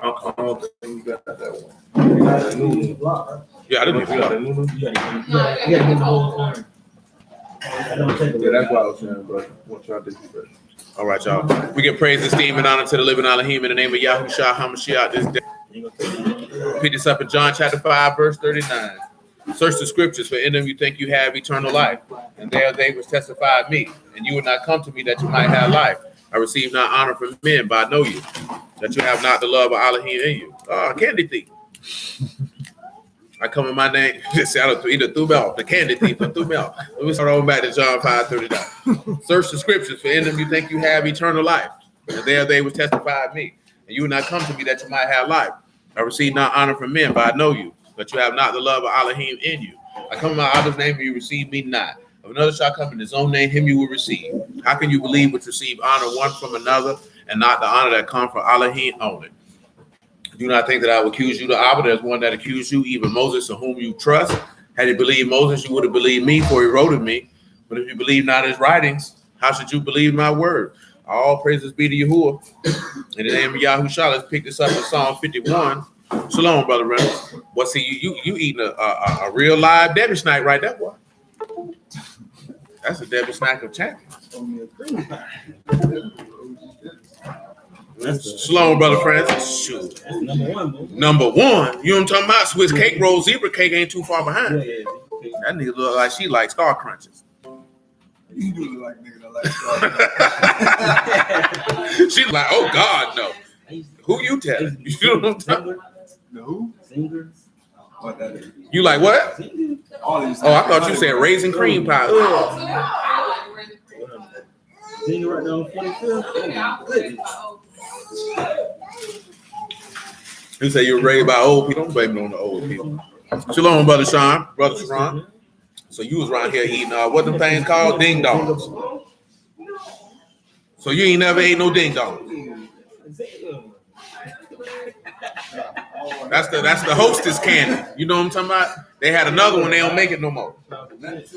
I don't think you got that one. Yeah, I didn't even got a new one. You gotta get the whole time. Yeah, that's what I was saying, bro. What y'all did, bro. All right, y'all. We give praise, esteem, and honor to the living Elohim in the name of Yahushua HaMashiach this day. Pick this up in John chapter 5, verse 39. Search the scriptures, for in them you think you have eternal life. And there they which testify of me. And you would not come to me that you might have life. I receive not honor from men, but I know you, that you have not the love of Elohim in you. Candy thief. I come in my name. Either threw me off. The candy thief threw me off. Let me start on back to John 5:39. Search the scriptures, for in them you think you have eternal life. And there they which testify of me. And you would not come to me that you might have life. I receive not honor from men, but I know you, that you have not the love of Elohim in you. I come in my Abba's name, and you receive me not. If another shall come in his own name, him you will receive. How can you believe which receive honor one from another, and not the honor that comes from Elohim only? Do not think that I will accuse you to Abba. There's one that accused you, even Moses, in whom you trust. Had you believed Moses, you would have believed me, for he wrote of me. But if you believe not his writings, how should you believe my word? All praises be to Yahuwah. In the name of Yahushua, let's pick this up in Psalm 51. Shalom, Brother Reynolds. Well, see, you eating a real live Debbie snack right there, boy. That's a Debbie snack of champions. Shalom, Brother Francis. Shoot. Number one. You know what I'm talking about? Swiss cake roll, zebra cake ain't too far behind. That nigga look like she likes Star Crunches. You do look like nigga that like Star Crunches. She's like, oh God, no. Who you telling? You know what I'm talking about? The who? Singers. What that is? You like what? Oh, I thought you said raisin cream pie. Singer right now, 45th. You say you're raised by old people. Don't blame it on the old people. Shalom, Brother Sean. Brother Sharon. So you was around here eating, what them things called? Ding dongs. So you ain't never ate no ding dongs. That's the hostess candy. You know what I'm talking about? They had another one. They don't make it no more. That's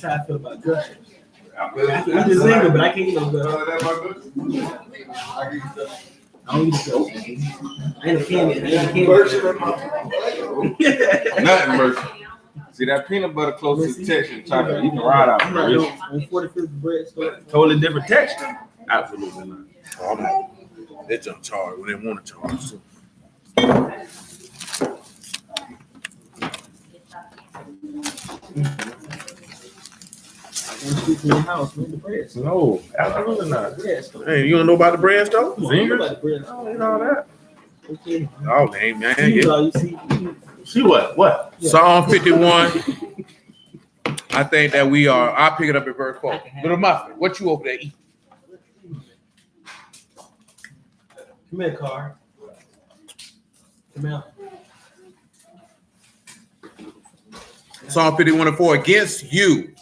how I feel about good. I'm just single, but I can't eat no good. I don't eat the I ain't a candy. Nothing mercy. See that peanut butter close to texture, chocolate. You can ride out. On 45th bread store. Totally different texture. Absolutely not. Oh, man. They jump charge when they want to charge too. No, absolutely not. Hey, you don't know about the bread store? Zingers? Oh, you know that. Okay. Oh, name, man. Yeah. See what? What? Yeah. Psalm 51. I think that I'll pick it up at verse 4. Little Muffin, what you over there eating? Come here, Car. Come out. Psalm 51:4. Against you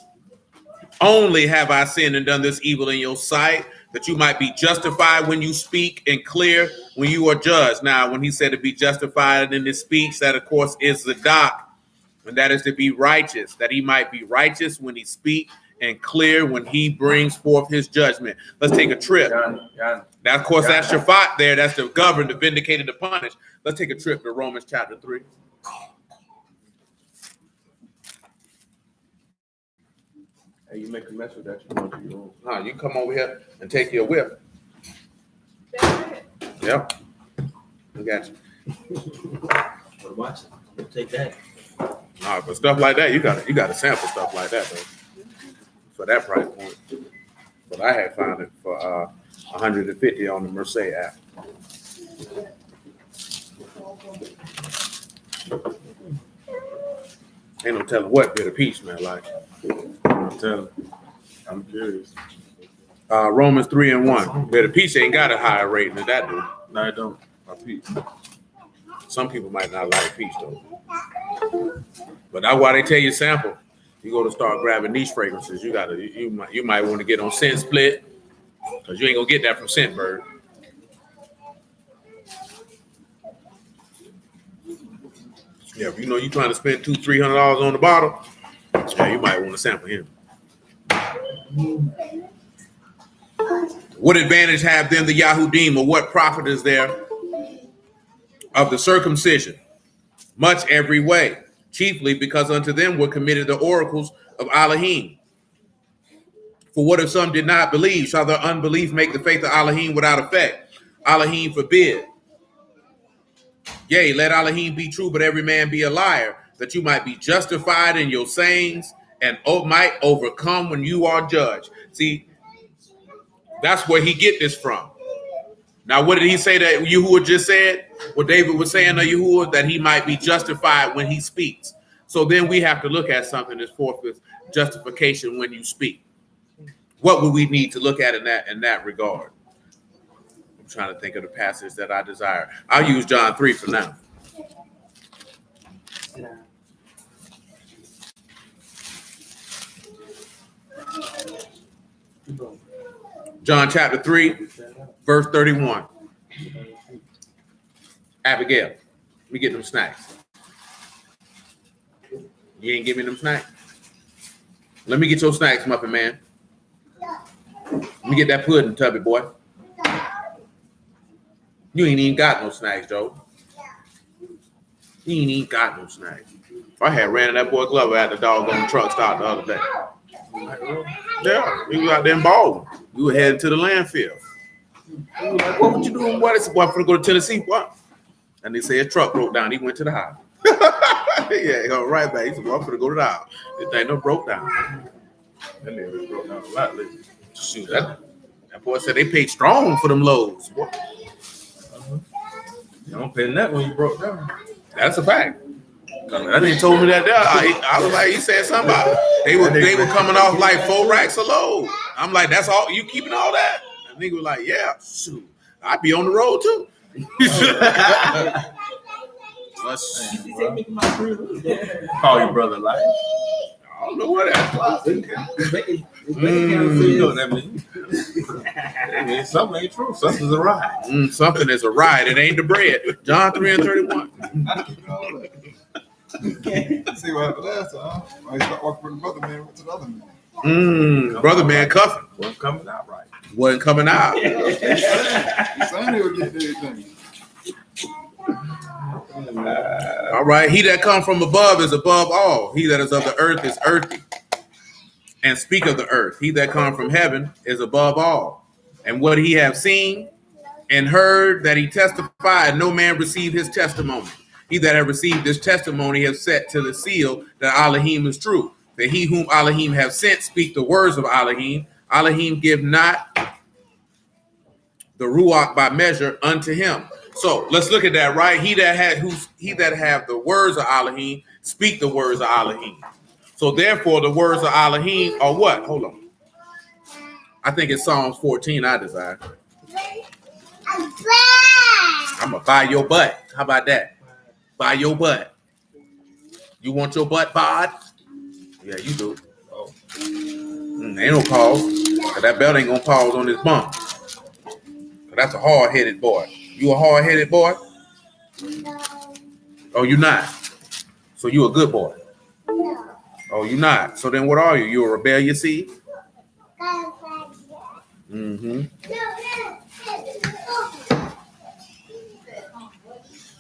only have I sinned and done this evil in your sight, that you might be justified when you speak and clear when you are judged. Now, when he said to be justified in his speech, that of course is Zadok, and that is to be righteous, that he might be righteous when he speaks and clear when he brings forth his judgment. Let's take a trip. Now, of course, that's Shaphat there. That's the governed, the vindicated, the punished. Let's take a trip to Romans chapter 3. Hey, you make a mess with that, you go to your room. No, you come over here and take your whip. Yep. I got you. Watch it. We'll take that. Nah, but stuff like that, you gotta sample stuff like that, though. For that price point. But I had found it for $150 on the Merce app. Ain't no telling what bitter peach smell like. I'm telling you. I'm curious. Romans 3:1. Bitter peach ain't got a higher rating than that, dude. No, I don't. Peach. Some people might not like peach though. But that's why they tell you sample. You go to start grabbing niche fragrances. You might want to get on Scent Split, because you ain't gonna get that from Scentbird. Yeah, if you know you're trying to spend $200-300 on the bottle, yeah, you might want to sample him. What advantage have then the Yahudim, or what profit is there of the circumcision? Much every way, chiefly because unto them were committed the oracles of Elohim. For what if some did not believe? Shall their unbelief make the faith of Elohim without effect? Elohim forbid. Yea, let Elohim be true, but every man be a liar, that you might be justified in your sayings and might overcome when you are judged. See, that's where he get this from. Now, what did he say that Yahuwah just said? What David was saying to Yahuwah, that he might be justified when he speaks. So then we have to look at something that's forth with justification when you speak. What would we need to look at in that regard? I'm trying to think of the passage that I desire. I'll use John 3 for now. John chapter 3, verse 31. Abigail, we get them snacks. You ain't give me them snacks? Let me get your snacks, Muffin Man. Let me get that pudding, Tubby boy. You ain't even got no snacks, Joe. You ain't even got no snacks. I had ran in that boy Glover at the doggone truck stop the other day. Yeah, he was out there in Baldwin. We were heading to the landfill. He was like, what would you doing? What? I said, boy, I'm going to go to Tennessee. What? And they said his truck broke down. He went to the house. Yeah, he go right back. He said, well, I'm going to go to the house. This thing done broke down. That nigga broke down a lot lately. Shoot, that boy said they paid strong for them loads. Boy. You don't pay that when you broke down. That's a fact. That nigga told me that there. I was like, he said something about it. They were coming off like 4 racks a load. I'm like, that's all you keeping all that? And nigga was like, yeah, shoot, I'd be on the road too. Call your brother like. I don't know what that was. You know what that means. That means something ain't true. Something's a ride. Something is a ride. It ain't the bread. John 3 and 31. See what happened last time. I start walking from the brother man to the other man. Brother man cuffing. Wasn't coming out right. Wasn't coming out. Saying he would get everything. All right. He that come from above is above all. He that is of the earth is earthy, and speak of the earth. He that come from heaven is above all. And what he have seen and heard that he testified, no man received his testimony. He that have received this testimony have set to the seal that Elohim is true. That he whom Elohim have sent speak the words of Elohim. Elohim give not the ruach by measure unto him. So let's look at that, right? He that have the words of Elohim speak the words of Elohim. So therefore, the words of Elohim are what? Hold on. I think it's Psalms 14 I desire. I'm gonna buy your butt. How about that? Buy your butt. You want your butt bod? Yeah, you do. Oh. Ain't no pause. Cause that belt ain't gonna pause on this bump. That's a hard-headed boy. You a hard-headed boy? No. Oh, you not? So you a good boy? No. Oh, you not? So then what are you? You a rebellious seed? Mm-hmm.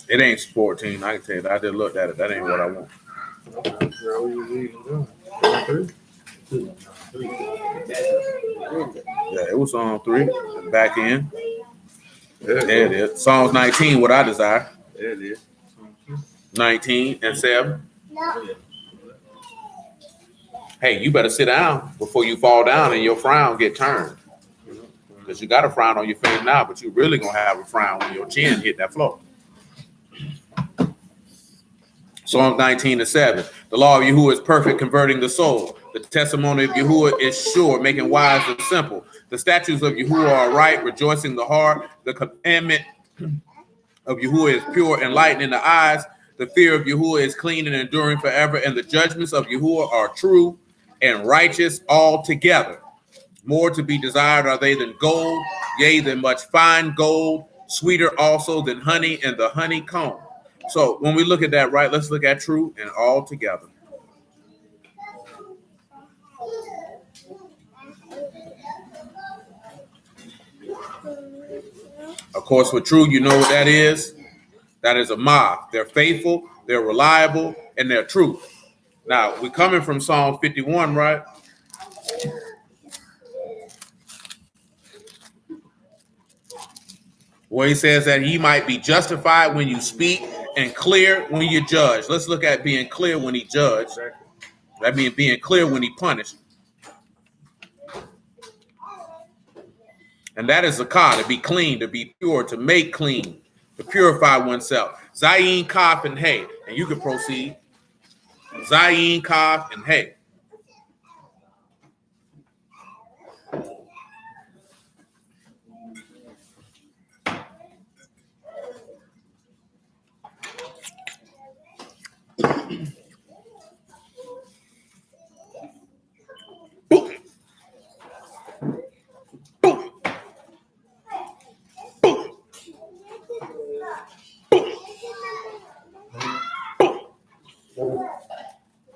It ain't 14. I can tell you that. I just looked at it. That ain't what I want. Yeah, it was on 3. Back in. There it is. Psalms 19, what I desire. There it is. 19 and 7. Hey, you better sit down before you fall down and your frown get turned. Because you got a frown on your face now, but you really going to have a frown when your chin hit that floor. Psalm 19 and 7. The law of Yahuwah is perfect, converting the soul. The testimony of Yahuwah is sure, making wise the simple. The statutes of Yahuwah are right, rejoicing the heart. The commandment of Yahuwah is pure, enlightening the eyes. The fear of Yahuwah is clean and enduring forever. And the judgments of Yahuwah are true and righteous altogether. More to be desired are they than gold, yea, than much fine gold, sweeter also than honey and the honeycomb. So when we look at that, right, let's look at true and all together. Of course, for true, you know what that is? That is a mob. They're faithful, they're reliable, and they're true. Now, we're coming from Psalm 51, right? Where he says that he might be justified when you speak and clear when you judge. Let's look at being clear when he judged. That means being clear when he punished. And that is zakah, to be clean, to be pure, to make clean, to purify oneself. Zayin, Kaf, and Hey. And you can proceed. Zayin, Kaf, and Hey. Boom. Boom.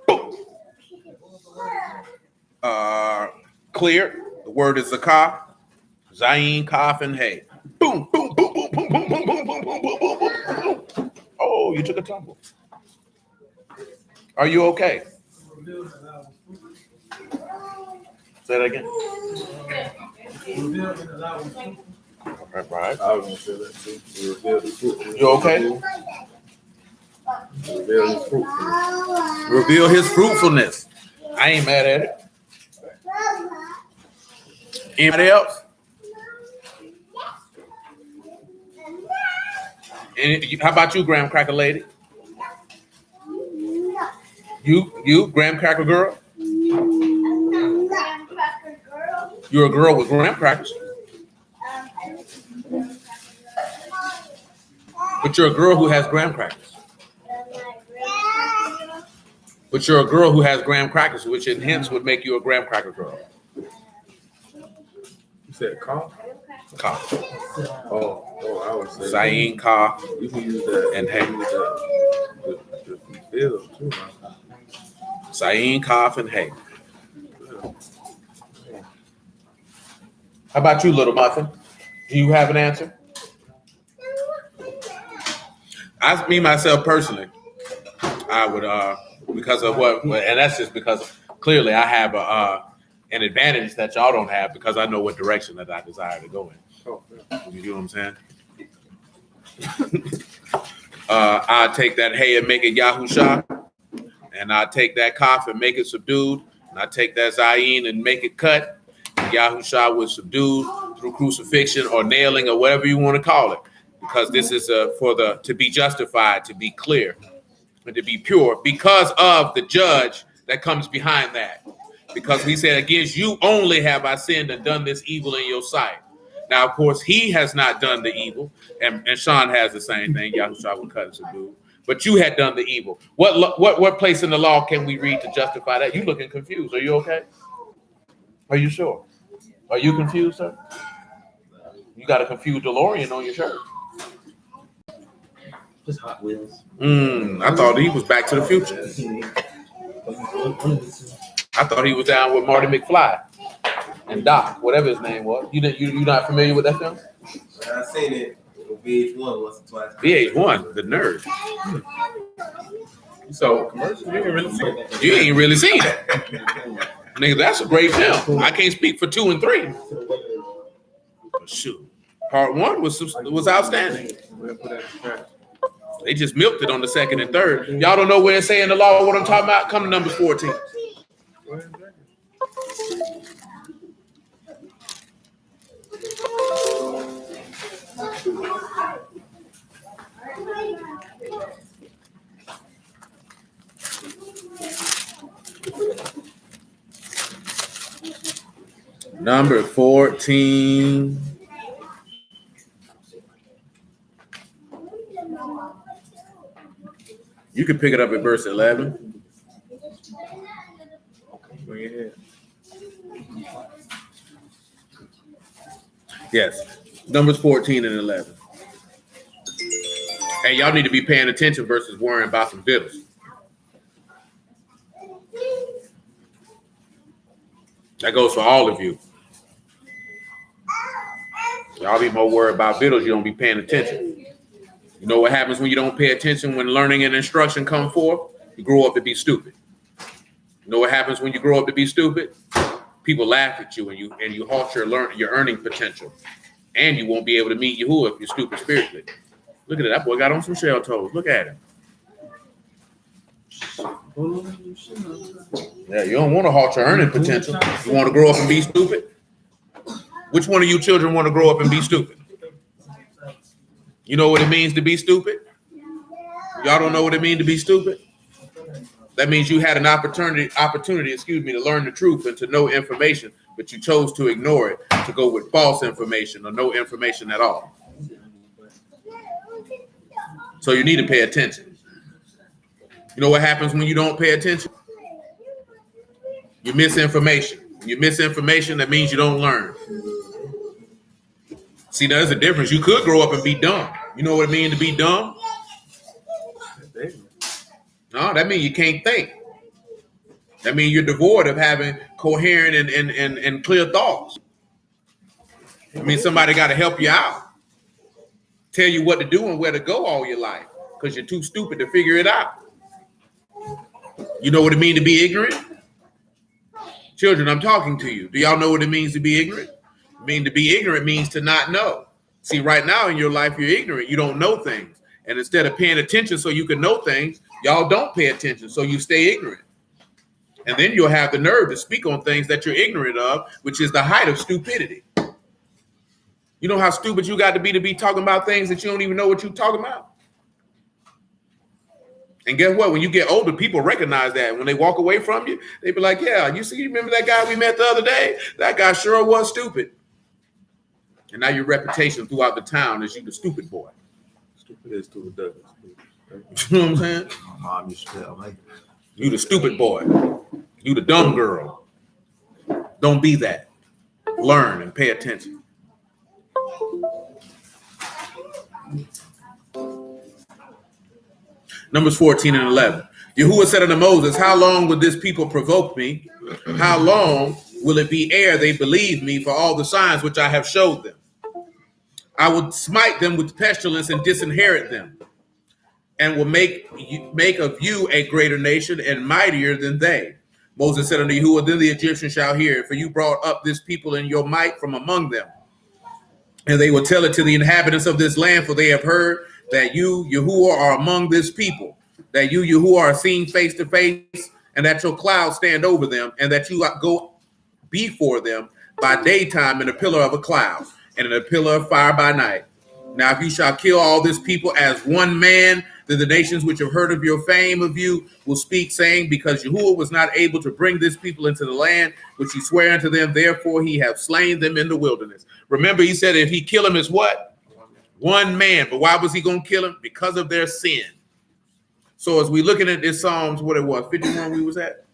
Boom. Clear. The word is zakah. Zayin, Kaf, and Hey. Boom, boom, boom, boom, boom, boom, boom, boom, boom, boom, boom, boom, boom. Oh, you took a tumble. Are you okay? Say that again. Right. I was gonna say that too. Reveal the fruit. You okay? Reveal his fruitfulness. Reveal his fruitfulness. I ain't mad at it. Anybody else? How about you, Graham Cracker Lady? You, Graham Cracker Girl? You're a girl with graham crackers. But you're a girl who has graham crackers. But you're a girl who has graham crackers, which hence would make you a graham cracker girl. You said cough? Cough. Oh, I would say Zayin, cough, you can use that and Hey. The reveal too. Zayin, cough, and Hey. How about you, little muffin? Do you have an answer? Me myself personally, I would because of what, and that's just because clearly I have an advantage that y'all don't have because I know what direction that I desire to go in. You know what I'm saying? I take that Hey and make it Yahusha, and I take that Kaf and make it subdued, and I take that Zayin and make it cut. Yahusha was subdued through crucifixion or nailing or whatever you want to call it, because this is to be justified, to be clear, and to be pure because of the judge that comes behind that. Because he said, against you only have I sinned and done this evil in your sight. Now, of course, he has not done the evil, and Sean has the same thing. Yahusha will cut and subdue. But you had done the evil. What place in the law can we read to justify that? You looking confused. Are you okay? Are you sure? Are you confused, sir? You got a confused DeLorean on your shirt. Just Hot Wheels. I thought he was Back to the Future. I thought he was down with Marty McFly and Doc, whatever his name was. You not familiar with that film? I seen it on VH1 once or twice. VH1, the nerd. So commercial, you ain't really see it. You ain't really seen it. Nigga, that's a great film. I can't speak for 2 and 3. But shoot. Part 1 was outstanding. They just milked it on the 2nd and 3rd. Y'all don't know where it's saying the law what I'm talking about? Come to number 14. Number 14. You can pick it up at verse 11. Bring it in. Yes. Numbers 14 and 11. Hey, y'all need to be paying attention versus worrying about some vittles. That goes for all of you. Y'all be more worried about videos. You don't be paying attention. You know what happens when you don't pay attention when learning and instruction come forth? You grow up to be stupid. You know what happens when you grow up to be stupid? People laugh at you and you halt your earning potential. And you won't be able to meet Yahuwah if you're stupid spiritually. Look at it. That boy got on some shell toes. Look at him. Yeah, you don't want to halt your earning potential. You want to grow up and be stupid? Which one of you children want to grow up and be stupid? You know what it means to be stupid? Y'all don't know what it means to be stupid? That means you had an opportunity, to learn the truth and to know information, but you chose to ignore it, to go with false information or no information at all. So you need to pay attention. You know what happens when you don't pay attention? You miss information. When you miss information, that means you don't learn. See, there's a difference. You could grow up and be dumb. You know what it means to be dumb? No, that means you can't think. That means you're devoid of having coherent and clear thoughts. I mean, somebody got to help you out. Tell you what to do and where to go all your life because you're too stupid to figure it out. You know what it means to be ignorant? Children, I'm talking to you. Do y'all know what it means to be ignorant? To be ignorant means to not know. See, right now in your life, you're ignorant. You don't know things. And instead of paying attention so you can know things, y'all don't pay attention, so you stay ignorant. And then you'll have the nerve to speak on things that you're ignorant of, which is the height of stupidity. You know how stupid you got to be talking about things that you don't even know what you're talking about? And guess what? When you get older, people recognize that. When they walk away from you, they be like, yeah, you remember that guy we met the other day? That guy sure was stupid. And now your reputation throughout the town is you the stupid boy. Stupid is to the devil. You know what I'm saying? My mom used to tell me. You the stupid boy. You the dumb girl. Don't be that. Learn and pay attention. Numbers 14 and 11. Yahuwah said unto Moses, how long will this people provoke me? How long will it be ere they believe me for all the signs which I have showed them? I will smite them with pestilence and disinherit them, and will make of you a greater nation and mightier than they. Moses said unto Yahuwah, then the Egyptians shall hear it, for you brought up this people in your might from among them. And they will tell it to the inhabitants of this land, for they have heard that you, Yahuwah, are among this people, that you, Yahuwah, are seen face to face, and that your clouds stand over them, and that you go before them by daytime in a pillar of a cloud, and in a pillar of fire by night. Now, if you shall kill all this people as one man, then the nations which have heard of your fame of you will speak, saying, because Yahuwah was not able to bring this people into the land which he sware unto them, therefore he have slain them in the wilderness. Remember, he said if he kill him as what? One man. But why was he going to kill him? Because of their sin. So as we looking at this Psalms, what it was, 51 we was at?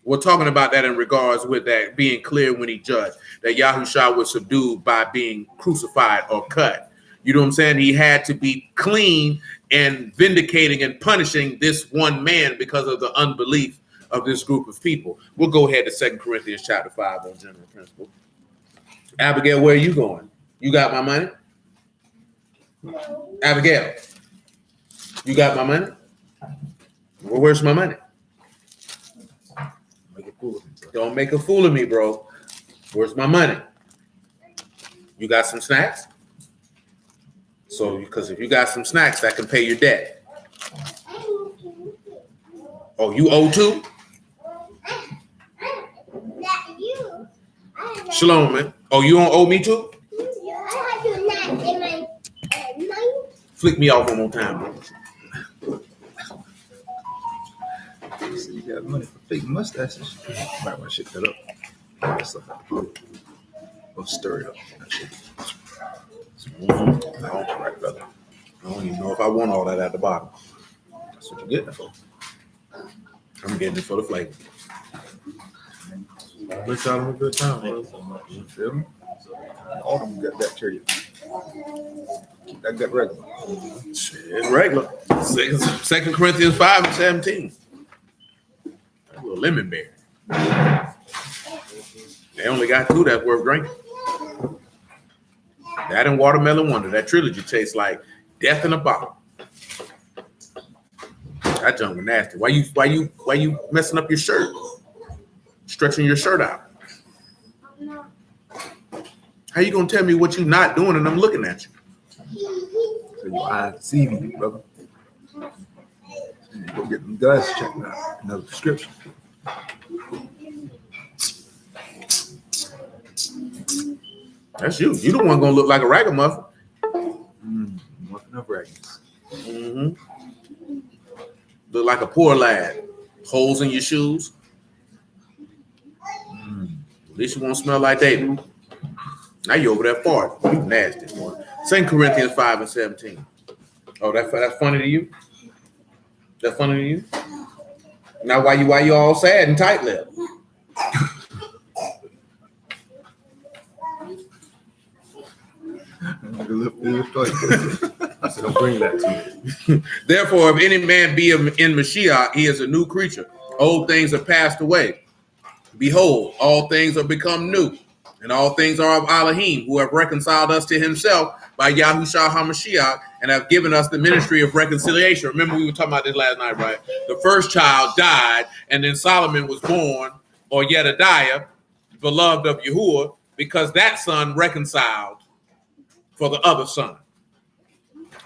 We're talking about that in regards with that being clear when he judged, that Yahushua was subdued by being crucified or cut. You know what I'm saying? He had to be clean and vindicating and punishing this one man because of the unbelief of this group of people. We'll go ahead to 2 Corinthians chapter 5 on general principle. Abigail, where are you going? You got my money? Abigail, you got my money? Well, where's my money? Don't make a fool of me, bro. Where's my money? You got some snacks? So, because if you got some snacks, that can pay your debt. Oh, you owe too? Shalom, man. Oh, you don't owe me too? Flick me off one more time, bro. You got money for fake mustaches. Might want to shake that up. That stuff out. Go stir it up. All right, brother. I don't even know if I want all that at the bottom. That's what you're getting it for. I'm getting it for the flavor. Wish y'all have a good time, bro. You feel me? All of them got bacteria. Keep that gut regular. It's regular. 2 Corinthians 5 and 17. That little lemon berry. They only got 2 that's worth drinking. That and Watermelon Wonder. That trilogy tastes like death in a bottle. That junk was nasty. Why you messing up your shirt? Stretching your shirt out. How you gonna tell me what you not doing and I'm looking at you? So your eyes deceiving you, brother. You go get them glasses checked out. Another prescription. That's you. You the one gonna look like a ragamuffin. Muffin of raggings. Mm-hmm. Look like a poor lad. Holes in your shoes. At least you won't smell like David. Now you over there farting. You nasty boy. 2 Corinthians 5:17. Oh, that's funny to you? That's funny to you? Now why you all sad and tight-lipped? I said, don't bring that to you. Therefore, if any man be in Mashiach, he is a new creature. Old things are passed away. Behold, all things are become new. And all things are of Elohim, who have reconciled us to himself by Yahushua HaMashiach and have given us the ministry of reconciliation. Remember, we were talking about this last night, right? The first child died, and then Solomon was born, or Jedediah, beloved of Yahuwah, because that son reconciled for the other son.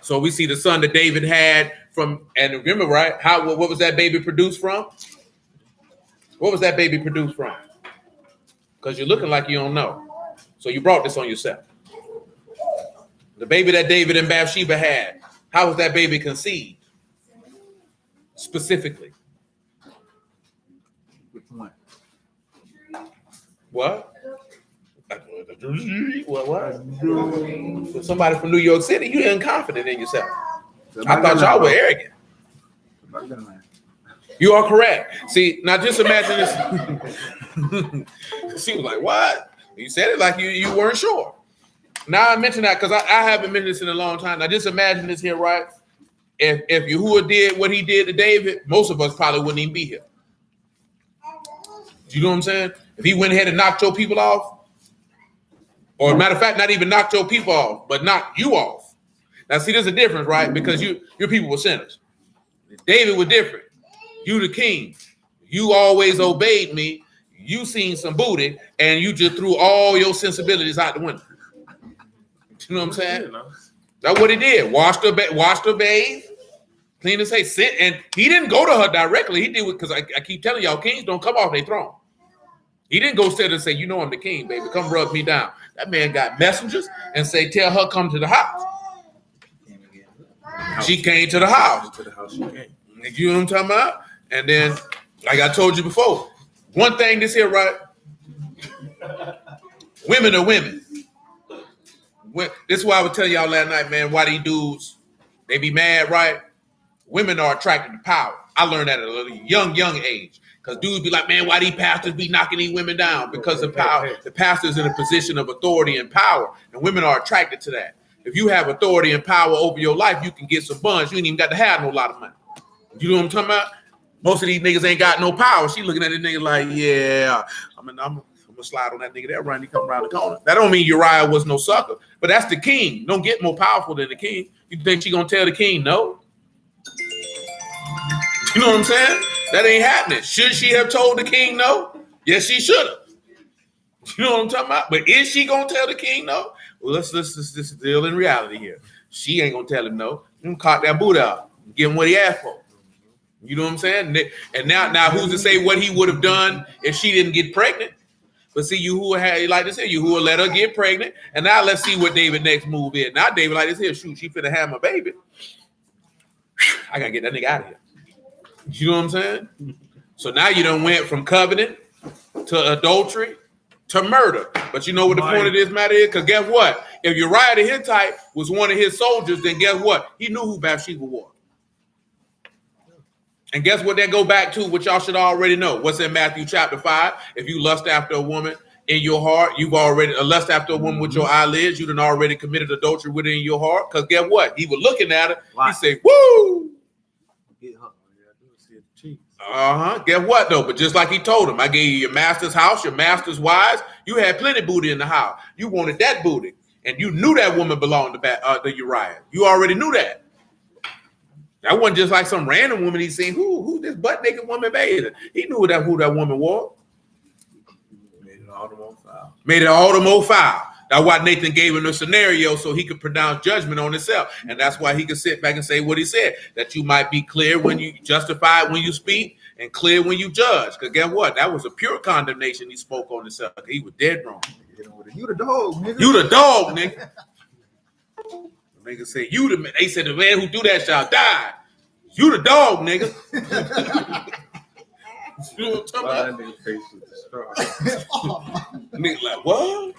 So we see the son that David had from, and remember, right? What was that baby produced from? What was that baby produced from? Because you're looking like you don't know. So you brought this on yourself. The baby that David and Bathsheba had, how was that baby conceived? Specifically. What? What? For somebody from New York City, you ain't confident in yourself. I thought y'all were arrogant. You are correct. See, now just imagine this. She was like, what? You said it like you weren't sure. Now I mention that because I haven't mentioned this in a long time. Now just imagine this here, right? If Yahuwah did what he did to David, most of us probably wouldn't even be here. Do you know what I'm saying? If he went ahead and knocked your people off, or matter of fact, not even knocked your people off, but knocked you off. Now see, there's a difference, right? Because your people were sinners. David was different. You the king. You always obeyed me. You seen some booty, and you just threw all your sensibilities out the window. You know what I'm saying? That's what he did. Washed her, bathe, clean his face, sit, and he didn't go to her directly. He did it because I keep telling y'all, kings don't come off their throne. He didn't go sit and say, you know I'm the king, baby. Come rub me down. That man got messengers and say, tell her come to the house. She came to the house. You know what I'm talking about? And then, like I told you before, one thing this here, right? Women are women. This is why I was telling y'all last night, man, why these dudes, they be mad, right? Women are attracted to power. I learned that at a young age. Because dudes be like, man, why these pastors be knocking these women down? Because of power. The pastor's in a position of authority and power. And women are attracted to that. If you have authority and power over your life, you can get some buns. You ain't even got to have no lot of money. You know what I'm talking about? Most of these niggas ain't got no power. She looking at this nigga like, yeah, I'm gonna slide on that nigga that run. He come around the corner. That don't mean Uriah was no sucker, but that's the king. Don't get more powerful than the king. You think she gonna tell the king no? You know what I'm saying? That ain't happening. Should she have told the king no? Yes, she should have. You know what I'm talking about? But is she gonna tell the king no? Well, let's deal in reality here. She ain't gonna tell him no. You can cock that boot out, give him what he asked for. You know what I'm saying? And now who's to say what he would have done if she didn't get pregnant? But see, like to say, Yahuwah let her get pregnant. And now let's see what David's next move is. Now David like this here, shoot, she finna have my baby. I gotta get that nigga out of here. You know what I'm saying? So now you done went from covenant to adultery to murder. But you know what the point of this matter is? Because guess what? If Uriah the Hittite was one of his soldiers, then guess what? He knew who Bathsheba was. And guess what that go back to, what y'all should already know. What's in Matthew chapter 5? If you lust after a woman in your heart, you've already lust after a woman with your eyelids, you done already committed adultery within your heart. Because guess what? He was looking at her. He said, woo! Guess what though? But just like he told him, I gave you your master's house, your master's wives. You had plenty booty in the house. You wanted that booty. and you knew that woman belonged to Uriah. You already knew that. That wasn't just like some random woman he seen. Who this butt naked woman bathed? He knew who that woman was. Made it all the more foul. Made it all the more foul. That's why Nathan gave him a scenario so he could pronounce judgment on himself. And that's why he could sit back and say what he said. That you might be clear when you justify when you speak and clear when you judge. Because guess what? That was a pure condemnation he spoke on himself. He was dead wrong. You the dog, nigga. You the dog, nigga. Nigga said, they said the man who do that shall die. You the dog, nigga. You know what I'm talking about? That nigga face was distraught. Nigga like, what?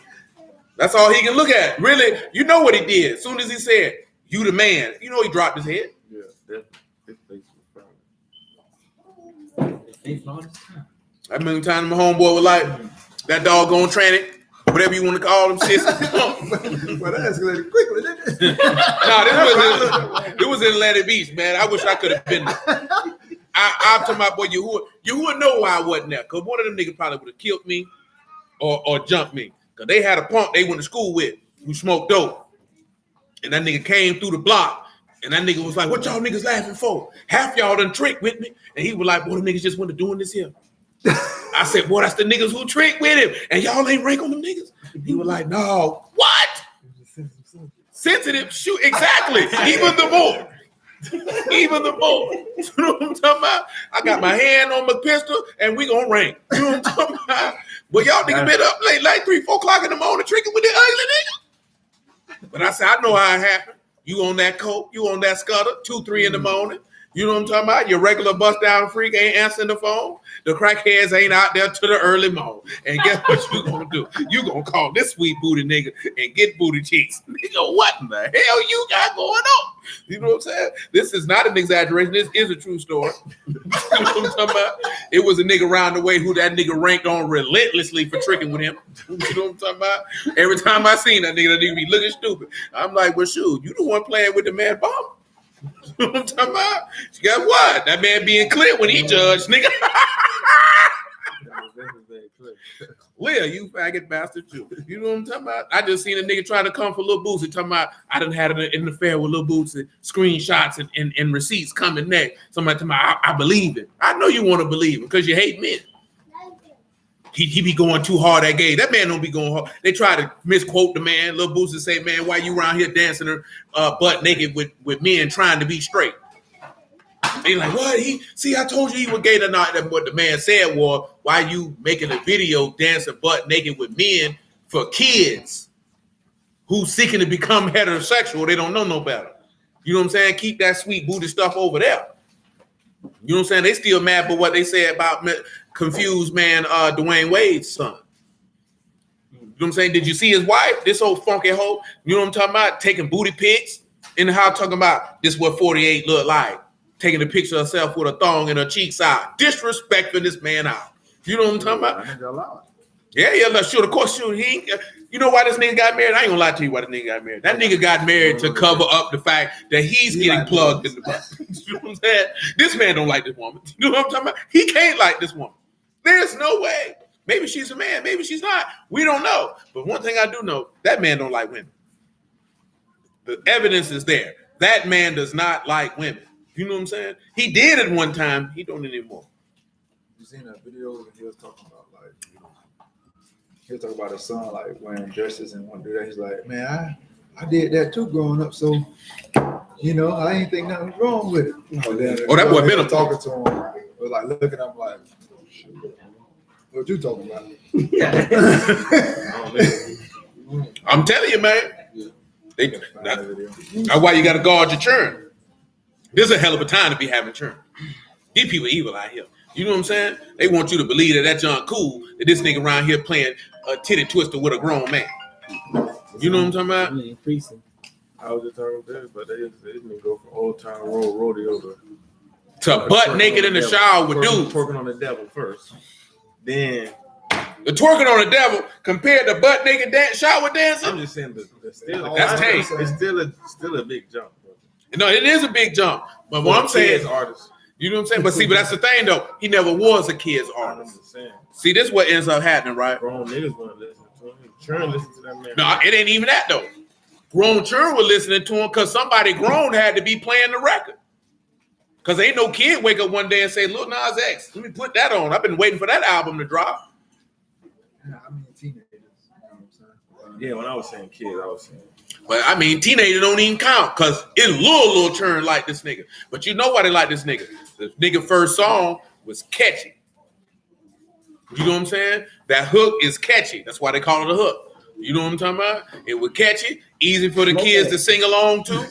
That's all he can look at. Really, you know what he did. As soon as he said, you the man, you know he dropped his head. Yeah, definitely. His face was foul. I remember time my homeboy was like, that doggone tranny, whatever you want to call him, sis. But that escalated quickly, didn't it? No, this was in Atlantic Beach, man. I wish I could have been there. I'm talking about, boy, you would know why I wasn't there. Because one of them niggas probably would have killed me or jumped me. Because they had a punk they went to school with who smoked dope. And that nigga came through the block. And that nigga was like, what y'all niggas laughing for? Half y'all done trick with me. And he was like, boy, the niggas just went to doing this here. I said, boy, that's the niggas who trick with him. And y'all ain't rank on them niggas. He was like, no. What? Sensitive? Shoot, exactly. Even the more. Even the more. You know what I'm talking about? I got my hand on my pistol and we gonna rank. You know what I'm talking about? But y'all niggas been up late, like 3, 4 o'clock in the morning tricking with the ugly nigga. But I said, I know how it happened. You on that coke, you on that scudder, 2, 3 in the morning. You know what I'm talking about? Your regular bust down freak ain't answering the phone. The crackheads ain't out there to the early morning. And guess what you gonna do? You gonna call this sweet booty nigga and get booty cheeks. Nigga, what in the hell you got going on? You know what I'm saying? This is not an exaggeration. This is a true story. You know what I'm talking about? It was a nigga around the way who that nigga ranked on relentlessly for tricking with him. You know what I'm talking about? Every time I seen that nigga be looking stupid. I'm like, well, shoot, you the one playing with the man bomb. You know what I'm talking about? Guess what? That man being clear when he judged, nigga. Clear, you faggot bastard, too. You know what I'm talking about? I just seen a nigga trying to come for Lil Boosie, talking about I done had an affair with Lil Boosie, screenshots and receipts coming next. Somebody talking about I believe it. I know you want to believe it because you hate men. He be going too hard at gay. That man don't be going hard. They try to misquote the man. Lil Boosie say, man, why you around here dancing butt naked with men trying to be straight? They like, what? I told you he was gay or not. And what the man said was, why you making a video dancing butt naked with men for kids who seeking to become heterosexual? They don't know no better. You know what I'm saying? Keep that sweet booty stuff over there. You know what I'm saying? They still mad for what they said about confused man Dwayne Wade's son. You know what I'm saying? Did you see his wife? This old funky hoe. You know what I'm talking about? Taking booty pics in the house, talking about this what 48 look like. Taking a picture of herself with a thong in her cheeks out. Disrespecting this man out. You know what I'm talking about? Yeah, sure. Of course, sure. You know why this nigga got married? I ain't gonna lie to you why this nigga got married. That nigga got married to cover up the fact that he's getting plugged in the butt. You know what I'm saying? This man don't like this woman. You know what I'm talking about? He can't like this woman. There's no way. Maybe she's a man. Maybe she's not. We don't know. But one thing I do know, that man don't like women. The evidence is there. That man does not like women. You know what I'm saying? He did it one time. He don't anymore. You seen that video where he was talking about he was talking about his son like wearing dresses and want to do that. He's like, man, I did that too growing up, so I ain't think nothing was wrong with it. That boy been talking to him, was like looking at him like, what you talking about? I'm telling you, man. That's why you got to guard your churn. This is a hell of a time to be having churn. These people evil out here. You know what I'm saying? They want you to believe that John cool, that this nigga around here playing a titty twister with a grown man. You know what I'm talking about? Increasing. I was just talking about this, but they didn't go from old time road rodeo to butt naked in the shower with dudes. Twerking on the devil first. Then the twerking on the devil compared to butt naked shower dancing. I'm just saying that's tame. It's still a big jump. No, it is a big jump. But what I'm saying is artists. You know what I'm saying? But that's the thing though. He never was a kid's artist. See, this is what ends up happening, right? Grown niggas want to listen to bro. Churn listen to that man. No, it ain't even that though. Grown children were listening to him because somebody grown had to be playing the record. Because ain't no kid wake up one day and say, Lil Nas X, let me put that on. I've been waiting for that album to drop. Yeah, I mean teenagers. You know what I'm saying? Yeah, when I was saying kids, I was saying. But I mean, teenagers don't even count because it's Lil Turn like this nigga. But you know why they like this nigga? The nigga first song was catchy. You know what I'm saying? That hook is catchy. That's why they call it a hook. You know what I'm talking about? It was catchy, easy for the kids to sing along to.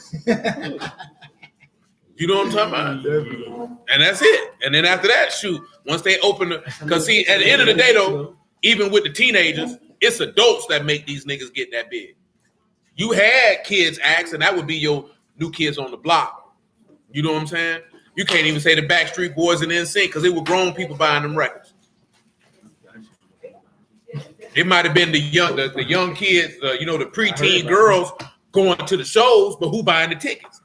You know what I'm talking about? And that's it. And then after that, shoot, once they open the, because see, at the end of the day though, even with the teenagers, it's adults that make these niggas get that big. You had kids acts, and that would be your New Kids on the Block. You know what I'm saying? You can't even say the Backstreet Boys and NSYNC because it were grown people buying them records. It might have been the young kids, you know, the preteen girls going to the shows, but who buying the tickets?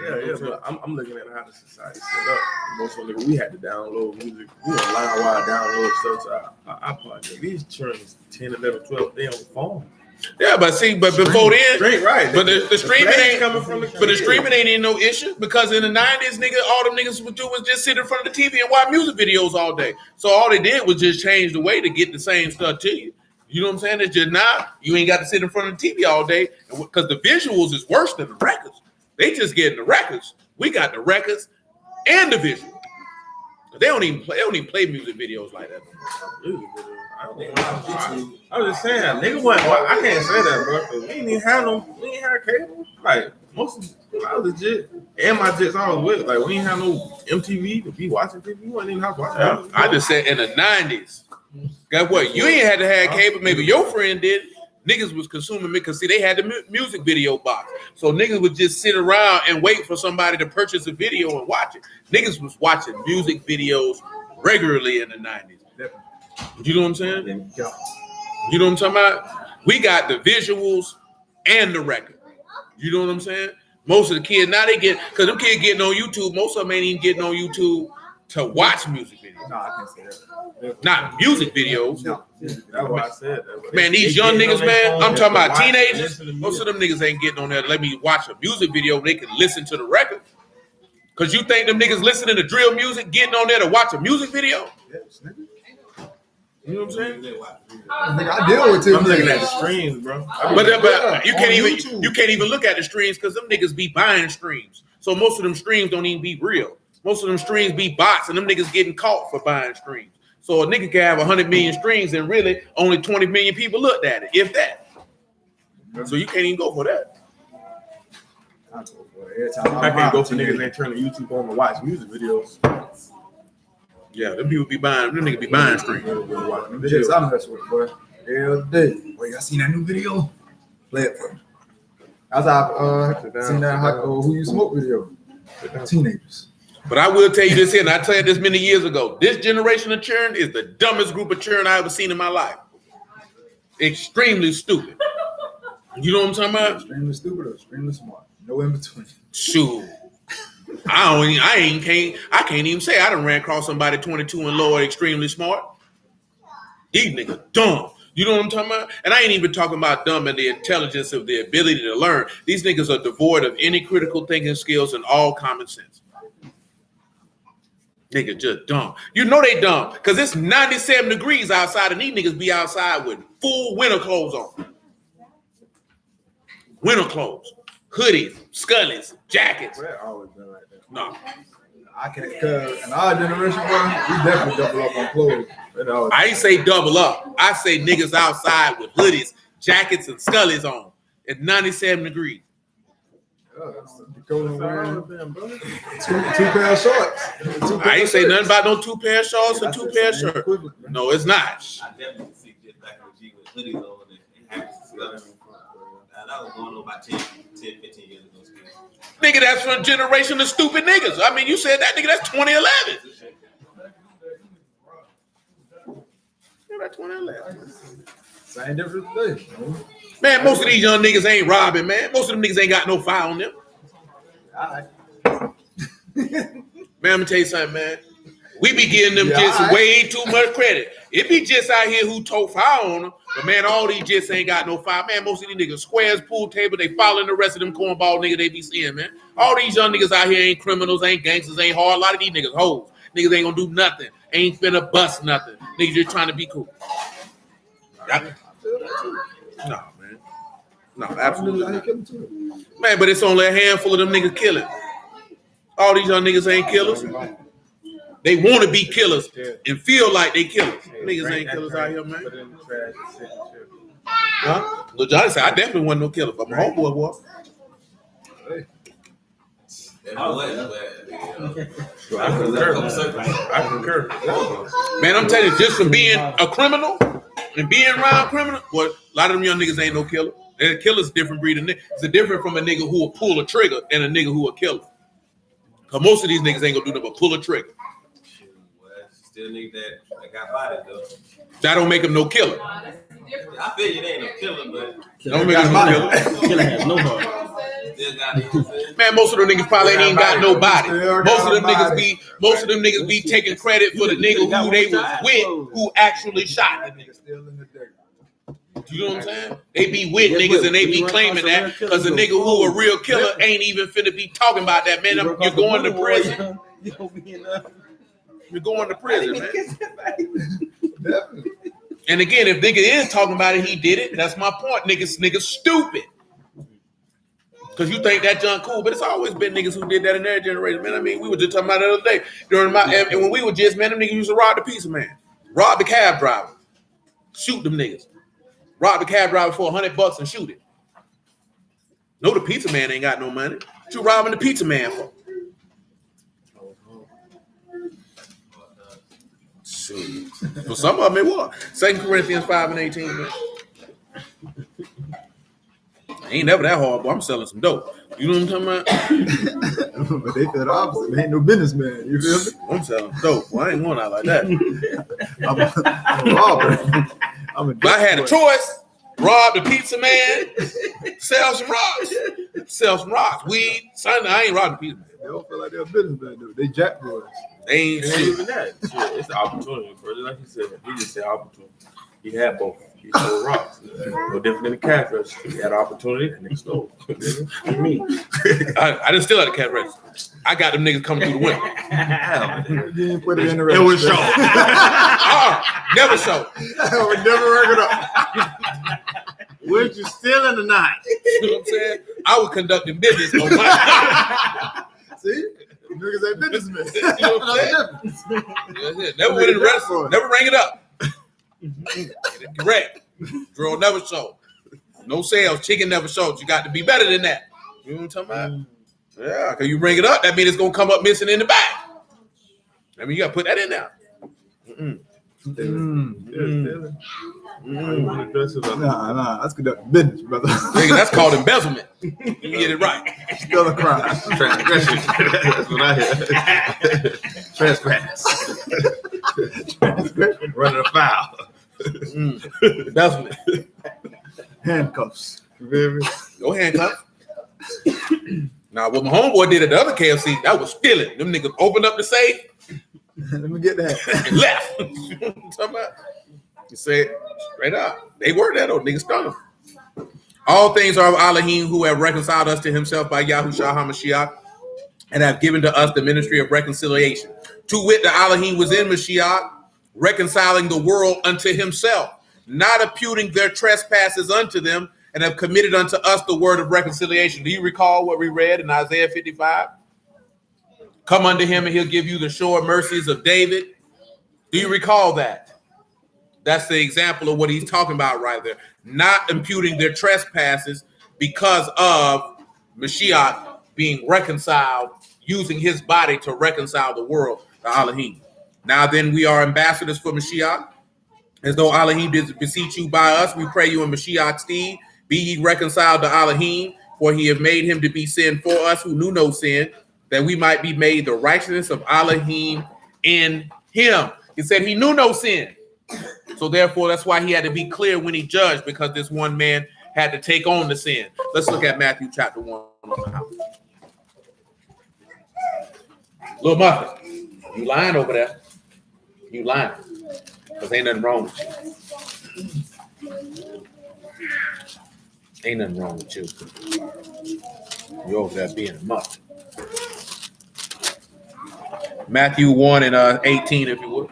Yeah, but I'm looking at how the society set up. Most of them, we had to download music. We on LimeWire download stuff to our iPod. These churns 10, 11, 12, they on the phone. Yeah, but see, but before then, straight right. But the streaming ain't coming from the but the streaming ain't no issue because in the 90s, nigga, all them niggas would do was just sit in front of the TV and watch music videos all day. So all they did was just change the way to get the same stuff to you. You know what I'm saying? It's just now you ain't got to sit in front of the TV all day because the visuals is worse than the records. They just getting the records. We got the records and the visuals. They don't even play music videos like that. I was just saying, nigga, I can't say that, bro. Cause we ain't have cable. Like most of I was legit, and my jets I was with. Like we ain't have no MTV to be watching TV. We wasn't even have to watch it. I just said in the 90s. Guess what? You ain't had to have cable. Maybe your friend did. Niggas was consuming it because see they had the music video box. So niggas would just sit around and wait for somebody to purchase a video and watch it. Niggas was watching music videos regularly in the 90s. You know what I'm saying? You know what I'm talking about? We got the visuals and the record. You know what I'm saying? Most of the kids now they get because them kids getting on YouTube. Most of them ain't even getting on YouTube to watch music videos. No, I can't say that. Not music videos. No. That's why I said that. Man, these young niggas, man, I'm talking about teenagers. Most of them niggas ain't getting on there to let me watch a music video. They can listen to the record. Cause you think them niggas listening to drill music, getting on there to watch a music video? You know what I'm saying? I deal with it. I'm looking at the streams, bro. But you can't even look at the streams because them niggas be buying streams. So most of them streams don't even be real. Most of them streams be bots, and them niggas getting caught for buying streams. So a nigga can have 100 million streams, and really only 20 million people looked at it, if that. So you can't even go for that. I can't go for niggas ain't turning YouTube on to watch music videos. Yeah, them people be buying. Them niggas be buying streams. Yes, I mess with it, boy. Every day. Wait, y'all seen that new video? Play it for me. As I've seen that Who You Smoke video. Teenagers. But I will tell you this here, and I tell you this many years ago. This generation of churn is the dumbest group of churn I ever seen in my life. Extremely stupid. You know what I'm talking about? Extremely stupid or extremely smart. No in between. Shoot. I can't even say I done ran across somebody 22 and lower extremely smart. These niggas dumb. You know what I'm talking about? And I ain't even talking about dumb and the intelligence of the ability to learn. These niggas are devoid of any critical thinking skills and all common sense. Niggas just dumb. You know they dumb because it's 97 degrees outside and these niggas be outside with full winter clothes on. Winter clothes, hoodies, scullies, jackets. Well, always been like that. No. I can't, cause in our generation, bro, we definitely double up on clothes. I ain't say double up. I say niggas outside with hoodies, jackets, and scullies on at 97 degrees. Two pair of shorts. I ain't say nothing about no 2 pair of shorts and 2 pair of shirts. No, it's not. I definitely see just back in the G with hoodies on and hats and stuff. That was going on about 10, 15 years ago. Nigga, that's from a generation of stupid niggas. I mean, you said that, nigga, that's 2011. Yeah, that's 2011. Same difference today. Man, most of these young niggas ain't robbing, man. Most of them niggas ain't got no file on them. All right. Man, I'm gonna tell you something, man. We be giving them just way too much credit. It be just out here who told fire on them, but man, all these just ain't got no fire. Man, most of these niggas squares, pool table, they following the rest of them cornball niggas they be seeing, man. All these young niggas out here ain't criminals, ain't gangsters, ain't hard. A lot of these niggas hoes. Niggas ain't gonna do nothing. Ain't finna bust nothing. Niggas just trying to be cool. No, man. No, absolutely not. Man, but it's only a handful of them niggas killing. All these young niggas ain't killers. They want to be killers and feel like they killers. Niggas ain't killers out here, man. Huh? Lil Johnny said, I definitely wasn't no killer, but my homeboy was. I concur. Man, I'm telling you, just from being a criminal and being around criminals, well, a lot of them young niggas ain't no killer. And a killer's a different breed of nigga. It's a different from a nigga who will pull a trigger than a nigga who will kill. Because most of these niggas ain't gonna do nothing but pull a trigger. Still niggas that got bodied though. That don't make him no killer. I feel you, they ain't no killer, but don't make him no killer. Killer has no heart. Man, most of them niggas probably ain't even got no body. Most of them niggas be taking credit for the nigga who they was with who actually shot the nigga. You know what I'm saying? They be with niggas and they be claiming that because the nigga who a real killer ain't even finna be talking about that, man. You're going to prison. You're going to prison, man. And again, if nigga is talking about it, he did it. That's my point. Niggas stupid. Because you think that junk cool, but it's always been niggas who did that in their generation, man. I mean, we were just talking about it the other day. And when we were just, man, them niggas used to rob the pizza man. Rob the cab driver. Shoot them niggas. Rob the cab driver for $100 and shoot it. No, the pizza man ain't got no money. What you robbing the pizza man for? For some of them, it was. 2 Corinthians 5:18, man. Ain't never that hard, but I'm selling some dope. You know what I'm talking about? But they feel the opposite. They ain't no businessman. You feel me? I'm selling dope. Well, I ain't going out like that. I'm a robber. If I had a choice, rob the pizza man, sell some rocks. Sell some rocks. Weed. Son, I ain't robbing the pizza man. They don't feel like they're a businessman, dude. They jack boys. They ain't shit. Even that. Shit, it's an opportunity, bro. Like you said, he just said opportunity. He had both. He sold rocks. No different than the cash register. He had an opportunity and they stole. Me. I didn't steal at the cash register. I got them niggas coming through the window. You didn't put it in the register. It was shown. Never show. I would never record up. Would you stealing or not? You know what I'm saying? I was conducting business on my. See? Niggas ain't businessmen. You know what I'm saying? Never went in the register. Never rang it up. Correct. Drill never showed. No sales. Chicken never showed. You got to be better than that. You know what I'm talking about? Yeah, because you ring it up, that means it's going to come up missing in the back. I mean, you got to put that in there. Nah, that's conducting business, brother. Nigga, that's called embezzlement. You get it right. Still a crime. Transgression. That's what I hear. Trespass. Transgression. Running afoul. Embezzlement. Handcuffs. No handcuffs. Now, what my homeboy did at the other KFC, that was stealing. Them niggas opened up the safe. Let me get that. And left. You know what I'm talking about? You say it straight up. They work that old niggas stunner. All things are of Elohim, who have reconciled us to himself by Yahushua HaMashiach and have given to us the ministry of reconciliation. To wit, the Elohim was in Mashiach, reconciling the world unto himself, not imputing their trespasses unto them, and have committed unto us the word of reconciliation. Do you recall what we read in Isaiah 55? Come unto him and he'll give you the sure mercies of David. Do you recall that? That's the example of what he's talking about right there. Not imputing their trespasses because of Mashiach being reconciled, using his body to reconcile the world to Elohim. Now then, we are ambassadors for Mashiach. As though Elohim did beseech you by us, we pray you in Mashiach's stead. Be ye reconciled to Elohim, for he have made him to be sin for us who knew no sin, that we might be made the righteousness of Elohim in him. He said he knew no sin. So therefore, that's why he had to be clear when he judged, because this one man had to take on the sin. Let's look at Matthew chapter 1. Little Muffin, you lying over there. You lying. Because ain't nothing wrong with you. Ain't nothing wrong with you. You're over there being a mutt. Matthew 1 and 18, if you would.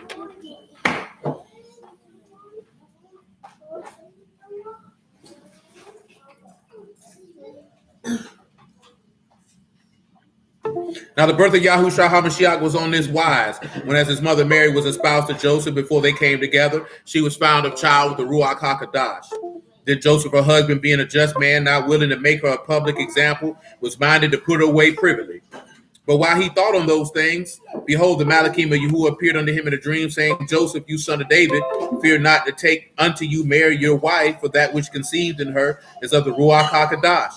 Now the birth of Yahushua HaMashiach was on this wise. When as his mother Mary was espoused to Joseph before they came together, she was found of child with the Ruach HaKodesh. Then Joseph, her husband, being a just man, not willing to make her a public example, was minded to put her away privily. But while he thought on those things, behold, the Malachim of Yahuwah appeared unto him in a dream, saying, Joseph, you son of David, fear not to take unto you Mary your wife, for that which conceived in her is of the Ruach HaKodesh.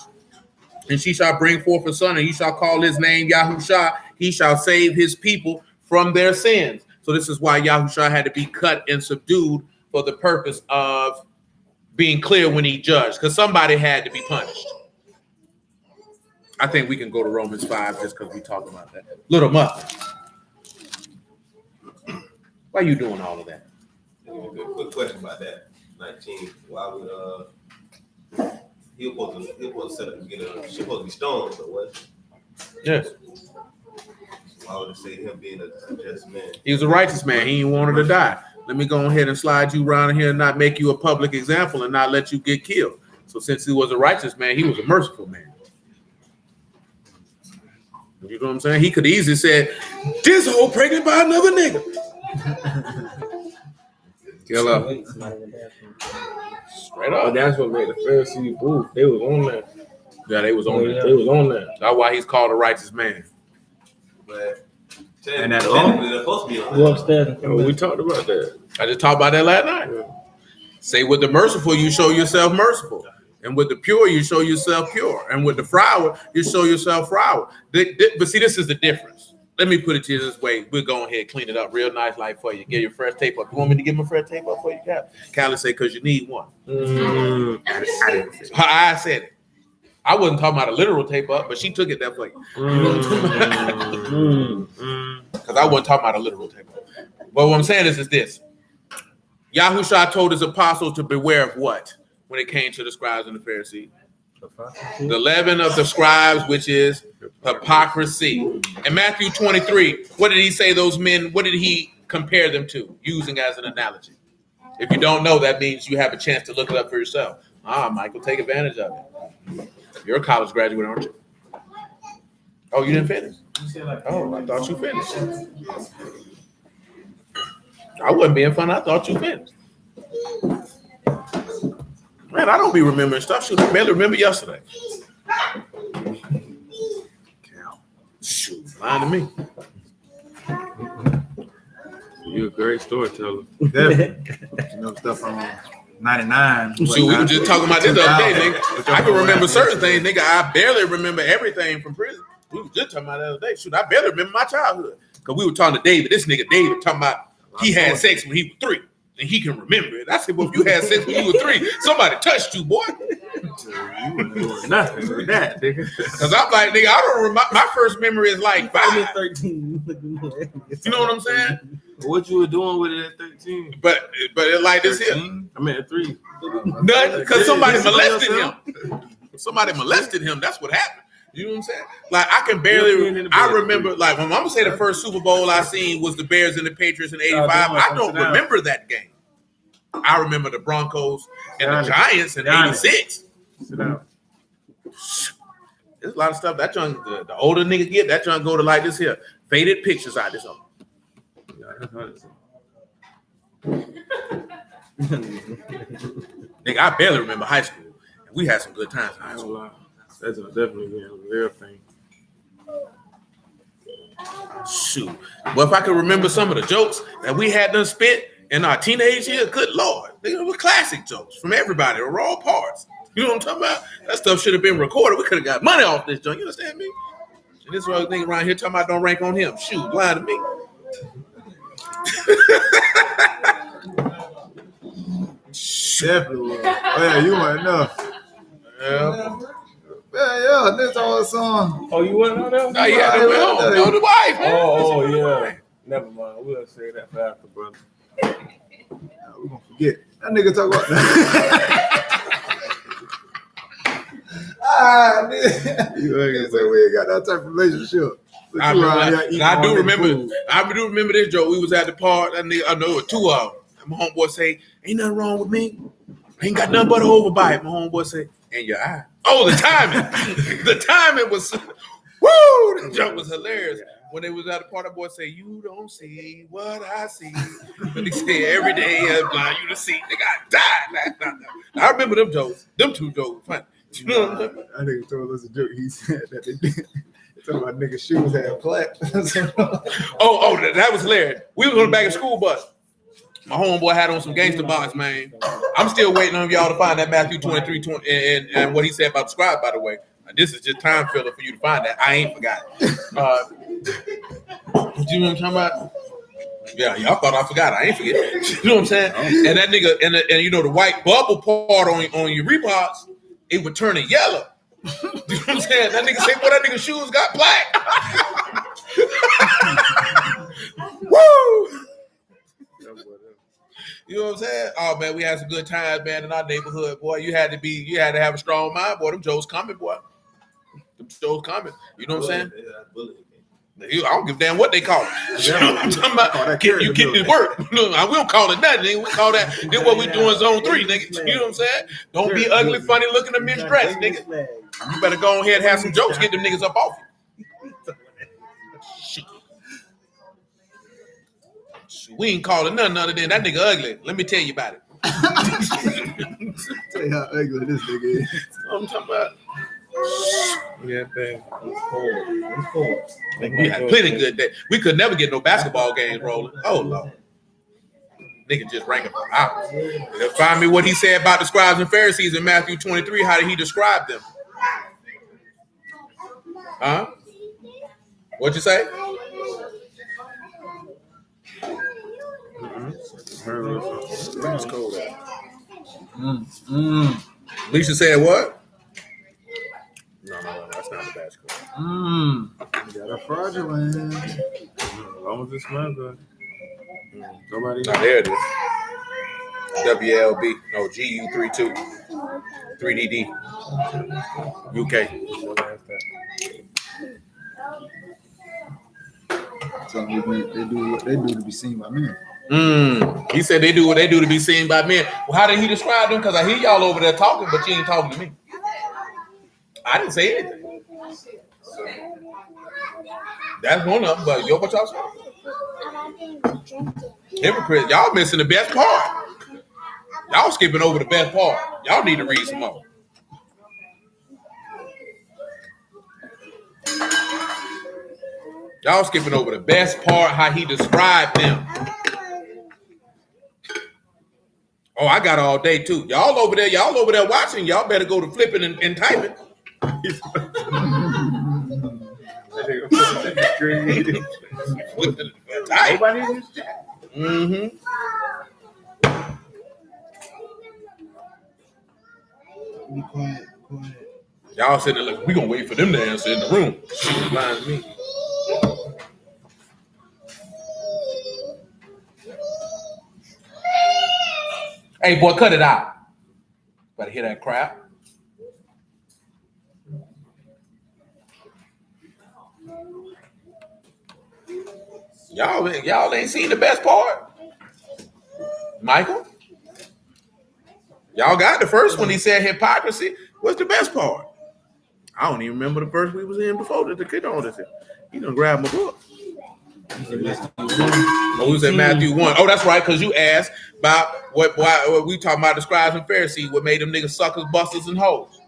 And she shall bring forth a son, and he shall call his name Yahushua. He shall save his people from their sins. So this is why Yahushua had to be cut and subdued for the purpose of being clear when he judged, because somebody had to be punished. I think we can go to Romans 5 just because we talked about that. Little Mutt, why you doing all of that? Quick question about that. 19. Why would he was supposed to set up and get she supposed to be stoned, so what? Yes. Why would it say him being a just man? He was a righteous man. He ain't wanted to die. Let me go ahead and slide you around here and not make you a public example and not let you get killed. So since he was a righteous man, he was a merciful man. You know what I'm saying? He could easily say, this hoe pregnant by another nigga. Kill up. Straight up. But that's what made the Pharisees move. They was on that. Yeah, they was on that. They was on that. That's why he's called a righteous man. But And that they're supposed to be on Go that. upstairs. Oh, we talked about that. I just talked about that last night. Yeah. Say with the merciful, you show yourself merciful. And with the pure, you show yourself pure. And with the froward, you show yourself froward. But see, this is the difference. Let me put it to you this way. We'll go ahead and clean it up real nice like for you. Get your fresh tape up. You want me to give my fresh tape up for you, Cal? Callie say, because you need one. I didn't say Her eyes said it. I wasn't talking about a literal tape up, but she took it that way. Because I wasn't talking about a literal tape up. But what I'm saying is this. Yahushua told his apostles to beware of what? When it came to the scribes and the Pharisees. The leaven of the scribes, which is hypocrisy. In Matthew 23, what did he say those men, what did he compare them to, using as an analogy? If you don't know, that means you have a chance to look it up for yourself. Michael, take advantage of it. You're a college graduate, aren't you? Oh, you didn't finish? Oh, I thought you finished. I wasn't being funny. I thought you finished. Man, I don't be remembering stuff. Shoot, I barely remember yesterday. Shoot, lying to me. You're a great storyteller. Definitely. You know, stuff from 99. Shoot, we were just talking about this the other day, nigga. I can remember certain things, nigga. I barely remember everything from prison. We were just talking about that the other day. Shoot, I barely remember my childhood. Because we were talking to David. This nigga David talking about he had sex when he was 3. And he can remember it. I said, well, if you had sex when you were 3, somebody touched you, boy. Nothing with that, nigga. Because I'm like, nigga, I don't remember. My first memory is like 5. 13. You know what I'm saying? What you were doing with it at 13? But it like this here. I mean, at 3. Nothing, because somebody molested him. Somebody molested him. That's what happened. You know what I'm saying? Like, I can barely, I remember, like, when Mama say the first Super Bowl I seen was the Bears and the Patriots in 85, I don't remember that game. I remember the Broncos and the Giants in 86. Sit down. There's a lot of stuff. That junk, the older nigga get, that junk go to like this here. Faded pictures out this one. Nigga, I barely remember high school. And we had some good times in high school. That's definitely been a real thing. Shoot. Well, if I could remember some of the jokes that we had done spit in our teenage years, good Lord. They were classic jokes from everybody, or all parts. You know what I'm talking about? That stuff should have been recorded. We could have got money off this junk. You understand me? And this other nigga around here talking about don't rank on him. Shoot, lying to me. Definitely. Oh, yeah, you might know. Yeah. Yeah, this old song. Oh, you wasn't on that? Oh, yeah, the wife. Oh, yeah. Never mind. We'll say that for after, brother. We're gonna forget. That nigga talk about nigga. You say we ain't got that type of relationship. I do remember this joke. We was at the park. I know it was two of them. My homeboy say, "Ain't nothing wrong with me. I ain't got nothing but an overbite." My homeboy say, "And your eye." Oh, the timing. The timing was, woo! The joke was hilarious. When they was at the park, that boy say, "You don't see what I see." And he say, "Every day I'm blind you to see." Nigga, I died. I remember them jokes. Them two jokes. Funny. You know what I'm saying? I think he told us a joke. He said that they did. Talking about niggas' shoes had plaques. That was hilarious. We was on the back of the school bus. My homeboy had on some gangster box, man. I'm still waiting on y'all to find that Matthew 23 and what he said about the scribe, by the way. This is just time filler for you to find that. I ain't forgot. You know what I'm talking about? Yeah, y'all thought I forgot. I ain't forget. You know what I'm saying? And that nigga, and you know the white bubble part on your Reeboks, it would turn it yellow. You know what I'm saying? That nigga say, "Boy, that nigga's shoes got black." Woo! You know what I'm saying? Oh man, we had some good times, man, in our neighborhood, boy. You had to have a strong mind, boy. Them Joes coming, boy. Them Joes coming. You know what I'm saying? I don't give a damn what they call it. You know what I'm talking about? You get this work. We don't call it nothing, nigga. We call that what we doing zone 3, nigga. You know what I'm saying? Don't be ugly, funny looking, or misdressed, nigga. You better go ahead and have some jokes, get them niggas up off you. We ain't calling nothing other than that nigga ugly. Let me tell you about it. Tell you how ugly this nigga is. I'm talking about. Yeah, man. It's cold. We had plenty good days. We could never get no basketball games rolling. Oh Lord. Nigga just ranking for hours. They'll find me what he said about the scribes and Pharisees in Matthew 23. How did he describe them? Huh? What'd you say? It's cold out. Lisa said what? No, that's not the basketball. You got a fraudulent. Almost just smell good. Nobody. Now there it is. WLB. No, GU32. 3DD. UK. So they do what they do to be seen by men. He said they do what they do to be seen by men. Well, how did he describe them? Because I hear y'all over there talking, but you ain't talking to me. I didn't say anything. That's one of them, but what y'all saying? Hypocrite, y'all missing the best part. Y'all skipping over the best part. Y'all need to read some more. Y'all skipping over the best part, how he described them. Oh, I got all day too. Y'all over there watching. Y'all better go to flipping and typing. Be quiet. Y'all sitting there like, we gonna wait for them to answer in the room. Reminds me. Hey, boy, cut it out. Better hear that crap. Y'all ain't seen the best part. Michael? Y'all got the first one. He said hypocrisy. What's the best part? I don't even remember the verse we was in before the kid on this. He done grabbed my book. Oh, we was at Matthew 1. Oh, that's right, because you asked about what we talking about the scribes and Pharisees, what made them niggas suckers, busters, and hoes.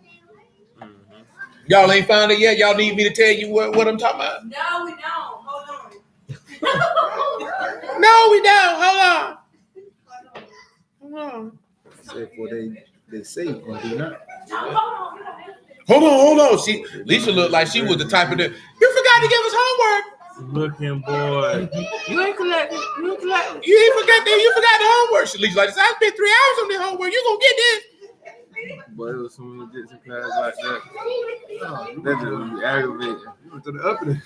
Y'all ain't found it yet? Y'all need me to tell you what I'm talking about? No, we don't. Hold on. No, we don't. Hold on. Say what they say and do not. Hold on. Lisa looked like she was the type of you forgot to give us homework. Looking boy. You ain't collecting. You forgot the homework. She Lisa like this. I spent 3 hours on the homework. You gonna get this? But it was some legit class like that. That just aggravating. You went to the uppity.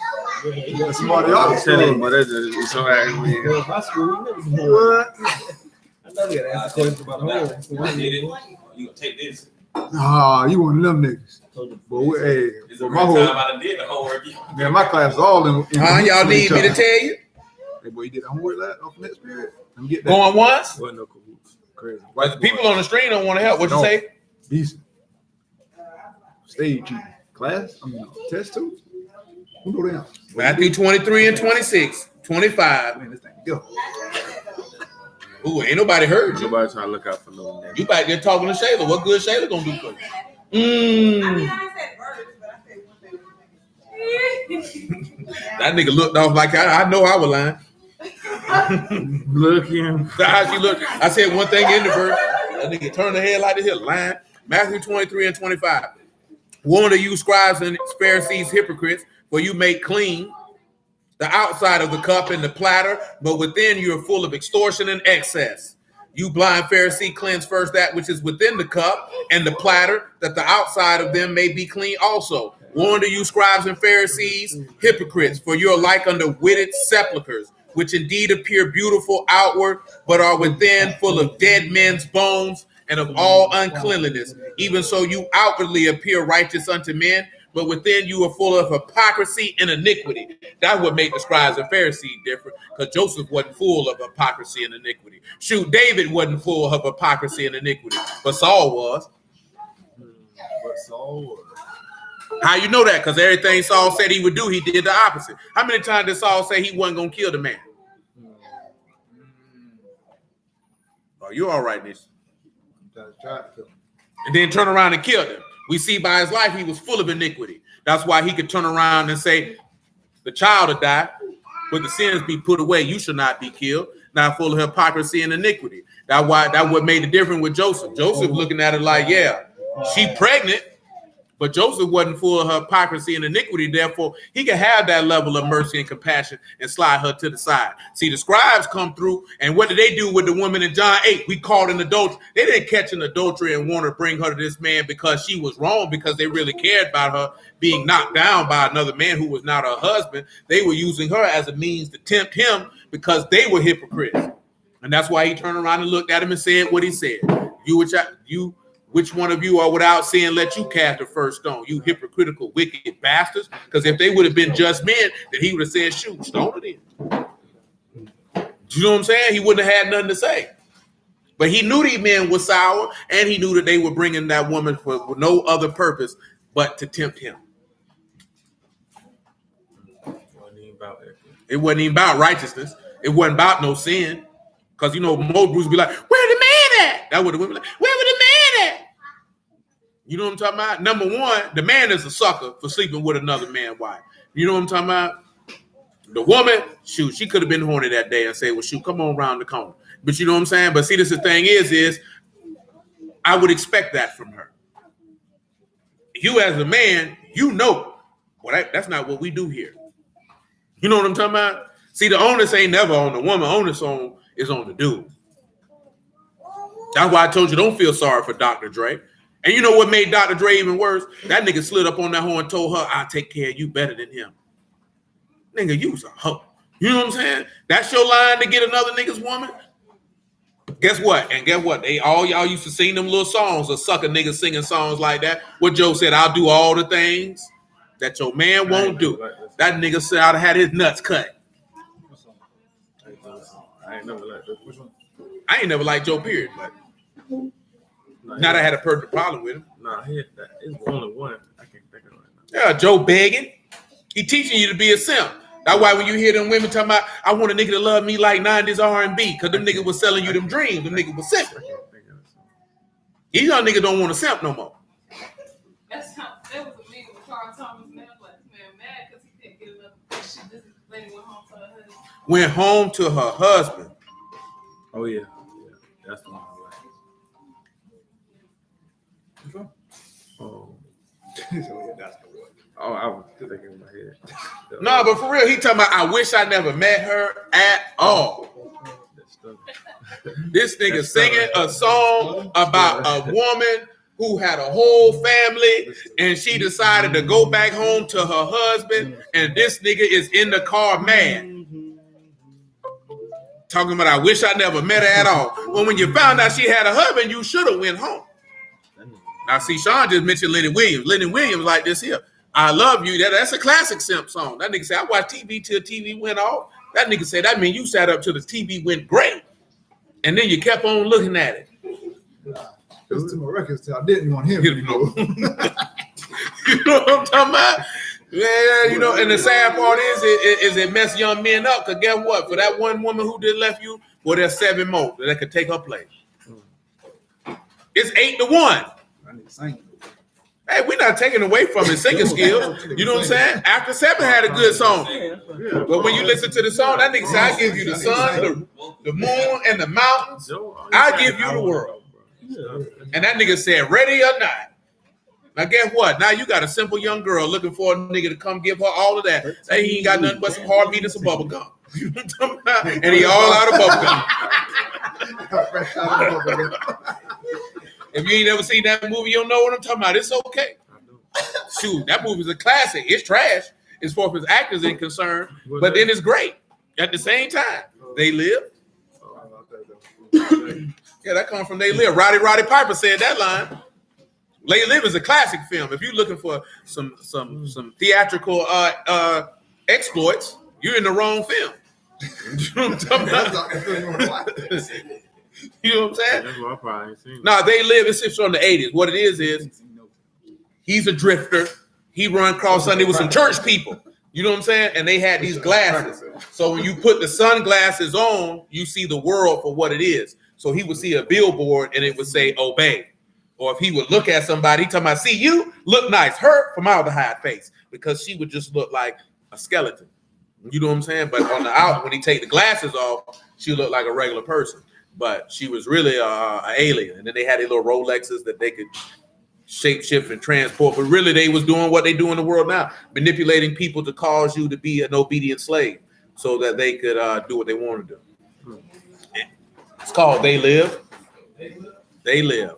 You got somebody else. But that just so aggravating. My school, we never What? I know we got to ask questions about the whole. I did it. You gonna take this? Nah, you one of them niggas. But we, hey, It's for the my first whole, time I done did the homework. man, my class is all in. Y'all need me to tell you? Hey, boy, you did the homework off next period? Let me get that. Going once? Wasn't no cahoots. Crazy. But the people on the stream don't want to help. What you No. say? Decent. Stage cheating. Class? I mean, test too? Who know them? Matthew 23 and 26, 25. Man, this thing go. Ooh, ain't nobody heard you. Nobody trying to look out for no nigga. You back there talking to Shayla. What good Shayla gonna do for you? I said birds, but I said one thing. That nigga looked off like I know I was lying. Look him. How she looked. I said one thing in the verse. That nigga turned the head like the hill. Lying. Matthew 23 and 25. Woe unto you, scribes and Pharisees, hypocrites, for you make clean the outside of the cup and the platter, but within you are full of extortion and excess. You blind Pharisee, cleanse first that which is within the cup and the platter, that the outside of them may be clean also. Woe unto you, scribes and Pharisees, hypocrites, for you are like unto witted sepulchres, which indeed appear beautiful outward, but are within full of dead men's bones and of all uncleanliness. Even so you outwardly appear righteous unto men, but within you are full of hypocrisy and iniquity. That would make the scribes and Pharisees different, because Joseph wasn't full of hypocrisy and iniquity. Shoot, David wasn't full of hypocrisy and iniquity, but Saul was. But Saul was. How you know that? Because everything Saul said he would do, he did the opposite. How many times did Saul say he wasn't going to kill the man? Oh, you all right, Nish? And then turn around and kill him. We see by his life he was full of iniquity. That's why he could turn around and say, the child will die, but the sins be put away. You should not be killed. Not full of hypocrisy and iniquity. That what made the difference with Joseph. Joseph looking at it like, yeah, she pregnant, but Joseph wasn't full of hypocrisy and iniquity. Therefore, he could have that level of mercy and compassion and slide her to the side. See, the scribes come through, and what did they do with the woman in John 8? We caught in adultery. They didn't catch an adultery and want to bring her to this man because she was wrong, because they really cared about her being knocked down by another man who was not her husband. They were using her as a means to tempt him because they were hypocrites. And that's why he turned around and looked at him and said what he said. Which one of you are without sin, let you cast the first stone, you hypocritical, wicked bastards. Because if they would have been just men, then he would have said, shoot, stone it in. You know what I'm saying? He wouldn't have had nothing to say. But he knew these men were sour, and he knew that they were bringing that woman for no other purpose but to tempt him. It wasn't even about righteousness. It wasn't about no sin. Because, you know, most Bruce be like, where the man at? That would the women like, where would the man at? You know what I'm talking about? Number one, the man is a sucker for sleeping with another man's wife. You know what I'm talking about? The woman, shoot, she could have been horny that day and say, well, shoot, come on around the corner. But you know what I'm saying? But see, this the thing is I would expect that from her. You as a man, you know, well, that's not what we do here. You know what I'm talking about? See, the onus ain't never on the woman. Onus is on the dude. That's why I told you, don't feel sorry for Dr. Dre. And you know what made Dr. Dre even worse? That nigga slid up on that hoe and told her, I'll take care of you better than him. Nigga, you was a hoe. You know what I'm saying? That's your line to get another nigga's woman? Guess what? And guess what? All y'all used to sing them little songs, or sucker niggas singing songs like that. What Joe said, I'll do all the things that your man won't do. That nigga said I'd have had his nuts cut. I ain't never liked that. Which one? I ain't never liked Joe, period. But not I had a perfect problem with him. Nah, he had that. It's only one. I can't think of it right now. Yeah, Joe begging. He teaching you to be a simp. That's why when you hear them women talking about, I want a nigga to love me like 90s R&B, because them niggas was selling you them dreams. Them niggas was simping. These young niggas don't want to simp no more. That was a meeting with Carl Thomas, man. Like, man, mad because he couldn't get enough. Shit, this lady went home to her husband. Went home to her husband. Oh, yeah. That's the one I like. Oh. Oh, I was thinking in my head. No, but for real, he talking about, I wish I never met her at all. This nigga singing a song about a woman who had a whole family, and she decided to go back home to her husband, and this nigga is in the car mad. Talking about, I wish I never met her at all. Well, when you found out she had a husband, you should have went home. Now, see, Sean just mentioned Lenny Williams. Lenny Williams like this here. I love you. That's a classic simp song. That nigga said, I watched TV till TV went off. That nigga said, that mean you sat up till the TV went great. And then you kept on looking at it. It's to my records. I didn't want him. You know what I'm talking about? Yeah, you know, and the sad part is it mess young men up. Because guess what? For that one woman who did left you, well, there's 7 more that could take her place. It's 8-1. I need to sing. Hey, we're not taking away from his singing skills. You know what I'm saying? After 7 had a good song. But when you listen to the song, that nigga said, I give you the sun, the moon, and the mountains. I give you the world. And that nigga said, ready or not. Now, guess what? Now you got a simple young girl looking for a nigga to come give her all of that. Hey, he ain't got nothing but some hard meat and some bubble gum. You know what I'm talking about? And he all out of bubble gum. If you ain't ever seen that movie, you don't know what I'm talking about. It's okay. Shoot, that movie's a classic. It's trash as far as actors are concerned, but then it's great at the same time. They Live. Yeah, that comes from They Live. Roddy Piper said that line. They Live is a classic film. If you're looking for some theatrical exploits, you're in the wrong film. You know what I'm talking about? You know what I'm saying? That's what I probably ain't seen. No, They Live. It's from the 80s. What it is he's a drifter. He run cross Sunday with some church people. You know what I'm saying? And they had these glasses. So when you put the sunglasses on, you see the world for what it is. So he would see a billboard and it would say obey. Or if he would look at somebody, he talking about, see you, look nice, her formaldehyde face. Because she would just look like a skeleton. You know what I'm saying? But on the out, when he take the glasses off, she looked like a regular person. But she was really an alien. And then they had their little Rolexes that they could shape shift and transport. But really they was doing what they do in the world now. Manipulating people to cause you to be an obedient slave so that they could do what they want to do. It's called They Live. They Live.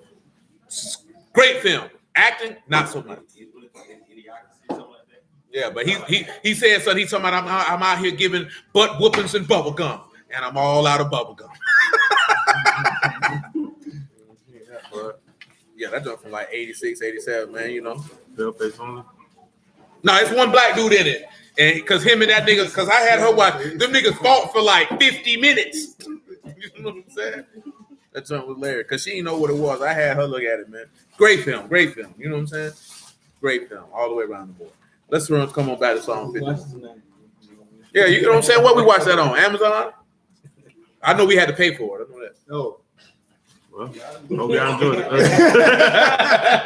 Great film. Acting, not so much. Yeah, but he said something. He's talking about I'm out here giving butt whoopings and bubble gum, and I'm all out of bubble gum. Yeah, that jump from like 86, 87, man, you know. Bill face only. No, it's one black dude in it. And because him and that nigga, because I had her watch, them niggas fought for like 50 minutes. You know what I'm saying? That jump was hilarious because she didn't know what it was. I had her look at it, man. Great film. You know what I'm saying? Great film, all the way around the board. Let's come on back to song 50. Yeah, you know what I'm saying? What we watch that on? Amazon? I know we had to pay for it. I know that. No. Well, hope y'all enjoyed it.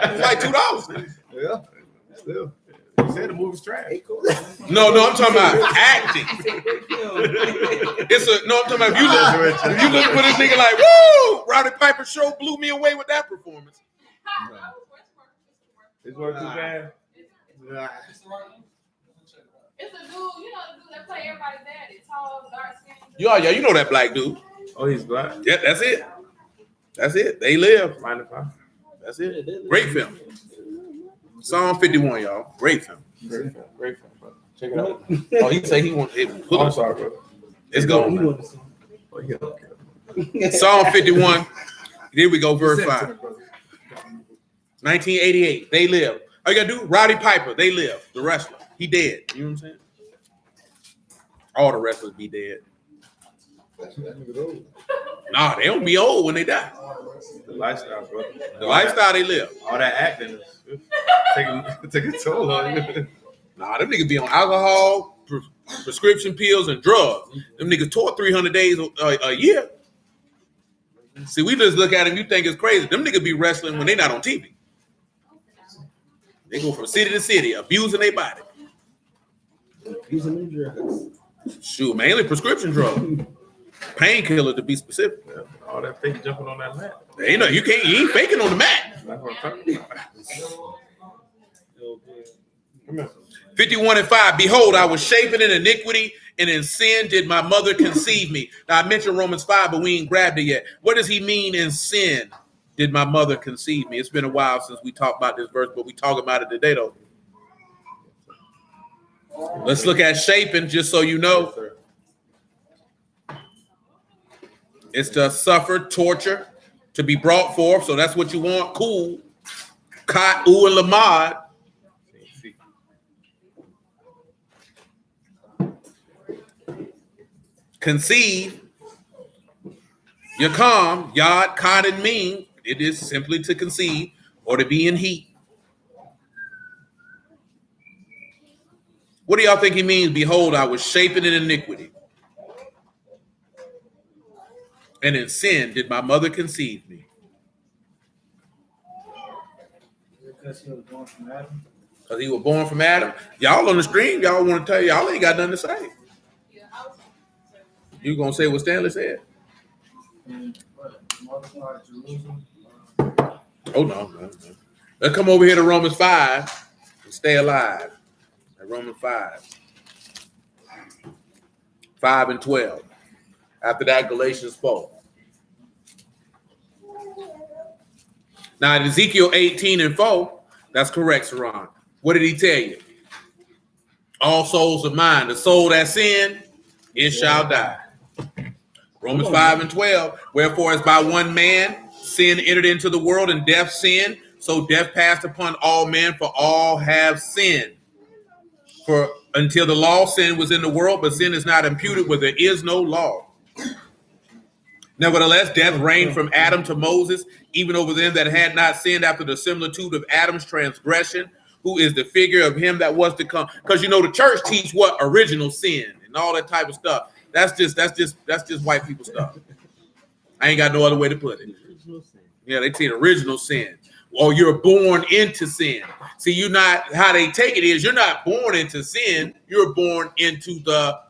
It's like $2. Yeah. Still. You said the movie's trash. No, I'm talking about acting. I'm talking about if you look for this nigga like, woo! Roddy Piper show blew me away with that performance. It's worth too bad. It's a dude, you know the dude that play everybody's daddy, tall, dark skin. Yeah, you know that black dude. Oh, he's black. Yeah, that's it. They Live. Mind if I? That's it. Great film. Song 51, y'all. Great film. Great film, bro. Check it out. Oh, he say he wants it. I'm sorry, bro. Let's go. Man. Oh, yeah. Song 51. Here we go, verse 5. 1988. They Live. All you gotta do, Roddy Piper, They Live. The wrestler. He dead. You know what I'm saying? All the wrestlers be dead. Nah, they don't be old when they die. The lifestyle, bro. The lifestyle they live. All that acting is taking a toll on you. Nah, them niggas be on alcohol, prescription pills, and drugs. Them niggas tore 300 days a year. See, we just look at them, you think it's crazy. Them niggas be wrestling when they not on TV. They go from city to city, abusing their body. Using their drugs. Shoot, mainly prescription drugs. Painkiller to be specific. Yeah, all that fake jumping on that mat. Ain't no, you ain't faking on the mat. That's what I'm talking about. 51:5. Behold, I was shapen in iniquity, and in sin did my mother conceive me. Now I mentioned Romans 5, but we ain't grabbed it yet. What does he mean in sin? did my mother conceive me. It's been a while since we talked about this verse, but we talk about it today, though. Let's look at shaping, just so you know. It's to suffer, torture, to be brought forth. So that's what you want. Cool. Kat, U, and Lamad. Conceive. Yakam, Yad, Kat, and Ming. It is simply to conceive or to be in heat. What do y'all think he means? Behold, I was shapen in iniquity, and in sin did my mother conceive me. Because he was born from Adam. Because he was born from Adam. Y'all on the stream, y'all want to tell y'all ain't got nothing to say. Yeah, I was. You gonna say what Stanley said? And what? Multiply Jerusalem. Oh no. Let's come over here to Romans 5 and stay alive. At Romans 5 and 12. After that, Galatians 4. Now, in Ezekiel 18 and 4, that's correct, Saran. What did he tell you? All souls are mine. The soul that sinned, it shall die. Romans 5 and 12. Wherefore, as by one man sin entered into the world, and death sinned, so death passed upon all men, for all have sinned. For until the law, sin was in the world, but sin is not imputed where there is no law. Nevertheless, death reigned from Adam to Moses, even over them that had not sinned after the similitude of Adam's transgression, who is the figure of him that was to come. Because you know the church teach what? Original sin and all that type of stuff. That's just white people stuff. I ain't got no other way to put it. Yeah, they teach original sin. Or you're born into sin. See, you're not, how they take it is you're not born into sin, you're born into the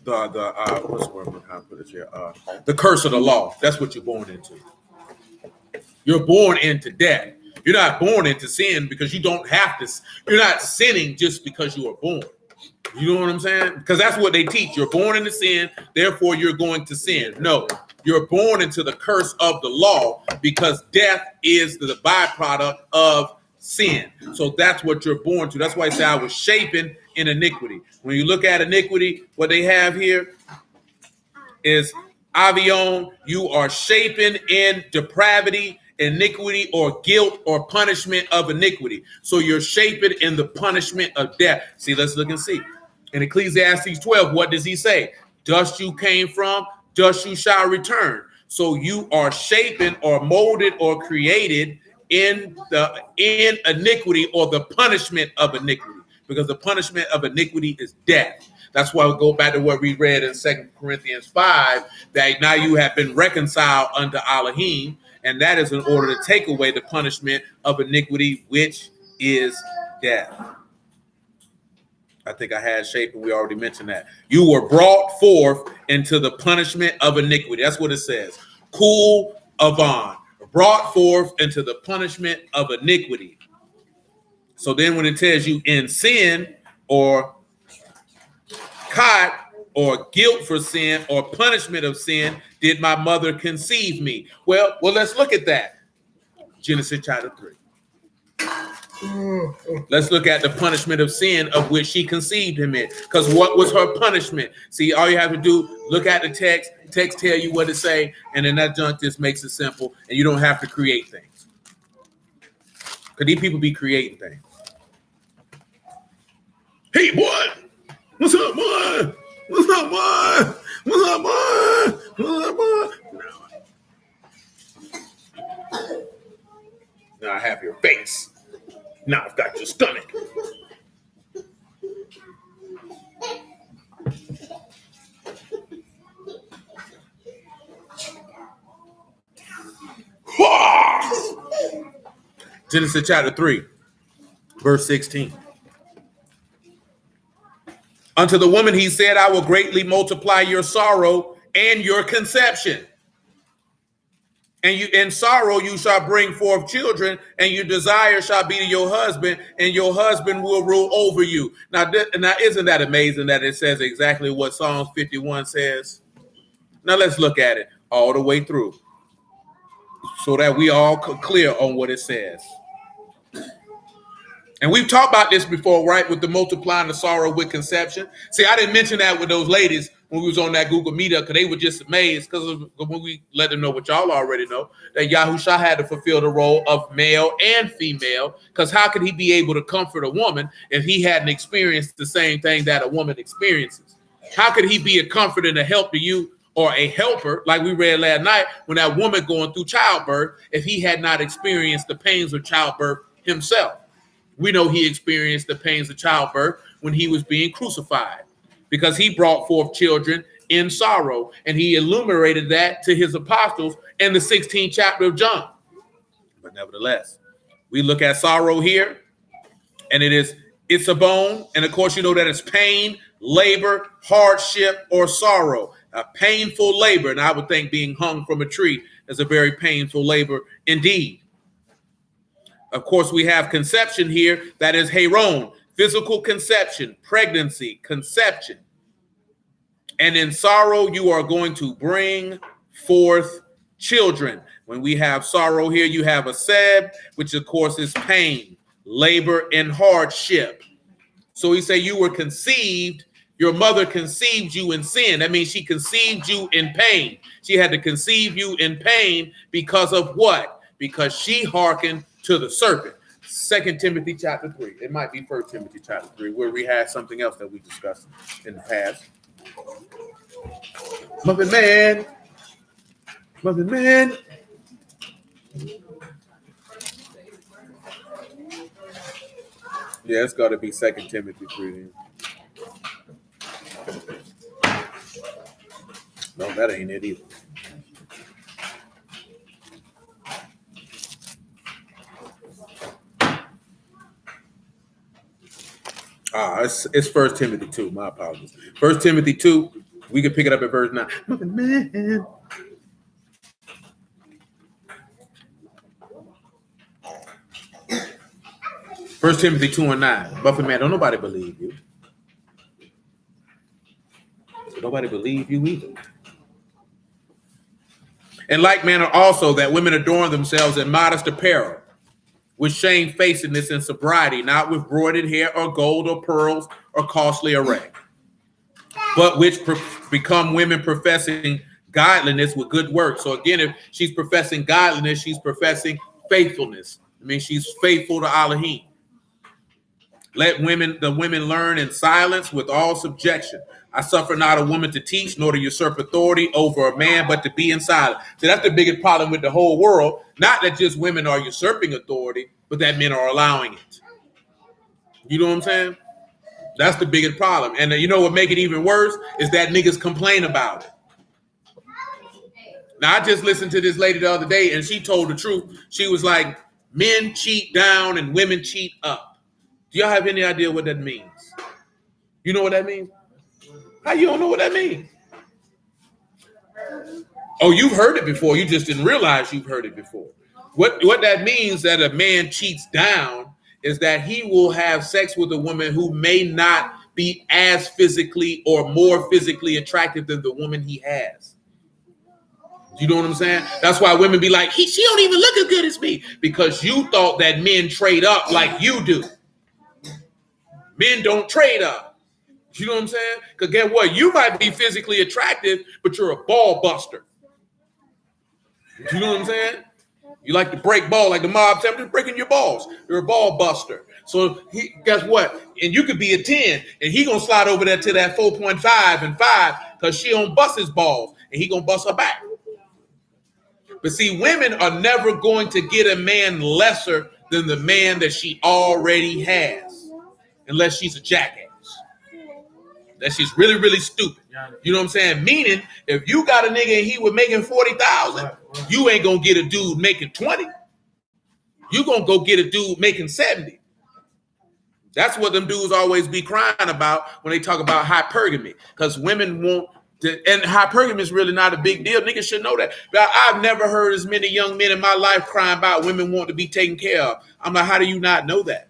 what's the word I'm trying to put it here? The curse of the law. That's what you're born into. You're born into death. You're not born into sin because you don't have to. You're not sinning just because you are born. You know what I'm saying? Because that's what they teach. You're born into sin, therefore you're going to sin. No, you're born into the curse of the law because death is the byproduct of sin. So that's what you're born to. That's why I say I was shapen in iniquity. When you look at iniquity, what they have here is avion. You are shapen in depravity, iniquity, or guilt, or punishment of iniquity. So you're shapen in the punishment of death. See, let's look and see. In Ecclesiastes 12, what does he say? Dust you came from, dust you shall return. So you are shapen or molded or created in iniquity or the punishment of iniquity, because the punishment of iniquity is death. That's why we go back to what we read in 2 Corinthians 5, that now you have been reconciled unto Elohim, and that is in order to take away the punishment of iniquity, which is death. I think I had shape, and we already mentioned that. You were brought forth into the punishment of iniquity. That's what it says. Kul Avan, brought forth into the punishment of iniquity. So then when it tells you in sin or caught or guilt for sin or punishment of sin, did my mother conceive me? Well, let's look at that. Genesis chapter 3. Let's look at the punishment of sin of which she conceived him in. Because what was her punishment? See, all you have to do, look at the text. Text tell you what to say, and then that junk just makes it simple, and you don't have to create things. Because these people be creating things. Hey, boy! What's up, boy? What's up, boy? What's up, boy? What's up, boy? Now I have your face. Now I've got your stomach. Genesis chapter 3, verse 16. Unto the woman he said, I will greatly multiply your sorrow and your conception. And you in sorrow you shall bring forth children, and your desire shall be to your husband, and your husband will rule over you. Now isn't that amazing that it says exactly what Psalms 51 says? Now let's look at it all the way through. so that we all clear on what it says. And we've talked about this before, right? With the multiplying the sorrow with conception. See, I didn't mention that with those ladies when we was on that Google Meetup, because they were just amazed because when we let them know what y'all already know, that Yahusha had to fulfill the role of male and female, because how could he be able to comfort a woman if he hadn't experienced the same thing that a woman experiences? How could he be a comfort and a help to you, or a helper, like we read last night, when that woman going through childbirth, if he had not experienced the pains of childbirth himself? We know he experienced the pains of childbirth when he was being crucified, because he brought forth children in sorrow, and he enumerated that to his apostles in the 16th chapter of John. But nevertheless, we look at sorrow here, and it's a bone, and of course you know that it's pain, labor, hardship, or sorrow. A painful labor, and I would think being hung from a tree is a very painful labor indeed. Of course, we have conception here, that is heron, physical conception, pregnancy, conception. And in sorrow, you are going to bring forth children. When we have sorrow here, you have a seb, which of course is pain, labor, and hardship. So he said you were conceived, your mother conceived you in sin. That means she conceived you in pain. She had to conceive you in pain because of what? Because she hearkened to the serpent. 2 Timothy chapter 3. It might be 1 Timothy chapter 3, where we had something else that we discussed in the past. Muffin Man. Muffin Man. Yeah, it's got to be 2 Timothy 3. No, that ain't it either. It's 1 Timothy 2. My apologies. 1 Timothy 2. We can pick it up at verse 9. Muffin Man. First Timothy 2 and 9. Muffin Man, don't nobody believe you. Nobody believe you either. In like manner also that women adorn themselves in modest apparel, with shamefacedness and sobriety, not with broidered hair or gold or pearls or costly array, but which become women professing godliness with good works. So again, if she's professing godliness, she's professing faithfulness. I mean, she's faithful to Elohim. Let the women learn in silence with all subjection. I suffer not a woman to teach, nor to usurp authority over a man, but to be in silence. So that's the biggest problem with the whole world. Not that just women are usurping authority, but that men are allowing it. You know what I'm saying? That's the biggest problem. And you know what make it even worse is that niggas complain about it. Now, I just listened to this lady the other day, and she told the truth. She was like, men cheat down and women cheat up. Do y'all have any idea what that means? You know what that means? How you don't know what that means? Oh, you've heard it before. You just didn't realize you've heard it before. What that means, that a man cheats down, is that he will have sex with a woman who may not be as physically or more physically attractive than the woman he has. You know what I'm saying? That's why women be like, she don't even look as good as me, because you thought that men trade up like you do. Men don't trade up. You know what I'm saying? Because guess what? You might be physically attractive, but you're a ball buster. You know what I'm saying? You like to break ball, like the mob said, I'm just breaking your balls. You're a ball buster. So guess what? And you could be a 10, and he gonna slide over there to that 4.5 and 5, because she don't bust his balls, and he gonna bust her back. But see, women are never going to get a man lesser than the man that she already has, unless she's a jackass. That she's really, really stupid. You know what I'm saying? Meaning, if you got a nigga and he was making 40,000, you ain't gonna get a dude making 20. You gonna go get a dude making 70. That's what them dudes always be crying about when they talk about hypergamy, because women want to, and hypergamy is really not a big deal. Niggas should know that. But I've never heard as many young men in my life crying about women want to be taken care of. I'm like, how do you not know that?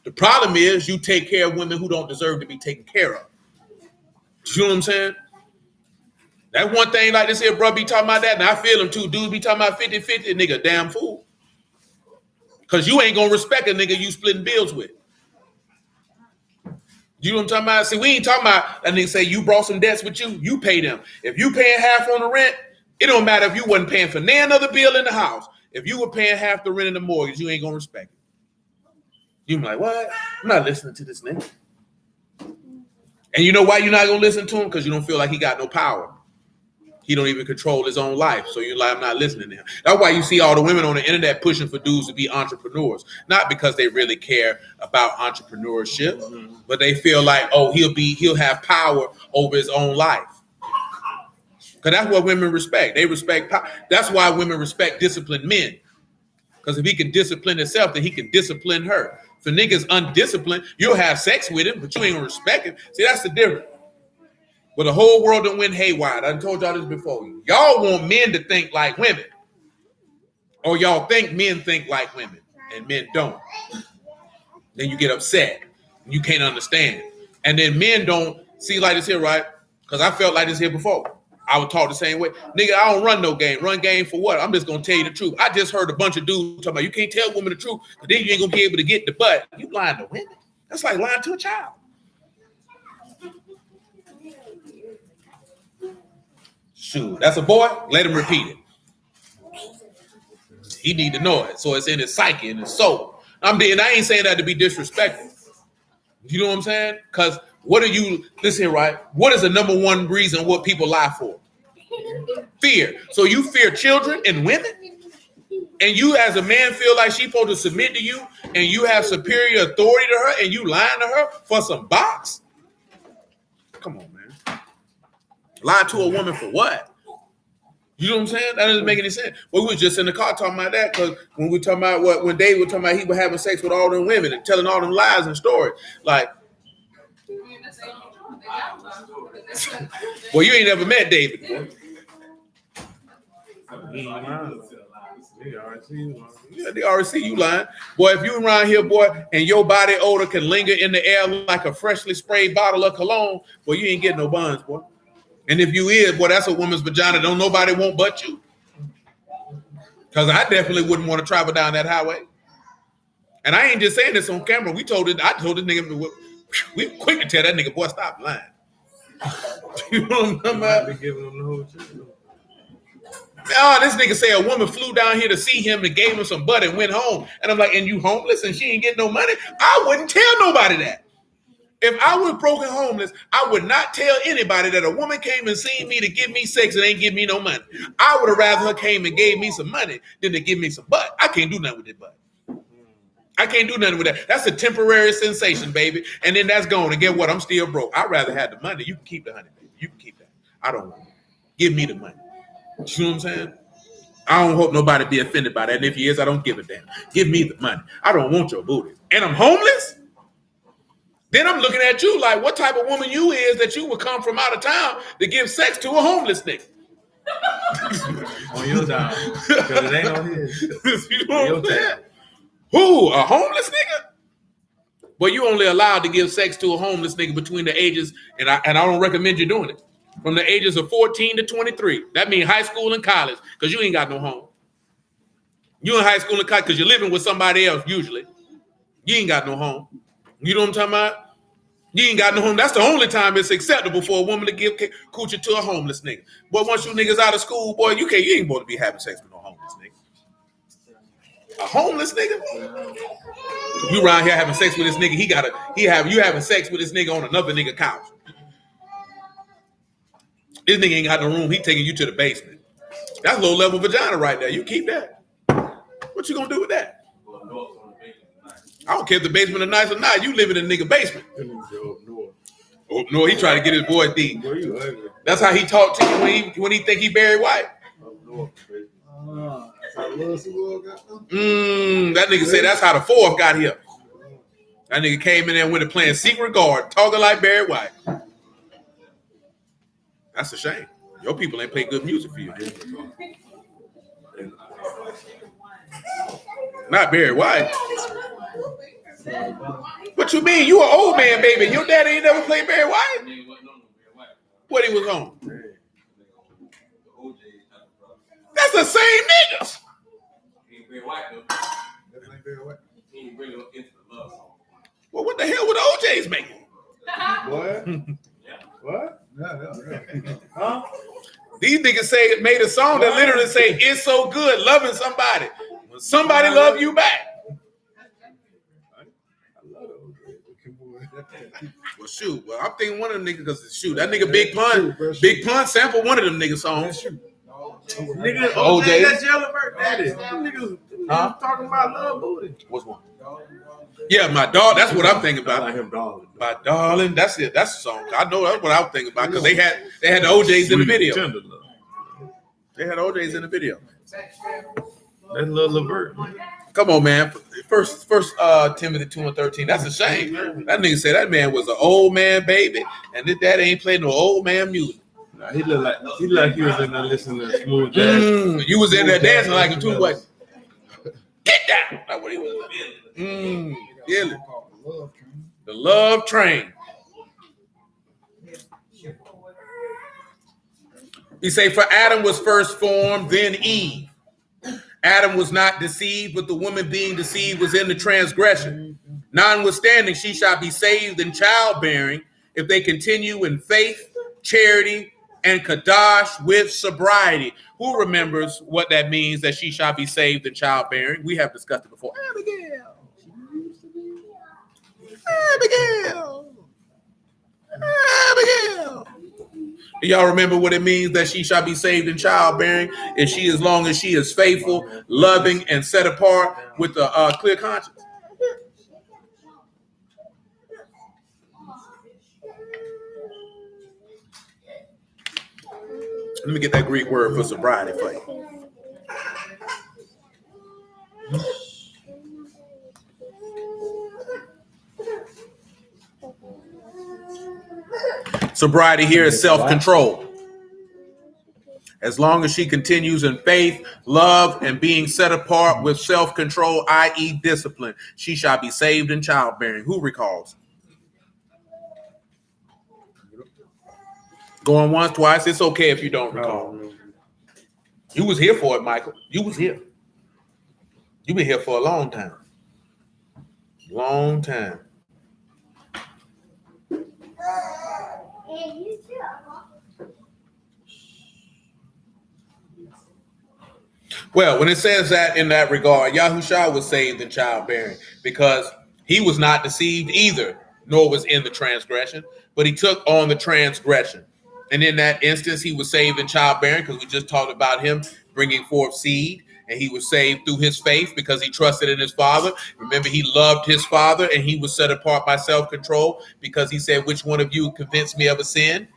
The problem is you take care of women who don't deserve to be taken care of. You know what I'm saying? That one thing like this here, bro, be talking about that, and I feel him too. Dudes be talking about 50-50, nigga, damn fool. Because you ain't going to respect a nigga you splitting bills with. You know what I'm talking about? See, we ain't talking about that nigga say you brought some debts with you, you pay them. If you paying half on the rent, it don't matter if you wasn't paying for none other bill in the house. If you were paying half the rent and the mortgage, you ain't going to respect it. You be like, what? I'm not listening to this nigga. And you know why you're not going to listen to him? Because you don't feel like he got no power. He don't even control his own life. So you're like, I'm not listening to him. That's why you see all the women on the internet pushing for dudes to be entrepreneurs. Not because they really care about entrepreneurship, but they feel like, oh, he'll have power over his own life. Because that's what women respect. They respect power. That's why women respect disciplined men. Because if he can discipline himself, then he can discipline her. If a nigga's undisciplined, you'll have sex with him, but you ain't gonna respect him. See, that's the difference. But the whole world done went haywire. I told y'all this before. Y'all want men to think like women. Or y'all think men think like women. And men don't. Then you get upset. You can't understand. And then men don't see like this here, right? Because I felt like this here before. I was taught the same way. Nigga, I don't run no game. Run game for what? I'm just going to tell you the truth. I just heard a bunch of dudes talking about you can't tell women the truth, but then you ain't going to be able to get the butt. You lying to women. That's like lying to a child. Shoot, that's a boy. Let him repeat it. He need to know it, so it's in his psyche and his soul. I ain't saying that to be disrespectful. You know what I'm saying? Because listen here, right? What is the number one reason what people lie for? Fear. So you fear children and women, and you as a man feel like she's supposed to submit to you, and you have superior authority to her, and you lying to her for some box? Come on, man. Lie to a woman for what? You know what I'm saying? That doesn't make any sense. Well, we were just in the car talking about that because when we talking about when Dave was talking about he was having sex with all them women and telling all them lies and stories, like, well, you ain't never met David. Boy. Yeah, they already see you lying. Boy, if you around here, boy, and your body odor can linger in the air like a freshly sprayed bottle of cologne, boy, you ain't getting no buns, boy. And if you is, boy, that's a woman's vagina. Don't nobody want but you. Because I definitely wouldn't want to travel down that highway. And I ain't just saying this on camera. I told this nigga, we quick to tell that nigga, boy, stop lying. You know what I'm talking about? Oh, this nigga say a woman flew down here to see him and gave him some butt and went home. And I'm like, and you homeless and she ain't getting no money? I wouldn't tell nobody that. If I was broken homeless, I would not tell anybody that a woman came and seen me to give me sex and ain't give me no money. I would have rather her came and gave me some money than to give me some butt. I can't do nothing with that butt. I can't do nothing with that. That's a temporary sensation, baby. And then that's gone. And get what? I'm still broke. I'd rather have the money. You can keep the honey, baby. You can keep that. I don't want it. Give me the money. You know what I'm saying? I don't hope nobody be offended by that. And if he is, I don't give a damn. Give me the money. I don't want your booty. And I'm homeless? Then I'm looking at you like, what type of woman you is that you would come from out of town to give sex to a homeless nigga? On your dime. Because it ain't on his. You know what I'm saying? Who? A homeless nigga? But you only allowed to give sex to a homeless nigga between the ages, and I don't recommend you doing it, from the ages of 14 to 23. That means high school and college, because you ain't got no home. You in high school and college because you're living with somebody else usually. You ain't got no home. You know what I'm talking about? You ain't got no home. That's the only time it's acceptable for a woman to give coochie to a homeless nigga. But once you niggas out of school, boy, you ain't supposed to be having sex with no homeless nigga. A homeless nigga? You around here having sex with this nigga, you having sex with this nigga on another nigga couch. This nigga ain't got no room. He taking you to the basement. That's low level vagina right there. You keep that. What you gonna do with that? I don't care if the basement is nice or not. You live in a nigga basement. Oh no, he trying to get his boy D. That's how he talk to you when he think he Barry White. That nigga said that's how the fourth got here. That nigga came in there and went to playing Secret Guard, talking like Barry White. That's a shame. Your people ain't play good music for you. Not Barry White. What you mean? You an old man, baby. Your daddy ain't never played Barry White? What he was on? same niggas. He ain't very white though. Definitely very white. He ain't bring them into the love song. Well, what the hell would OJ's making? What? What? Yeah. Huh? These niggas made a song that literally say it's so good loving somebody. When somebody love you back. I love those. Well, shoot. Well, I'm thinking one of them niggas because shoot, that nigga Big Pun sampled one of them nigga songs. Nigga, OJ. That's Yellow Bird Daddy. Niggas talking about love booty. What's one? Yeah, my dog. That's what I'm thinking I about. like him, darling. My darling. That's it. That's the song. I know that's what I was thinking about because they had the OJs in the video. Tender love. They had OJs in the video. That's little Levert. Come on, man. First Timothy 2:13. That's a shame. That nigga said that man was an old man baby, and his daddy ain't playing no old man music. Nah, he looked like he was in there listening to smooth jazz. You was in there dancing like him too. What? Get down. That's what he was. Really. The love train. He say, for Adam was first formed, then Eve. Adam was not deceived, but the woman being deceived was in the transgression. Notwithstanding, she shall be saved in childbearing if they continue in faith, charity, and kadosh with sobriety. Who remembers what that means, that she shall be saved in childbearing? We have discussed it before. Abigail. Do y'all remember what it means that she shall be saved in childbearing? If she, as long as she is faithful, loving, and set apart with a clear conscience. Let me get that Greek word for sobriety for you. Sobriety here is self-control. As long as she continues in faith, love, and being set apart with self-control, i.e. discipline, she shall be saved in childbearing. Who recalls? Going once, twice, it's okay if you don't recall. You was here for it, Michael. You was here. You've been here for a long time. Long time. Well, when it says that in that regard, Yahushua was saved in childbearing because he was not deceived either, nor was in the transgression, but he took on the transgression. And in that instance, he was saved in childbearing because we just talked about him bringing forth seed, and he was saved through his faith because he trusted in his father. Remember, he loved his father, and he was set apart by self-control because he said, which one of you convinced me of a sin?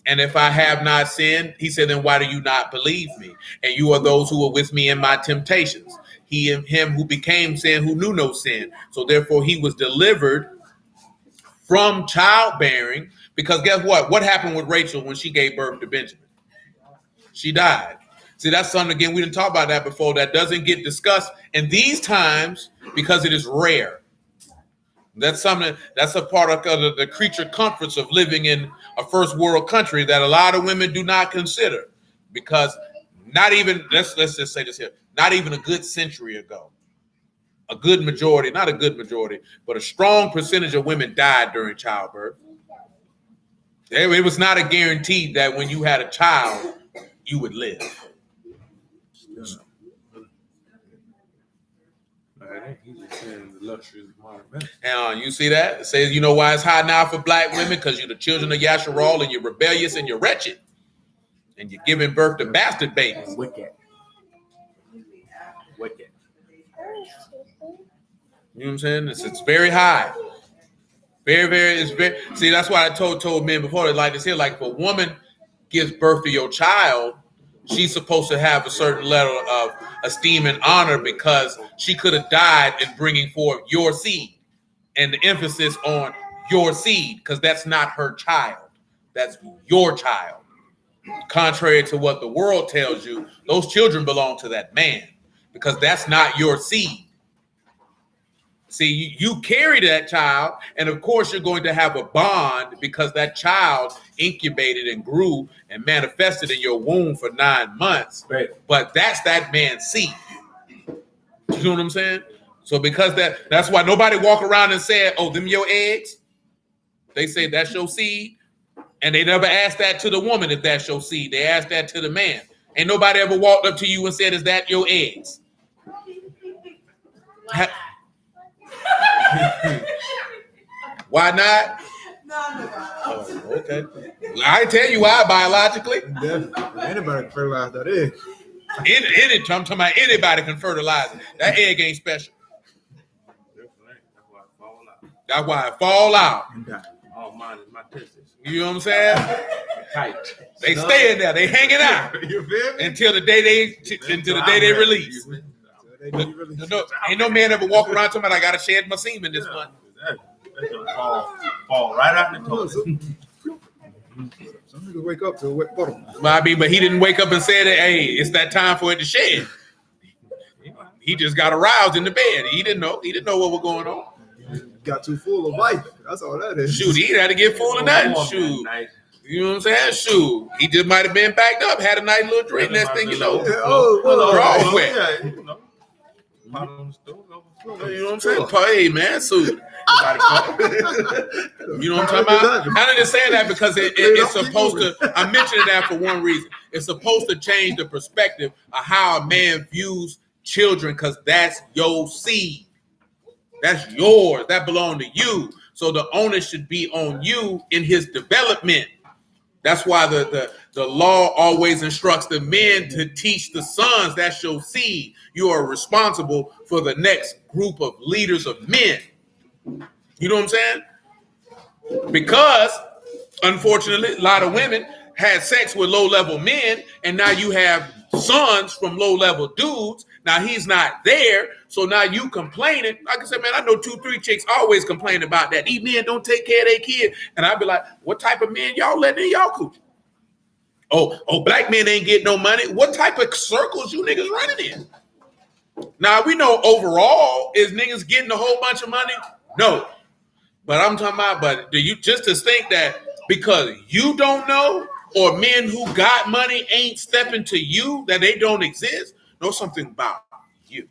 And if I have not sinned, he said, then why do you not believe me? And you are those who are with me in my temptations. He and him who became sin, who knew no sin. So therefore, he was delivered from childbearing because guess what? What happened with Rachel when she gave birth to Benjamin? She died. See, that's something, again, we didn't talk about that before, that doesn't get discussed in these times because it is rare. That's something, that's a part of the creature comforts of living in a first world country that a lot of women do not consider, because not even, let's just say this here, not even a good century ago, a good majority, not a good majority, but a strong percentage of women died during childbirth. It was not a guarantee that when you had a child, you would live. And you see that? It says, you know why it's high now for black women? Because you're the children of Yasharal and you're rebellious and you're wretched. And you're giving birth to bastard babies. Wicked. You know what I'm saying? It's very high. Very, see, that's why I told men before, like this here, like if a woman gives birth to your child, she's supposed to have a certain level of esteem and honor because she could have died in bringing forth your seed. And the emphasis on your seed, because that's not her child. That's your child. Contrary to what the world tells you, those children belong to that man because that's not your seed. See, you carry that child, and of course you're going to have a bond because that child incubated and grew and manifested in your womb for 9 months. Right. But that's that man's seed. You know what I'm saying? So because that's why nobody walk around and say, "Oh, them your eggs." They say that's your seed, and they never ask that to the woman if that's your seed. They ask that to the man. Ain't nobody ever walked up to you and said, "Is that your eggs?" Why not? Oh, okay. I tell you why biologically. Definitely. Anybody can fertilize that egg. I'm talking about anybody can fertilize it. That egg ain't special. That's why it fall out. All mine is my testes. You know what I'm saying? Tight. They stay in there. They hanging out You feel me? until the day they release. Ain't no man ever walk around talking about I gotta shed my semen this month. That's gonna fall right out in the toilet. Some niggas wake up to a wet bottom. But he didn't wake up and say that, hey, it's that time for it to shed. He just got aroused in the bed. He didn't know. He didn't know what was going on. Got too full of life. That's all that is. Shoot, he had to get full of nothing. Shoot. You know what I'm saying? Shoot. He just might have been backed up, had a nice little drink. Next thing you know, all wet. Yeah, you know. Pot on the stove, You know what I'm saying? Hey, man, so you know what I'm talking about? I'm just saying that because it's supposed to. I'm mentioning that for one reason. It's supposed to change the perspective of how a man views children, because that's your seed. That's yours. That belongs to you. So the onus should be on you in his development. That's why the law always instructs the men to teach the sons. That's your seed. You are responsible for the next group of leaders of men. You know what I'm saying? Because, unfortunately, a lot of women had sex with low-level men, and now you have sons from low-level dudes. Now he's not there, so now you complaining. Like I said, man, I know 2-3 chicks always complain about that. These men don't take care of their kid. And I'd be like, what type of men y'all letting in y'all coochie? Oh, black men ain't getting no money. What type of circles you niggas running in? Now, we know overall, is niggas getting a whole bunch of money? No. But I'm talking about, but do you just to think that because you don't know, or men who got money ain't stepping to you, that they don't exist? Know something about you.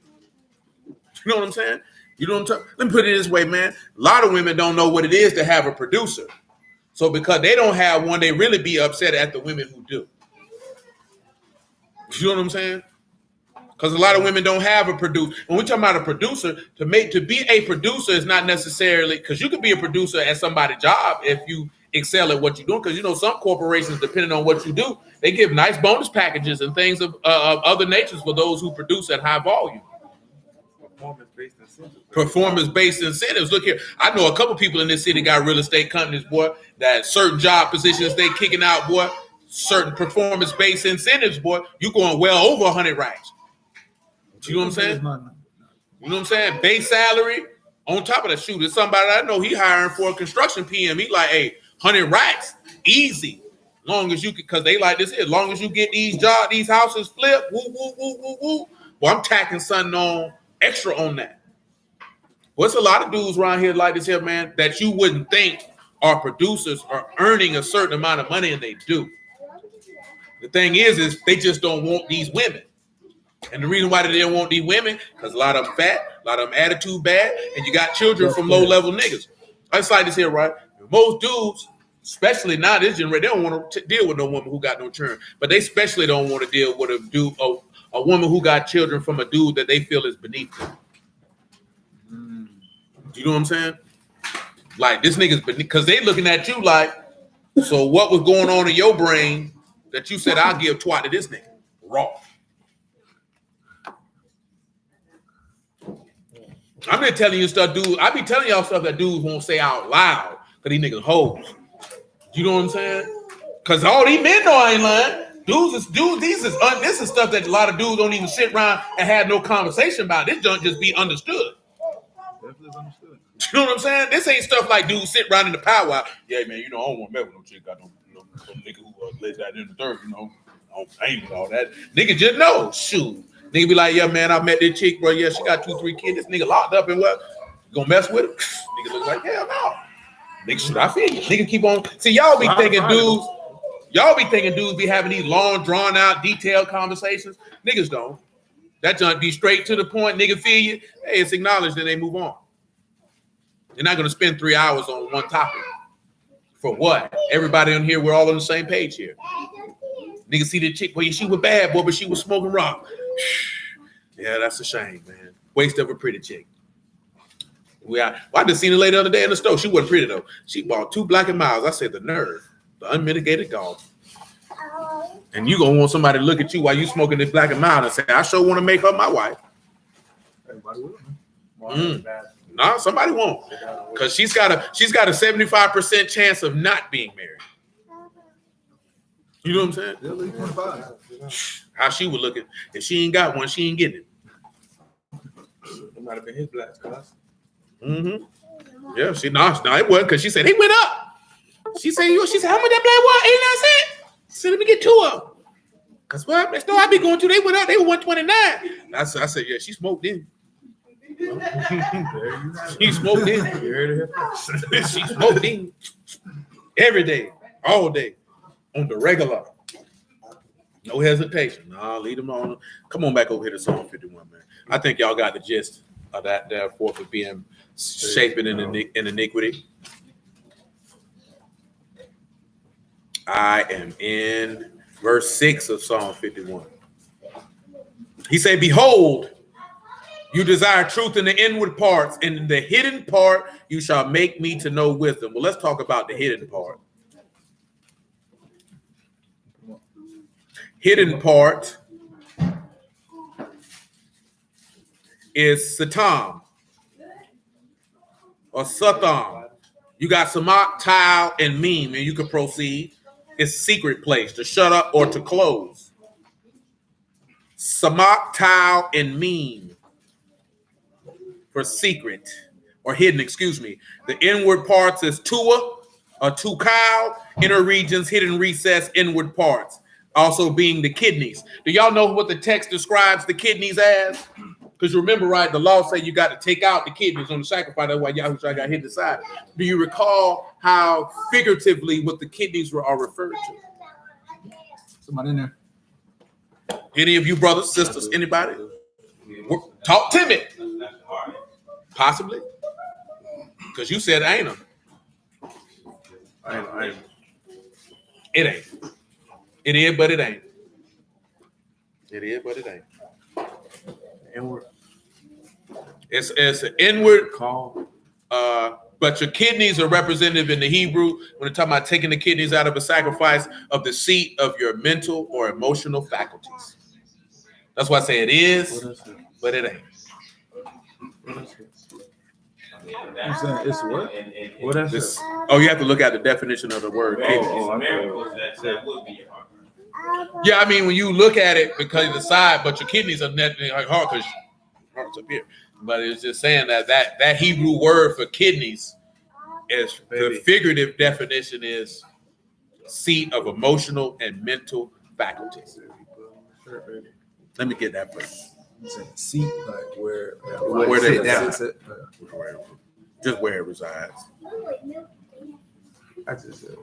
You know what I'm saying? You know what I'm talking? Let me put it this way, man. A lot of women don't know what it is to have a producer. So because they don't have one, they really be upset at the women who do. You know what I'm saying? Because a lot of women don't have a producer. When we talk about a producer, to be a producer is not necessarily, because you could be a producer at somebody's job if you excel at what you're doing. Because you know some corporations, depending on what you do, they give nice bonus packages and things of other natures for those who produce at high volume. Performance-based incentives. Look here, I know a couple people in this city got real estate companies, boy, that certain job positions they kicking out, boy, certain performance-based incentives, boy, you going well over 100 racks. You know what I'm saying? You know what I'm saying? Base salary on top of that. Shoot, there's somebody I know, he hiring for a construction PM. He like, hey, 100 racks, easy. Long as you can, because they like this here. As long as you get these houses flipped, woo, woo, woo, woo, woo. Well, I'm tacking something on extra on that. Well, it's a lot of dudes around here like this here, man, that you wouldn't think are producers are earning a certain amount of money, and they do. The thing is they just don't want these women. And the reason why they don't want these women, because a lot of them fat, a lot of them attitude bad, and you got children from low-level niggas. I just like this here, right? Most dudes, especially now this generation, they don't want to deal with no woman who got no children, but they especially don't want to deal with a woman who got children from a dude that they feel is beneath them. You know what I'm saying? Like, this nigga's beneath, because they looking at you like, so what was going on in your brain that you said I'll give twat to this nigga? Raw. I'm just telling you stuff, dude. I be telling y'all stuff that dudes won't say out loud because these niggas hoes. You know what I'm saying? Because all these men know I ain't lying. This is stuff that a lot of dudes don't even sit around and have no conversation about. This don't just be understood. Definitely understood. You know what I'm saying? This ain't stuff like dudes sit around in the powwow. Yeah, man, you know, I don't want to mess with no chick. Got no nigga who lays that in the dirt, you know. I don't aim with all that. Nigga just know. Shoot. Nigga be like, yeah, man, I met this chick, bro. Yeah, she got 2-3 kids. This nigga locked up and what? gonna mess with him? Nigga look like, hell no. Nigga, should I feel you? Nigga keep on. See, y'all be thinking dudes be having these long, drawn out, detailed conversations. Niggas don't. That junk be straight to the point. Nigga feel you. Hey, it's acknowledged and they move on. You're not gonna spend 3 hours on one topic. For what? Everybody on here, we're all on the same page here. Nigga see the chick, well, she was bad, boy, but she was smoking rock. Yeah, that's a shame, man. Waste of a pretty chick. I just seen her lady the other day in the store. She wasn't pretty though. She bought 2 Black and Milds. I said the nerve, the unmitigated gall. And you gonna want somebody to look at you while you smoking this Black and Mild and say, I sure want to make her my wife. Everybody will. No, somebody won't. Because she's got a 75% chance of not being married. You know what I'm saying? They'll leave 25. How she would look at if she ain't got one, she ain't getting it. It might have been his black class. Mm-hmm. Yeah, it wasn't because she said he went up. She said, how much that black was? 89 cents? She said, let me get 2 of them. Because what? Next door I be going to, they went up, they were 129. I said, yeah, she smoked in. She smoked in. She smoked in every day, all day, on the regular. No hesitation. Nah, lead them on. Come on back over here to Psalm 51, man. I think y'all got the gist of that, therefore, for being shaping in iniquity. I am in verse 6 of Psalm 51. He said, behold, you desire truth in the inward parts, and in the hidden part you shall make me to know wisdom. Well, let's talk about the hidden part. Hidden part is Satam or Satham. You got Samak, Tile, and Meme, and you can proceed. It's secret place, to shut up or to close. Samak, Tile, and Meme for secret or hidden, excuse me. The inward parts is Tua or Tukal, inner regions, hidden recess, inward parts. Also being the kidneys. Do y'all know what the text describes the kidneys as? Because remember, right, the law said you got to take out the kidneys on the sacrifice. That's why Yahushua got hit aside. Do you recall how figuratively what the kidneys are referred to? Somebody in there. Any of you brothers, sisters, anybody? Talk to me. Possibly. Because you said ain't them. I ain't. It ain't. It is, but it ain't. It is, but it ain't. Inward It's an inward call. But your kidneys are representative in the Hebrew when they're talking about taking the kidneys out of a sacrifice of the seat of your mental or emotional faculties. That's why I say it is, but it ain't. I'm saying it's what? What is This, it? oh, you have to look at the definition of the word kidneys. That would be your heart. Yeah, I mean, when you look at it because of the side, but your kidneys are not like hard because heart's up here. But it's just saying that Hebrew word for kidneys is the figurative definition is seat of emotional and mental faculties. Let me get that first. Seat, like where they reside. Just where it resides. I just said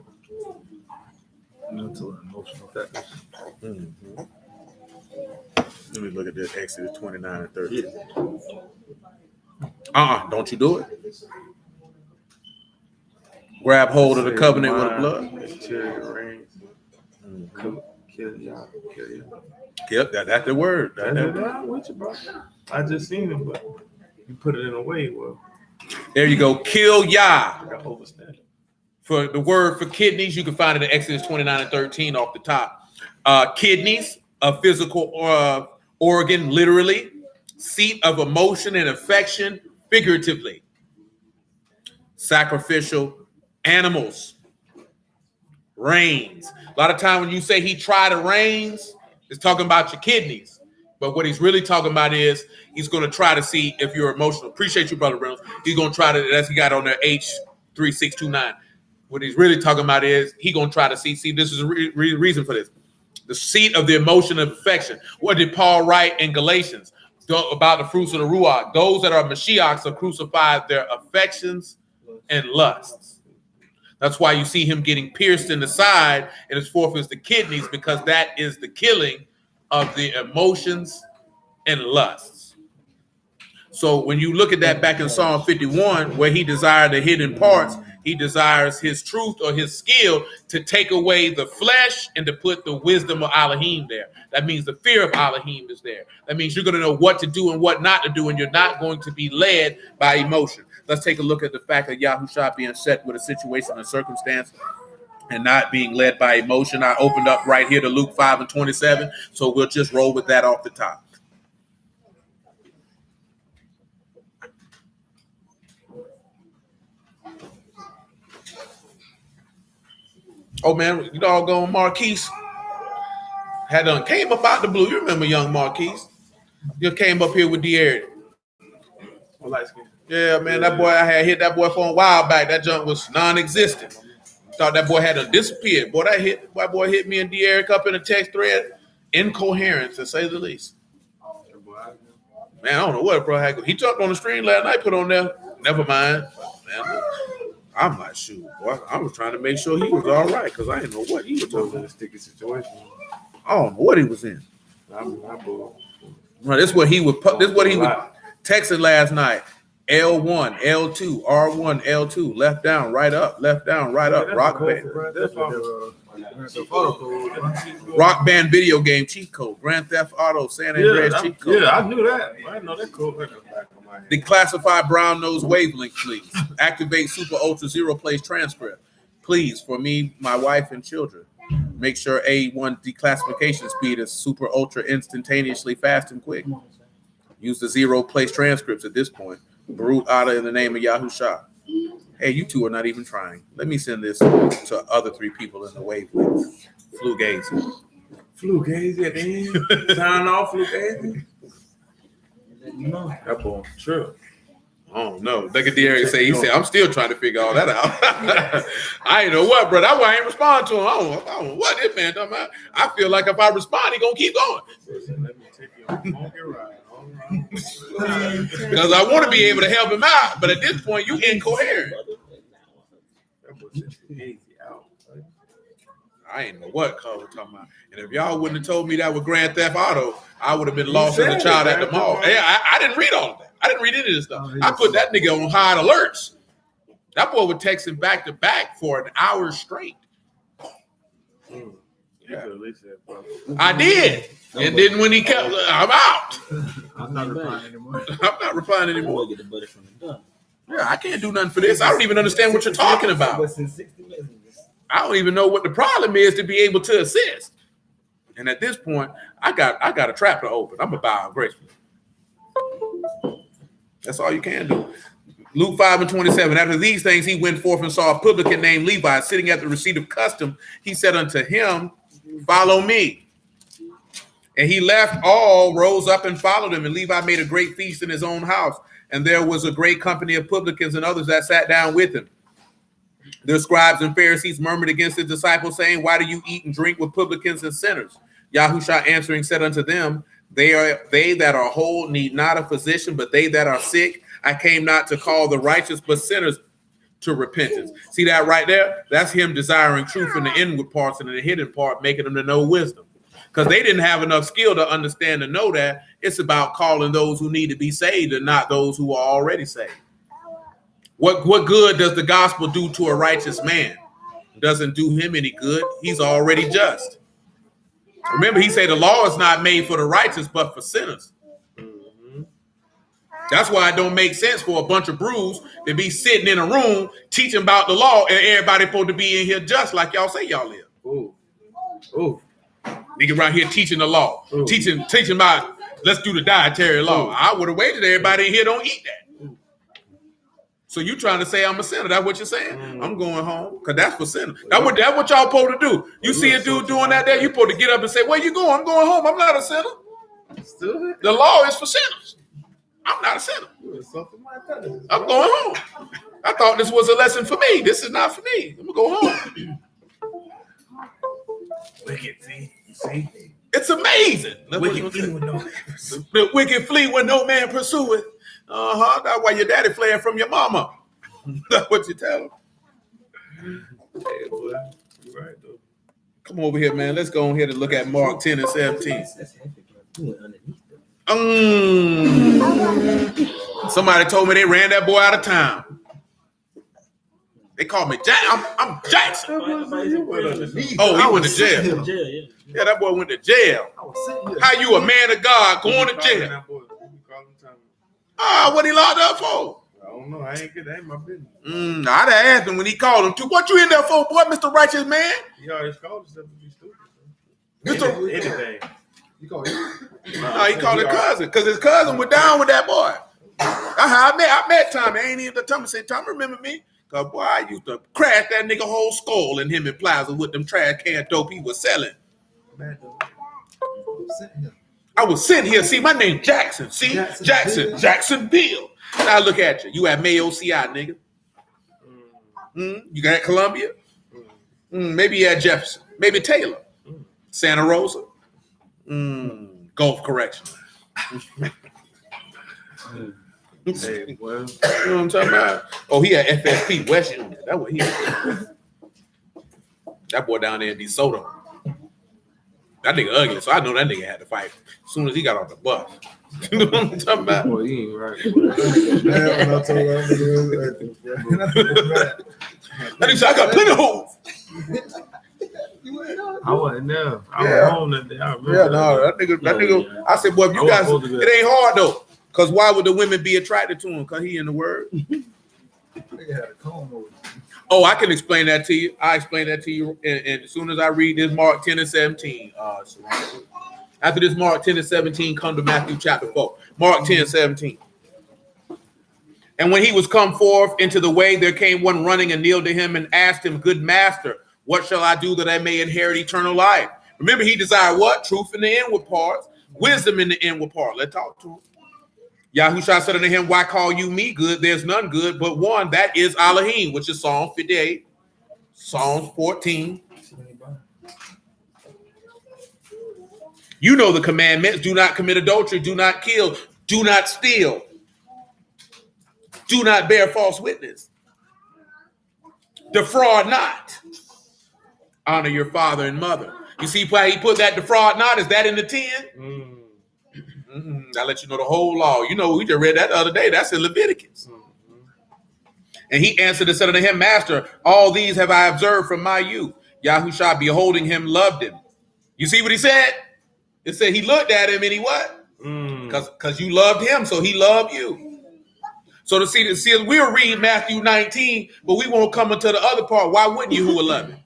mental and emotional factors. Mm-hmm. Let me look at this Exodus 29 and 30. Don't you do it. Grab hold of the covenant with the blood. Kill y'all. Yep, that's the word. I'm with you, bro. I just seen it, but you put it in a way. Well, there you go. Kill Yah. I got overstand. For the word for kidneys, you can find it in Exodus 29 and 13 off the top. Kidneys, a physical organ, literally. Seat of emotion and affection, figuratively. Sacrificial animals. Reins. A lot of time when you say he tried the reins, it's talking about your kidneys. But what he's really talking about is he's going to try to see if you're emotional. Appreciate you, Brother Reynolds. He's going to try to, that's he got on there, H3629. What he's really talking about is he's going to try to see this is a reason for this. The seat of the emotion of affection. What did Paul write in Galatians? about the fruits of the Ruach. Those that are Mashiachs are crucified their affections and lusts. That's why you see him getting pierced in the side, and his fourth is the kidneys, because that is the killing of the emotions and lusts. So when you look at that back in Psalm 51, where he desired the hidden parts, he desires his truth or his skill to take away the flesh and to put the wisdom of Elohim there. That means the fear of Elohim is there. That means you're going to know what to do and what not to do, and you're not going to be led by emotion. Let's take a look at the fact of Yahushua being set with a situation and circumstance and not being led by emotion. I opened up right here to Luke 5:27, so we'll just roll with that off the top. Oh man, you doggone Marquise had done came up out the blue. You remember young Marquise? You came up here with De'Aaron. Yeah, man, that boy, I had hit that boy for a while back. That junk was non-existent. Thought that boy had disappeared. Boy, that boy hit me and De'Aaron up in a text thread. Incoherent, to say the least. Man, I don't know what bro had. He jumped on the stream last night, put on there. Never mind. Man, I'm not sure, boy. I was trying to make sure he was all right because I didn't know what he was talking about. A sticky situation. I don't know what he was in. No, This is what he would texting last night. L1, L2, R1, L2, left down, right up, left down, right up. Rock band video game cheat code. Grand Theft Auto, San Andreas cheat code. Yeah, I knew that. I know that code. Declassify brown nose wavelength, please. Activate super ultra zero place transcript. Please, for me, my wife, and children. Make sure A1 declassification speed is super ultra instantaneously fast and quick. Use the zero place transcripts at this point. Baruch Ada in the name of Yahushua. Hey, you two are not even trying. Let me send this to other three people in the wavelength. Flugazi. Flugazi at the end. Sign off, Flugazi. That boy, sure. Oh no, look at Derek say. He said, "I'm still trying to figure all that out." I ain't know what, bro. That's why I ain't respond to him. I don't know what this man talking about. I feel like if I respond, he gonna keep going. Let me take you on a funky ride. Because I want to be able to help him out, but at this point, you incoherent. That boy said Flugazi out. I ain't know what Carl was talking about. And if y'all wouldn't have told me that with Grand Theft Auto, I would have been lost as a child at the mall. Yeah, I didn't read all of that. I didn't read any of this stuff. I put that nigga on high alerts. That boy would text him back to back for an hour straight. Yeah. I did. And then when he kept, I'm out. I'm not replying anymore. I'm not replying anymore. Yeah, I can't do nothing for this. I don't even understand what you're talking about. I don't even know what the problem is to be able to assist. And at this point, I got a trap to open. I'm gonna bow gracefully. That's all you can do. Luke 5:27. After these things, he went forth and saw a publican named Levi sitting at the receipt of custom. He said unto him, "Follow me." And he left all, rose up and followed him. And Levi made a great feast in his own house. And there was a great company of publicans and others that sat down with him. The scribes and Pharisees murmured against his disciples, saying, "Why do you eat and drink with publicans and sinners?" Yahushua answering said unto them, They that are whole need not a physician, but they that are sick. I came not to call the righteous, but sinners to repentance. See that right there? That's him desiring truth in the inward parts, and in the hidden part, making them to know wisdom. Because they didn't have enough skill to understand and know that. It's about calling those who need to be saved and not those who are already saved. What good does the gospel do to a righteous man? It doesn't do him any good. He's already just. Remember, he said the law is not made for the righteous, but for sinners. That's why it don't make sense for a bunch of brews to be sitting in a room teaching about the law, and everybody supposed to be in here just like y'all say y'all live. Ooh. Nigga around here teaching the law, teaching about let's do the dietary law. I would have waited. Everybody in here don't eat that. So you trying to say I'm a sinner? That's what you're saying? I'm going home because that's for sinners. That's what y'all supposed to do. You see a dude doing that there, you supposed to get up and say, "Where you going?" "I'm going home. I'm not a sinner." The law is for sinners. I'm not a sinner. I'm going home. I thought this was a lesson for me. This is not for me. I'm gonna go home. Look at see. It's amazing. Wicked flee with no. The wicked flee when no man pursueth. That's why your daddy fled from your mama. That's what you tell him. Hey, boy, you right though. Come over here, man. Let's go ahead and look at Mark 10 and 17. That's hefty. You went underneath them. Somebody told me they ran that boy out of town. They called me I'm Jackson. Oh, he went to jail. Yeah, that boy went to jail. How you a man of God going to jail? What he locked up for? I don't know. That ain't my business. I'd have asked him when he called him. What you in there for, boy, Mr. Righteous Man? He always called himself to be stupid. Mr. Anything. You call it? No, he called his cousin because his cousin was down with that boy. I met Tommy. I ain't even the Tommy said, Tommy, remember me? Because, boy, I used to crash that nigga whole skull in him in Plaza with them trash can dope he was selling. I was sitting here. See, my name Jackson. See? Jacksonville. Now look at you. You at Mayo CI, nigga. You got Columbia? Maybe you at Jefferson. Maybe Taylor. Santa Rosa. Gulf Correction. Hey, You well, know what I'm talking about? Oh, he had FSP West Union. That's what he had. That boy down there in DeSoto. That nigga ugly, so I know that nigga had to fight as soon as he got off the bus. You know what I'm talking about? boy, he ain't right. That nigga said, I got plenty of hoes. I wasn't there. I was home that day. I remember. Yeah, no, that nigga. Yeah. I said, boy, if you guys, it ain't hard though. Because why would the women be attracted to him? Because he in the word. Oh, I can explain that to you. I explain that to you and as soon as I read this Mark 10 and 17. After this Mark 10 and 17, come to Matthew chapter 4. Mark 10 and 17. And when he was come forth into the way, there came one running and kneeled to him and asked him, Good master, what shall I do that I may inherit eternal life? Remember, he desired what? Truth in the inward parts, wisdom in the inward part. Let's talk to him. Yahushua said unto him, Why call you me good? There's none good but one, that is Elohim, which is Psalm 58, Psalms 14. You know the commandments: do not commit adultery, do not kill, do not steal, do not bear false witness, defraud not, honor your father and mother. You see why he put that defraud not? Is that in the 10? I'll let you know the whole law. You know, we just read that the other day. That's in Leviticus. And he answered and said unto him, Master, all these have I observed from my youth. Yahushua, beholding him, loved him. You see what he said? It said he looked at him and he what? Because you loved him, so he loved you. So to see, we'll read Matthew 19, but we won't come into the other part. Why wouldn't you who will love him?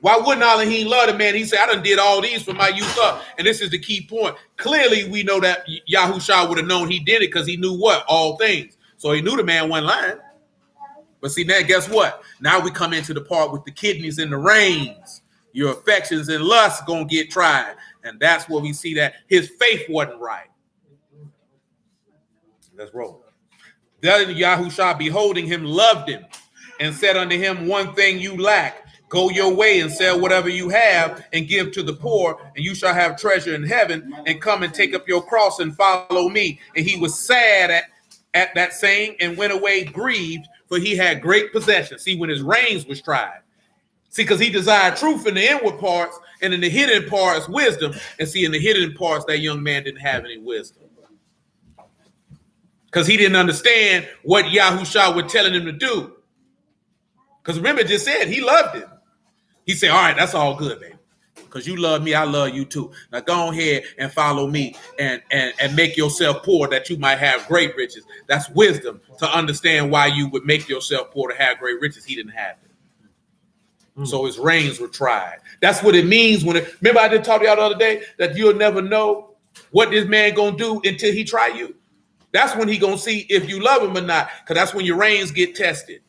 Why wouldn't Elohim love the man? He said, I done did all these from my youth up. And this is the key point. Clearly, we know that Yahushua would have known he did it because he knew what? All things. So he knew the man wasn't lying. But see, now guess what? Now we come into the part with the kidneys and the reins. Your affections and lusts going to get tried. And that's where we see that his faith wasn't right. Let's roll. Then Yahushua, beholding him, loved him and said unto him, One thing you lack. Go your way and sell whatever you have and give to the poor, and you shall have treasure in heaven, and come and take up your cross and follow me. And he was sad at that saying and went away grieved, for he had great possession. See, when his reins was tried. See, because he desired truth in the inward parts, and in the hidden parts, wisdom. And see, in the hidden parts, that young man didn't have any wisdom. Because he didn't understand what Yahushua was telling him to do. Because remember, it just said he loved him. He said, all right, that's all good, baby. Because you love me, I love you too. Now go ahead and follow me and make yourself poor that you might have great riches. That's wisdom to understand why you would make yourself poor to have great riches. He didn't have it. So his reins were tried. That's what it means when remember I did talk to y'all the other day that you'll never know what this man gonna do until he try you. That's when he gonna see if you love him or not, because that's when your reins get tested.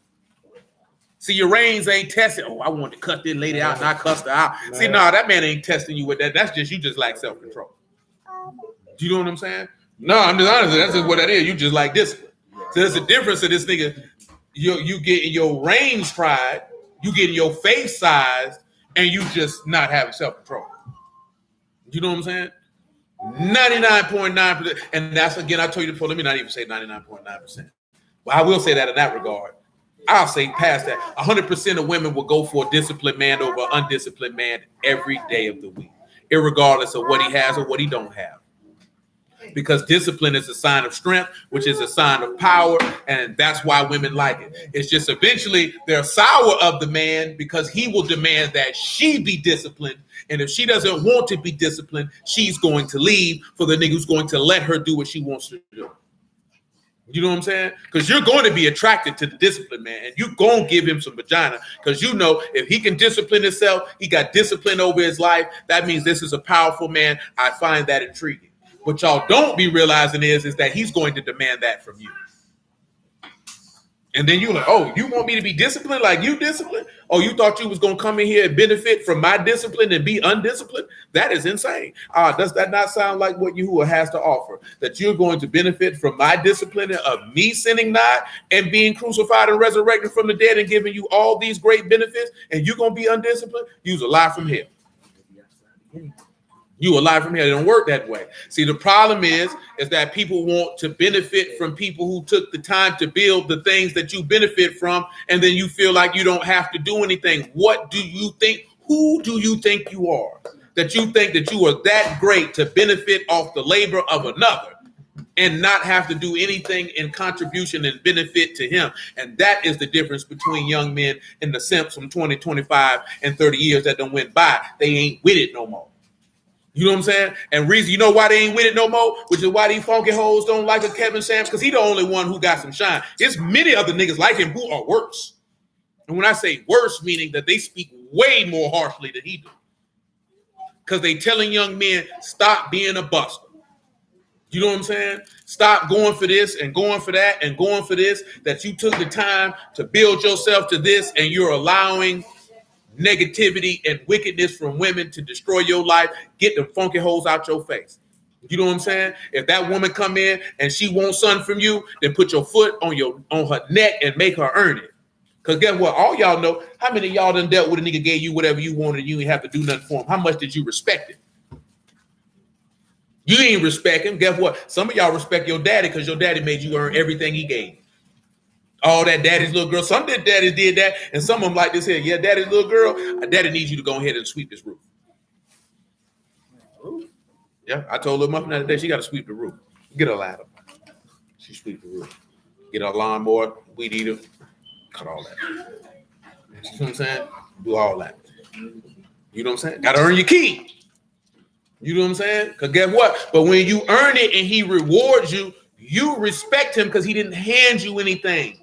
See, your reins ain't tested. Oh, I want to cut this lady out and I cussed her out. See, no, that man ain't testing you with that. That's just, you just lack self-control. Do you know what I'm saying? No, I'm just honest. That's just what that is. You just like discipline. So there's a difference of this nigga. You getting your reins tried, you getting your face sized, and you just not having self-control. You know what I'm saying? 99.9%. And that's, again, I told you before, let me not even say 99.9%. But I will say that in that regard. I'll say past that. 100% of women will go for a disciplined man over an undisciplined man every day of the week, irregardless of what he has or what he don't have. Because discipline is a sign of strength, which is a sign of power, and that's why women like it. It's just eventually they're sour of the man because he will demand that she be disciplined, and if she doesn't want to be disciplined, she's going to leave for the nigga who's going to let her do what she wants to do. You know what I'm saying? Because you're going to be attracted to the disciplined man, and you're going to give him some vagina because you know if he can discipline himself, he got discipline over his life, that means this is a powerful man. I find that intriguing. What y'all don't be realizing is that he's going to demand that from you. And then you're like, oh, you want me to be disciplined like you disciplined? Oh, you thought you was going to come in here and benefit from my discipline and be undisciplined? That is insane. Does that not sound like what Yahuwah has to offer? That you're going to benefit from my discipline of me sinning not and being crucified and resurrected from the dead and giving you all these great benefits, and you're going to be undisciplined? You's a lie from hell. You alive from here. It don't work that way. See, the problem is that people want to benefit from people who took the time to build the things that you benefit from, and then you feel like you don't have to do anything. What do you think? Who do you think you are? That you think that you are that great to benefit off the labor of another and not have to do anything in contribution and benefit to him. And that is the difference between young men and the simps from 20, 25, and 30 years that done went by. They ain't with it no more. You know what I'm saying? And reason, you know why they ain't with it no more? Which is why these funky hoes don't like a Kevin Samuels, because he the only one who got some shine. There's many other niggas like him who are worse. And when I say worse, meaning that they speak way more harshly than he do. Because they telling young men, stop being a buster. You know what I'm saying? Stop going for this and going for that and going for this, that you took the time to build yourself to this and you're allowing negativity and wickedness from women to destroy your life. Get them funky holes out your face. You know what I'm saying? If that woman come in and she wants something from you, then put your foot on her neck and make her earn it. Because guess what? All y'all know, how many of y'all done dealt with a nigga gave you whatever you wanted and you didn't have to do nothing for him? How much did you respect it? You ain't respect him. Guess what? Some of y'all respect your daddy because your daddy made you earn everything he gave. All that daddy's little girl. Some daddies did that, and some of them like this here. Yeah, daddy's little girl. Daddy needs you to go ahead and sweep this roof. Yeah, I told her muffin the other day she got to sweep the roof. Get a ladder. She sweep the roof. Get a lawnmower, weed eater, cut all that. You know what I'm saying? Do all that. You know what I'm saying? Got to earn your key. You know what I'm saying? Because guess what? But when you earn it and he rewards you, you respect him because he didn't hand you anything.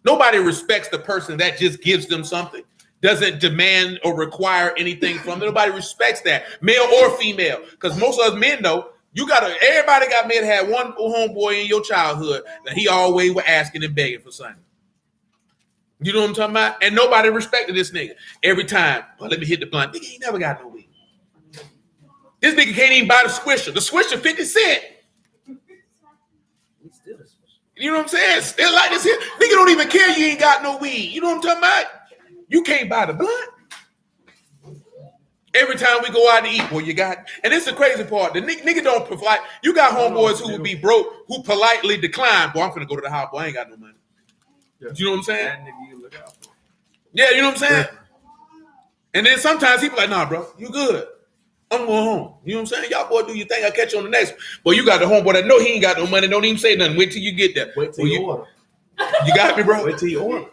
Nobody respects the person that just gives them something, doesn't demand or require anything from them. Nobody respects that, male or female, because most of us men know everybody got men had one homeboy in your childhood that he always was asking and begging for something. You know what I'm talking about? And nobody respected this nigga. Every time, well, let me hit the blunt. Nigga ain't never got no weed. This nigga can't even buy the Swisher. The Swisher 50 cents. You know what I'm saying? Still like this here. Nigga don't even care you ain't got no weed. You know what I'm talking about? You can't buy the blunt. Every time we go out to eat, boy, you got, and it's the crazy part. The nigga don't provide. You got homeboys who would be broke, who politely decline. Boy, I'm finna go to the house. Boy, I ain't got no money. Yeah. You know what I'm saying? Yeah, you know what I'm saying? And then sometimes he be like, nah, bro, you good. I'm going home. You know what I'm saying? Y'all boy do your thing. I'll catch you on the next one. Boy, you got the homeboy that know he ain't got no money. Don't even say nothing. Wait till you get there. Wait till you order. You got me, bro? Wait till you order.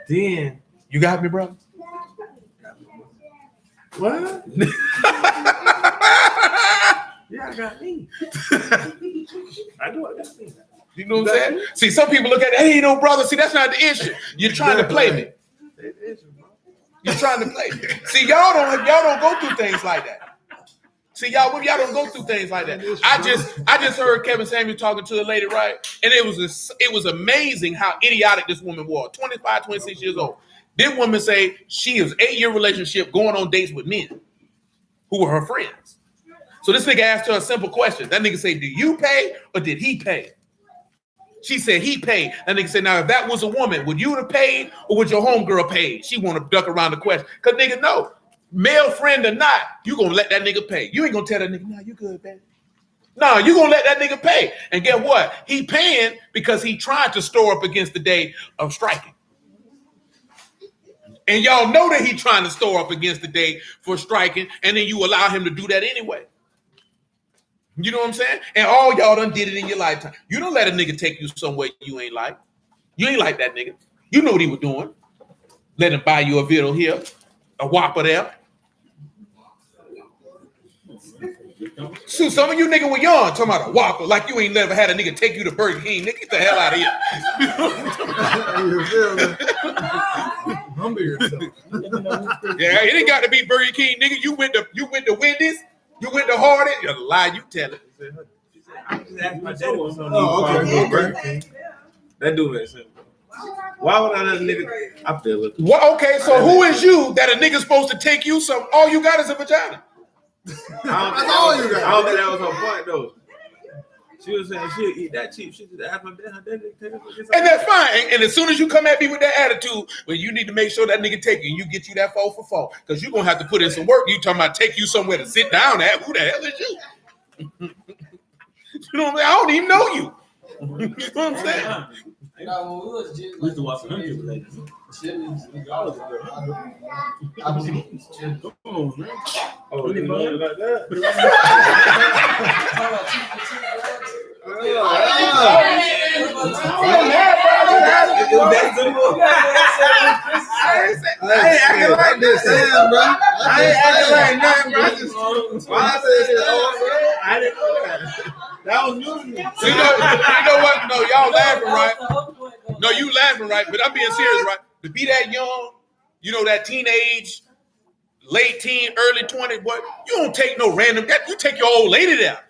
Then you got me, bro? What? Yeah, I got me. I know I got me. You know what I'm saying? See, some people look at it, hey, no brother. See, that's not the issue. You're trying to play me. It is, bro. You're trying to play me. See, y'all don't go through things like that. See, y'all don't go through things like that. I just heard Kevin Samuels talking to a lady, right? And it was amazing how idiotic this woman was. 25, 26 years old. This woman say she is 8-year relationship going on dates with men who were her friends. So this nigga asked her a simple question. That nigga say, do you pay or did he pay? She said he paid. That nigga said, now if that was a woman, would you have paid or would your homegirl pay? She want to duck around the question. Because nigga, no. male friend or not, you gonna let that nigga pay. You ain't gonna tell that nigga, nah, you good, baby. No, you gonna let that nigga pay. And guess what? He paying because he tried to store up against the day of striking. And y'all know that he trying to store up against the day for striking, and then you allow him to do that anyway. You know what I'm saying? And all y'all done did it in your lifetime. You don't let a nigga take you somewhere you ain't like. You ain't like that nigga. You know what he was doing. Let him buy you a Vittle here, a Whopper there. So some of you niggas were young talking about a Whopper like you ain't never had a nigga take you to Burger King. Nigga, get the hell out of here. Humble yourself. Yeah, it ain't got to be Burger King, nigga. You went to Wendy's, you went to Hardee's. You lie, you tell it. I just asked my daddy for something. Oh, okay. Burger King. That do make sense. Why would I let a nigga? I feel it. Well, okay, so who is you that a nigga's supposed to take you some? All you got is a vagina. That's all you got. I don't think that was her point though. She was saying she'll eat that cheap. She just asked my dad. Her daddy take her. And that's fine. And as soon as you come at me with that attitude, well, you need to make sure that nigga take you. You get you that 4 for 4 because you're gonna have to put in some work. You talking about take you somewhere to sit down at? Who the hell is you? You know what I mean? I don't even know you. You know what I'm saying? You know, when we was just We used to watch some hundred related. Come on, man. Oh, you know it like that? I ain't acting like this, Sam, bro. I ain't acting like nothing, bro. Why I said shit, bro? I didn't know that. That was new to me. You know what? No, y'all laughing, right? No, you laughing, right? But I'm being serious, right? To be that young, you know, that teenage, late teen, early 20s, boy, you don't take no random, you take your old lady there.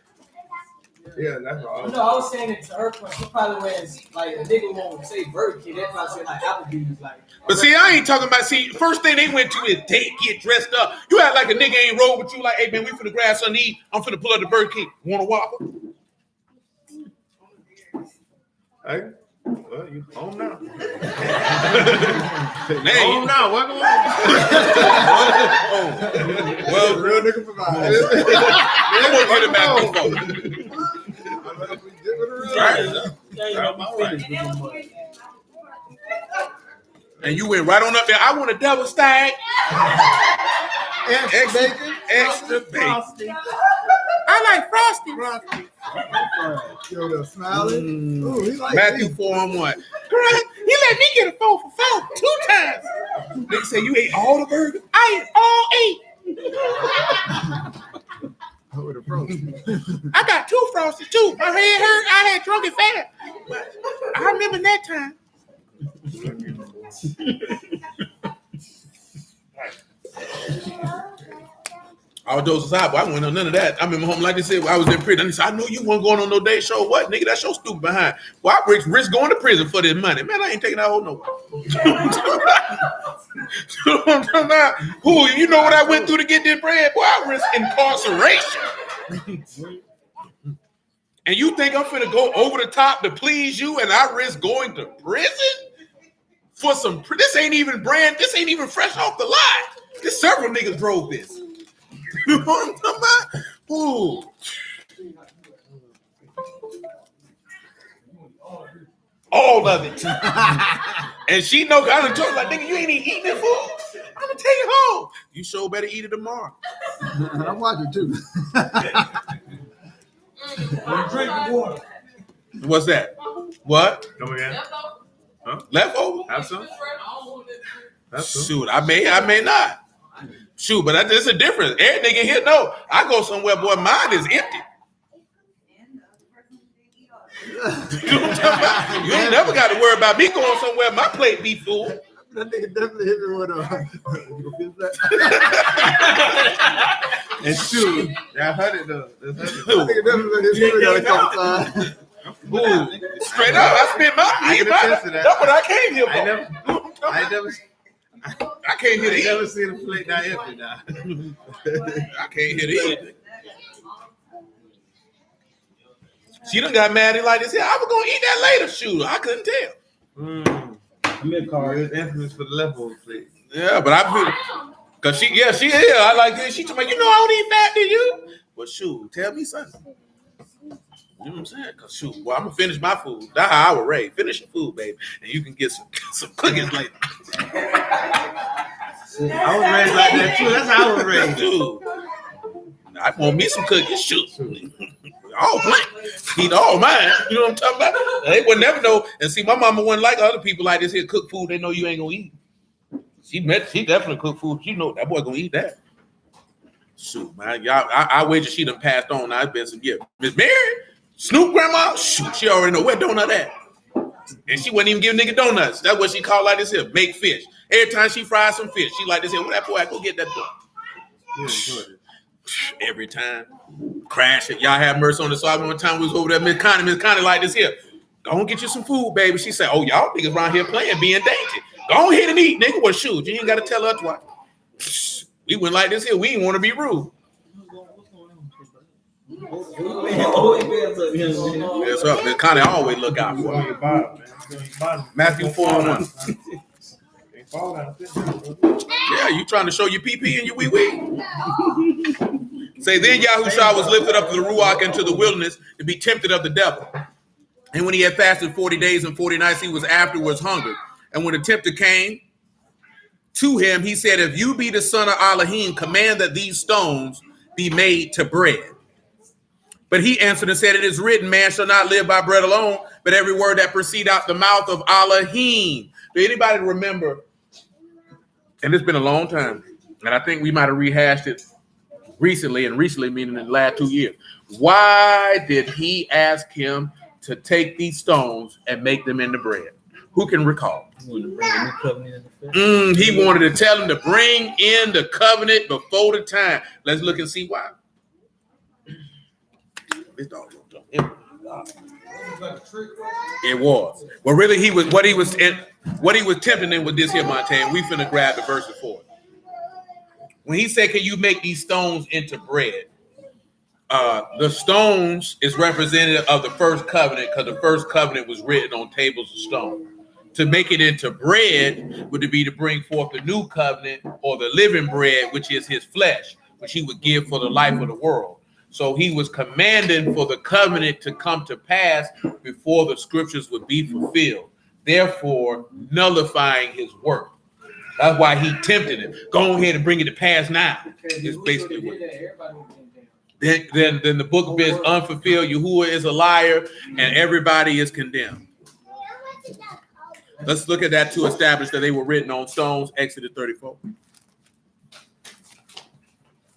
Yeah, that's all. No, I was saying it to her point. She probably wears like a nigga won't say Burger King. They probably say like Applebee's, like. But see, I ain't talking about, first thing they went to is date, get dressed up. You act like a nigga ain't roll with you, like, hey, man, we finna grab something to eat. I'm finna pull up the Burger King. Want a Whopper? Hey, well, you home now. Home now, welcome home. Well, Real nigga provide. I'm gonna get it back before. And you went right on up there. I want a double stack. Extra bacon. I like frosty. Yo, the smiling. Ooh, he like Matthew me. 4-1. Girl, he let me get a 4 for 4 2 times. They say you ate all the burgers. I ate all 8. Oh, with a frosty. I got 2 frosties too. My head hurt. I had drunk and fat. But I remember that time. All those aside, but I went on none of that. I remember home like they said, I was in prison. And they said, I know you weren't going on no day show. What, nigga? That's your stupid behind. Well, I risk going to prison for this money. Man, I ain't taking that whole nowhere. I'm talking about? Who? You know what I went through to get this bread? Boy, I risk incarceration. And you think I'm finna go over the top to please you and I risk going to prison? For some, this ain't even fresh off the lot. There's several niggas drove this. You know what I'm talking about? Ooh. All of it. And she know, I done told her, like, nigga, you ain't even eating that food. I'm gonna take it home. You sure better eat it tomorrow. I'm watching too. Drink water. What's that? What? Come again? Huh? Leftover? Have some? Have some? Shoot, I may not. Shoot, but it's a difference. Every nigga here know. I go somewhere, boy, mine is empty. You know what I'm talking about? You ain't never got to worry about me going somewhere, my plate be full. That nigga definitely hit me with a. You feel that? And shoot, I heard it though. That nigga definitely hit me with a couple times. Ooh, straight up, I spent my money. That's what I came here for. I came here to eat. Never seen a plate that empty now. I came here to eat. She done got mad and like this. Yeah, I was gonna eat that later. Shoot, I couldn't tell. It's infamous for the leftover plate. Yeah, but I feel Cause she is. I like this. She told me, you know I don't eat fat, do you? But shoot, tell me something. You know what I'm saying? Cause shoot, well, I'm gonna finish my food. That's how I was raised. Finish your food, baby, and you can get some cookies later. I was raised like that too. That's how I was raised. Dude, I want me some cookies. Shoot, all black, eat all mine. You know what I'm talking about? They would never know. And see, my mama wasn't like other people like this here. Cook food they know you ain't gonna eat. She definitely cook food. She know that boy gonna eat that. Shoot, man, y'all, I wager she done passed on. I've been some years. Miss Mary, Snoop grandma, shoot, she already know where donut at. And she wouldn't even give nigga donuts. That's what she called like this here, make fish. Every time she fries some fish, she like this here, where that boy at? Go get that boy. Every time. Crash it. Y'all have mercy on the side. One time we was over there, Miss Connie like this here. Go on get you some food, baby. She said, oh, y'all niggas around here playing, being dainty. Go ahead and eat, nigga. Well, shoot, you ain't got to tell her twice. We went like this here. We didn't want to be rude. Yes, up. Miss Connie always look out for me. Matthew 4:1. Yeah, you trying to show your pee and your wee. Say, then Yahushua was lifted up to the Ruach into the wilderness to be tempted of the devil. And when he had fasted 40 days and 40 nights, he was afterwards hungry. And when the tempter came to him, he said, if you be the son of Elohim, command that these stones be made to bread. But he answered and said, it is written, man shall not live by bread alone, but every word that proceed out the mouth of Elohim. Do anybody remember? And it's been a long time, and I think we might have rehashed it recently, and recently meaning in the last 2 years. Why did he ask him to take these stones and make them into bread? Who can recall? He wanted to tell him to bring in the covenant before the time. Let's look and see why. This dog don't jump. It was. Well, really, what he was tempting him with this here, Montaigne. We finna grab the verse before. When he said, can you make these stones into bread? The stones is representative of the first covenant because the first covenant was written on tables of stone. To make it into bread would be to bring forth the new covenant or the living bread, which is his flesh, which he would give for the life of the world. So he was commanding for the covenant to come to pass before the scriptures would be fulfilled, therefore nullifying his work. That's why he tempted him. Go ahead and bring it to pass now. Is basically what. Then the book is unfulfilled. Yahuwah is a liar, and everybody is condemned. Let's look at that to establish that they were written on stones. Exodus 34.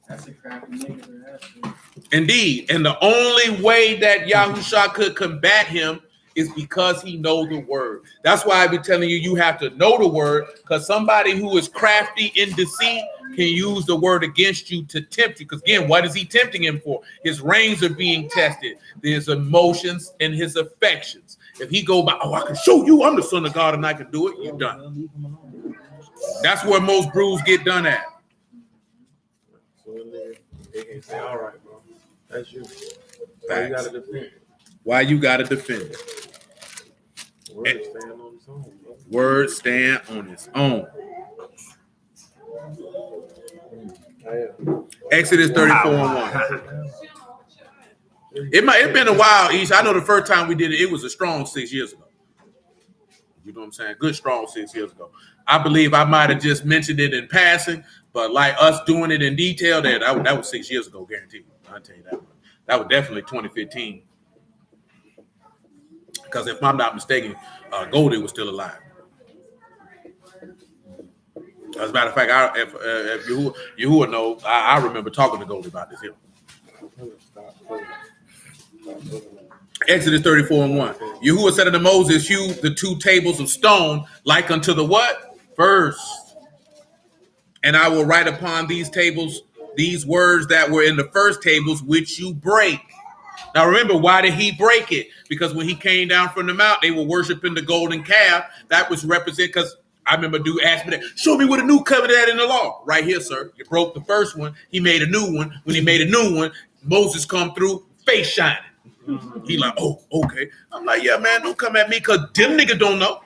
That's a crappy nigga. Indeed, and the only way that Yahushua could combat him is because he knows the word. That's why I be telling you, you have to know the word, because somebody who is crafty in deceit can use the word against you to tempt you. Because again, what is he tempting him for? His reins are being tested. His emotions and his affections. If he go by, I can show you I'm the son of God and I can do it, you're done. That's where most brews get done at. They can say, all right, bro. That's you. Why you gotta defend it? Why you gotta defend it? Word stand on its own, bro. Word stand on its own. Exodus 34:1. It's been a while, East. I know the first time we did it, it was a strong 6 years ago. You know what I'm saying? Good, strong 6 years ago. I believe I might have just mentioned it in passing, but like us doing it in detail, that was 6 years ago, guaranteed. I'll tell you that. That was definitely 2015. Because if I'm not mistaken, Goldie was still alive. As a matter of fact, if Yahuwah knows, I remember talking to Goldie about this here. Exodus 34:1. Yahuwah said unto Moses, hew the 2 tables of stone like unto the what? First. And I will write upon these tables these words that were in the first tables, which you break. Now remember, why did he break it? Because when he came down from the mount, they were worshiping the golden calf. That was represent, because I remember dude asked me that, show me what a new covenant at in the law. Right here, sir. You broke the first one. He made a new one. When he made a new one, Moses come through, face shining. He like, oh, okay. I'm like, yeah, man, don't come at me, because them niggas don't know.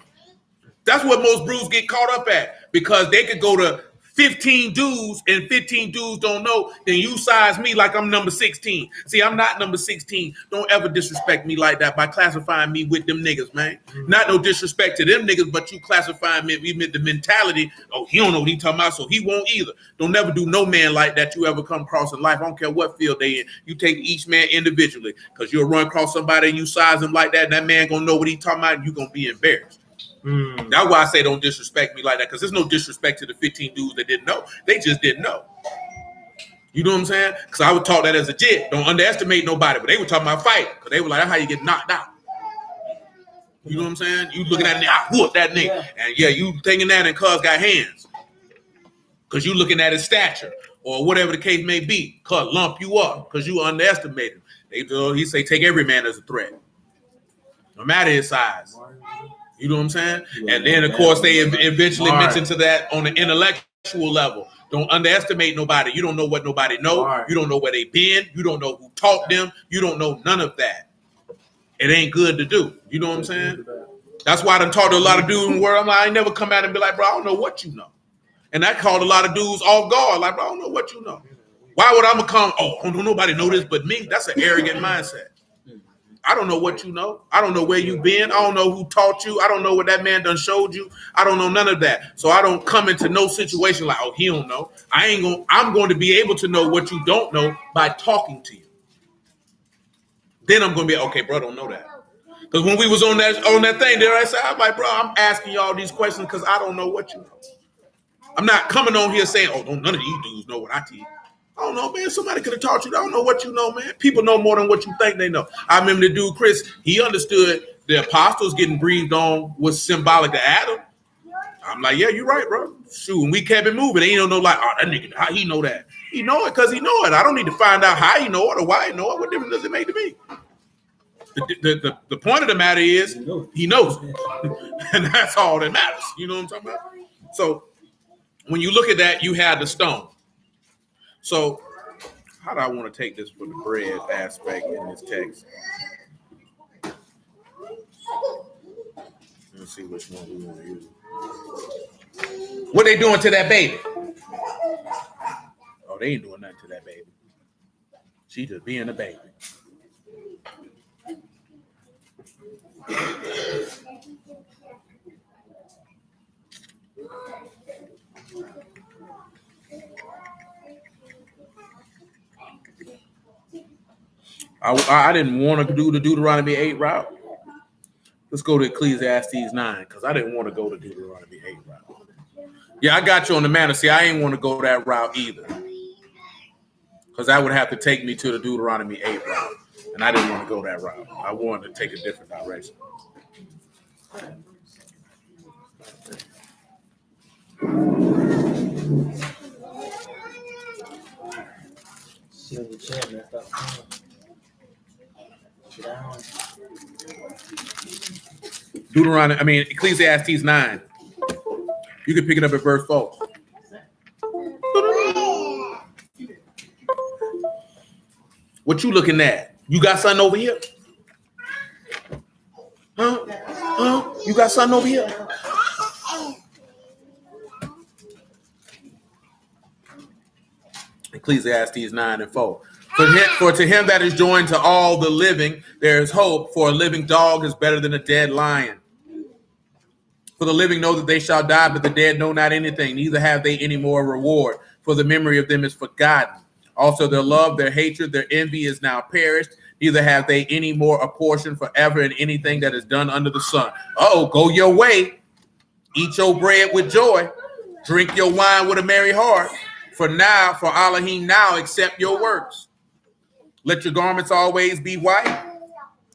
That's what most brews get caught up at, because they could go to 15 dudes and 15 dudes don't know, then you size me like I'm number 16. See, I'm not number 16. Don't ever disrespect me like that by classifying me with them niggas, man. Not no disrespect to them niggas, but you classifying me with the mentality, oh, he don't know what he talking about, so he won't either. Don't never do no man like that you ever come across in life. I don't care what field they in. You take each man individually, because you'll run across somebody and you size him like that, and that man gonna know what he talking about, and you gonna be embarrassed. That's why I say don't disrespect me like that, because there's no disrespect to the 15 dudes that didn't know. They just didn't know. You know what I'm saying? Because I would talk that as a jit. Don't underestimate nobody, but they were talking about fighting, because they were like, that's how you get knocked out. You know what I'm saying? You looking at it, I whoop that nigga. Yeah. And yeah, you thinking that and cuz got hands. Because you looking at his stature or whatever the case may be. Cuz lump you up because you underestimate him. He say take every man as a threat. No matter his size. You know what I'm saying? And then, of course, they eventually mention to that on the intellectual level. Don't underestimate nobody. You don't know what nobody know. You don't know where they been. You don't know who taught them. You don't know none of that. It ain't good to do. You know what I'm saying? That's why I done talked to a lot of dudes in the world. I'm like, I ain't never come out and be like, bro, I don't know what you know. And that called a lot of dudes off guard. Like, bro, I don't know what you know. Why would I come, oh, don't nobody know this but me? That's an arrogant mindset. I don't know what you know. I don't know where you been. I don't know who taught you. I don't know what that man done showed you. I don't know none of that. So I don't come into no situation like, oh, he don't know. I'm going to be able to know what you don't know by talking to you. Then I'm going to be, okay, bro, don't know that. Because when we was on that thing there, I said, I'm like, bro, I'm asking y'all these questions because I don't know what you know. I'm not coming on here saying, oh, none of these dudes know what I teach. I don't know, man. Somebody could have taught you. I don't know what you know, man. People know more than what you think they know. I remember the dude, Chris, he understood the apostles getting breathed on was symbolic to Adam. I'm like, yeah, you're right, bro. Shoot, and we kept it moving. They don't know, like, oh, that nigga, how he know that? He know it because he know it. I don't need to find out how he know it or why he know it. What difference does it make to me? The point of the matter is he knows it. And that's all that matters. You know what I'm talking about? So when you look at that, you have the stone. So how do I want to take this for the bread aspect in this text? Let's see which one we want to use. What they doing to that baby? Oh, they ain't doing nothing to that baby. She just being a baby. I didn't want to do the Deuteronomy 8 route. Let's go to Ecclesiastes 9 because I didn't want to go to Deuteronomy 8 route. Yeah, I got you on the manner. See, I ain't want to go that route either because that would have to take me to the Deuteronomy 8 route, and I didn't want to go that route. I wanted to take a different direction. Ecclesiastes 9. You can pick it up at verse 4. What you looking at? You got something over here? Huh? You got something over here? Ecclesiastes 9 and 4. For to him that is joined to all the living, there is hope, for a living dog is better than a dead lion. For the living know that they shall die, but the dead know not anything, neither have they any more reward, for the memory of them is forgotten. Also their love, their hatred, their envy is now perished, neither have they any more a portion forever in anything that is done under the sun. Go your way, eat your bread with joy, drink your wine with a merry heart, for Elohim now accept your works. Let your garments always be white,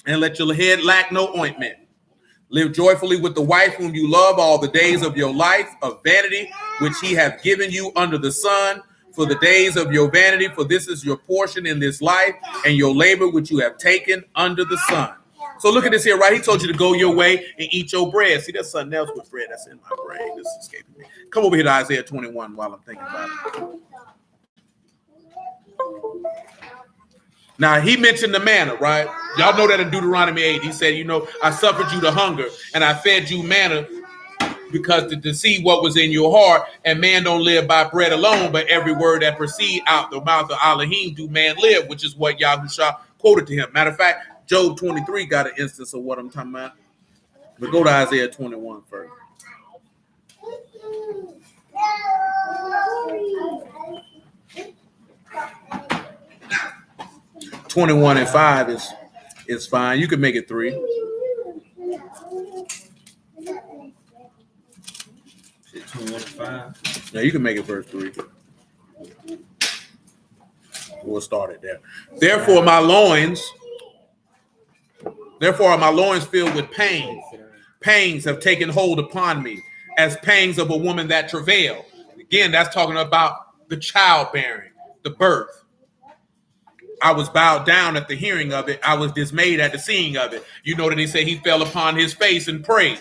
and let your head lack no ointment. Live joyfully with the wife whom you love all the days of your life of vanity, which he hath given you under the sun, for the days of your vanity, for this is your portion in this life, and your labor which you have taken under the sun. So look at this here, right? He told you to go your way and eat your bread. See, there's something else with bread that's in my brain. This is escaping me. Come over here to Isaiah 21 while I'm thinking about it. Now, he mentioned the manna, right? Y'all know that in Deuteronomy 8. He said, I suffered you to hunger, and I fed you manna because to see what was in your heart, and man don't live by bread alone, but every word that proceed out the mouth of Elohim do man live, which is what Yahusha quoted to him. Matter of fact, Job 23 got an instance of what I'm talking about. But go to Isaiah 21 first. 21 and 5 is fine. You can make it 3. Yeah, you can make it verse 3. We'll start it there. Therefore, are my loins filled with pain. Pains have taken hold upon me, as pangs of a woman that travail. Again, that's talking about the childbearing, the birth. I was bowed down at the hearing of it. I was dismayed at the seeing of it. You know that he said he fell upon his face and prayed.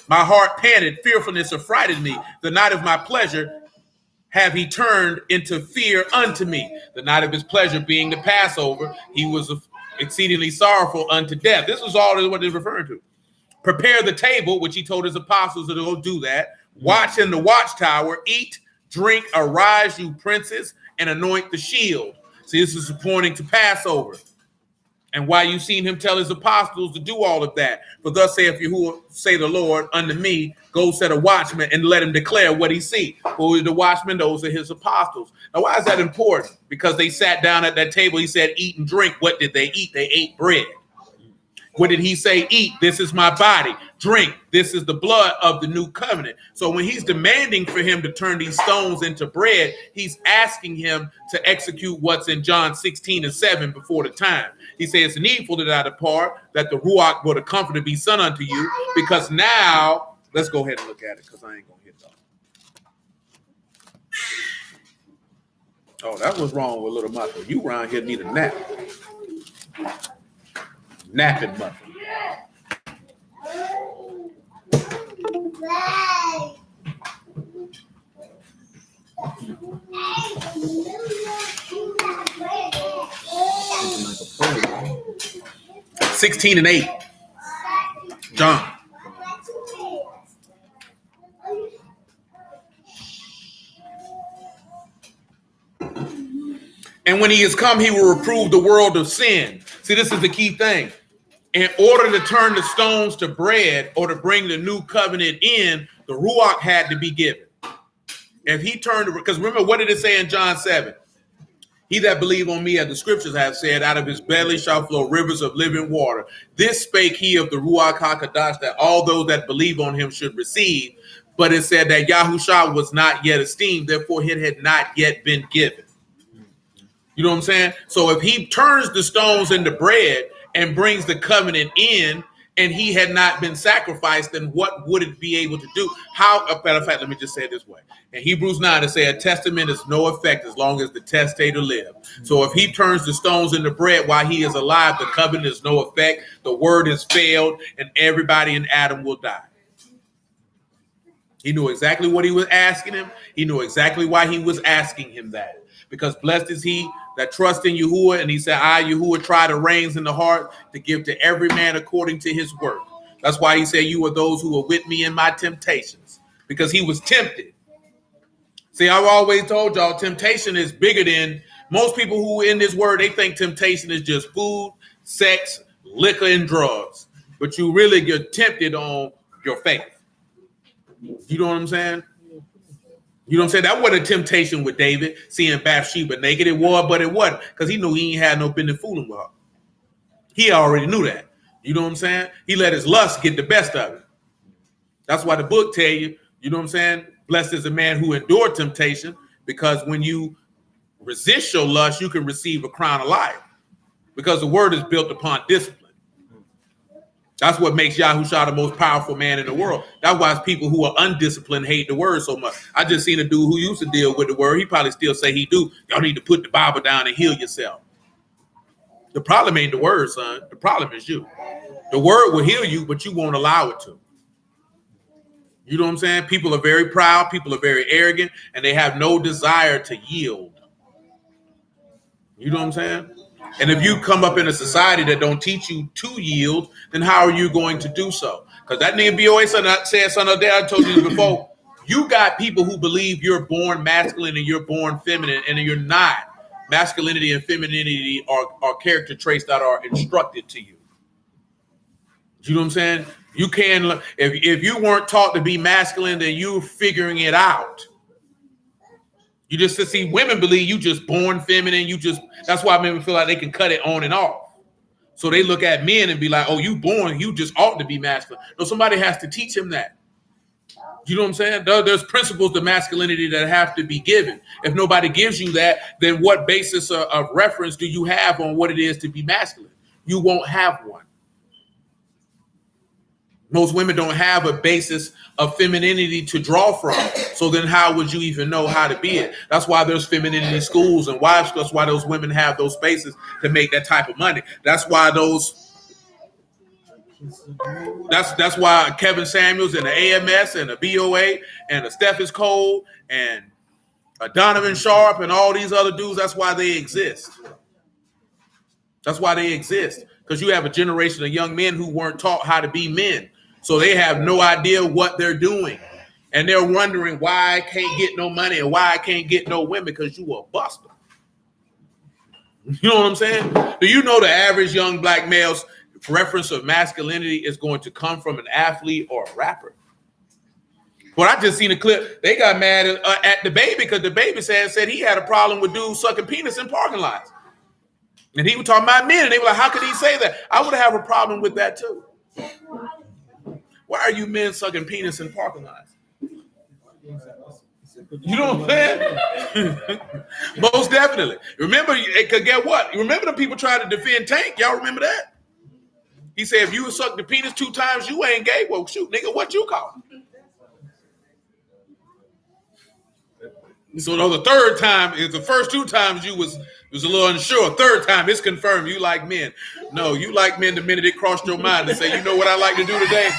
My heart panted, fearfulness affrighted me. The night of my pleasure have he turned into fear unto me. The night of his pleasure being the Passover, he was exceedingly sorrowful unto death. This is all what he's referring to. Prepare the table, which he told his apostles to go do that. Watch in the watchtower, eat, drink, arise, you princes, and anoint the shield. See, this is pointing to Passover. And why you seen him tell his apostles to do all of that. For thus saith Yahuwah, say the Lord unto me, go set a watchman and let him declare what he see. Who is the watchman? Those are his apostles. Now, why is that important? Because they sat down at that table. He said, eat and drink. What did they eat? They ate bread. What did he say? Eat, this is my body. Drink, this is the blood of the new covenant. So when he's demanding for him to turn these stones into bread, he's asking him to execute what's in John 16 and 7 before the time. He says, it's needful that I depart, that the Ruach will the Comforter be sent unto you, because now, let's go ahead and look at it, because I ain't going to hit that. Oh, that was wrong with Little Muffin. You around here need a nap. Napping Muffin. Like 16 and 8. John. And when he is come, he will reprove the world of sin. See, this is the key thing. In order to turn the stones to bread or to bring the new covenant in, the Ruach had to be given. If he turned, because remember, what did it say in John 7? He that believe on me, as the scriptures have said, out of his belly shall flow rivers of living water. This spake he of the Ruach HaKadosh, that all those that believe on him should receive. But it said that Yahushua was not yet esteemed, therefore it had not yet been given. You know what I'm saying? So if he turns the stones into bread and brings the covenant in, and he had not been sacrificed, then what would it be able to do? How, a matter of fact, let me just say it this way. In Hebrews 9, it says a testament is no effect as long as the testator live. So if he turns the stones into bread while he is alive, the covenant is no effect, the word has failed, and everybody in Adam will die. He knew exactly what he was asking him. He knew exactly why he was asking him that. Because blessed is he that trusts in Yahuwah, and he said, I, Yahuwah, try the reins in the heart to give to every man according to his work. That's why he said, you are those who are with me in my temptations, because he was tempted. See, I've always told y'all, temptation is bigger than most people who in this word. They think temptation is just food, sex, liquor, and drugs. But you really get tempted on your faith. You know what I'm saying? You know what I'm saying? That wasn't a temptation with David, seeing Bathsheba naked. It was, but it wasn't, because he knew he ain't had no business fooling with her. He already knew that. You know what I'm saying? He let his lust get the best of it. That's why the book tell you, you know what I'm saying? Blessed is the man who endured temptation, because when you resist your lust, you can receive a crown of life, because the word is built upon discipline. That's what makes Yahushua the most powerful man in the world. That's why people who are undisciplined hate the word so much. I just seen a dude who used to deal with the word. He probably still say he do. Y'all need to put the Bible down and heal yourself. The problem ain't the word, son. The problem is you. The word will heal you, but you won't allow it to. You know what I'm saying? People are very proud. People are very arrogant, and they have no desire to yield. You know what I'm saying? And if you come up in a society that don't teach you to yield, then how are you going to do so? Because that nigga BOA said something up there. I told you this before. You got people who believe you're born masculine and you're born feminine, and you're not. Masculinity and femininity are character traits that are instructed to you. You know what I'm saying? You can, if you weren't taught to be masculine, then you're figuring it out. You just to see women believe you just born feminine. That's why women feel like they can cut it on and off. So they look at men and be like, oh, you just ought to be masculine. No, somebody has to teach him that. You know what I'm saying? There's principles to masculinity that have to be given. If nobody gives you that, then what basis of reference do you have on what it is to be masculine? You won't have one. Most women don't have a basis of femininity to draw from. So then how would you even know how to be it? That's why there's femininity schools and wives. That's why those women have those spaces to make that type of money. That's why that's why Kevin Samuels and the AMS and the BOA and the Steph Cole and Donovan Sharp and all these other dudes, that's why they exist. That's why they exist. Because you have a generation of young men who weren't taught how to be men. So they have no idea what they're doing. And they're wondering why I can't get no money and why I can't get no women, because you a buster. You know what I'm saying? Do you know the average young black male's reference of masculinity is going to come from an athlete or a rapper? Well, I just seen a clip. They got mad at the baby because the baby said he had a problem with dudes sucking penis in parking lots. And he was talking about men, and they were like, how could he say that? I would have a problem with that too. Why are you men sucking penis in parking lots? You know what I'm saying? Most definitely. Remember, because get what? You remember the people trying to defend Tank? Y'all remember that? He said, if you suck the penis 2 times, you ain't gay. Well, shoot, nigga, what you call it? So the third time, is the first 2 times you was a little unsure. Third time, it's confirmed you like men. No, you like men the minute it crossed your mind and say, you know what I like to do today?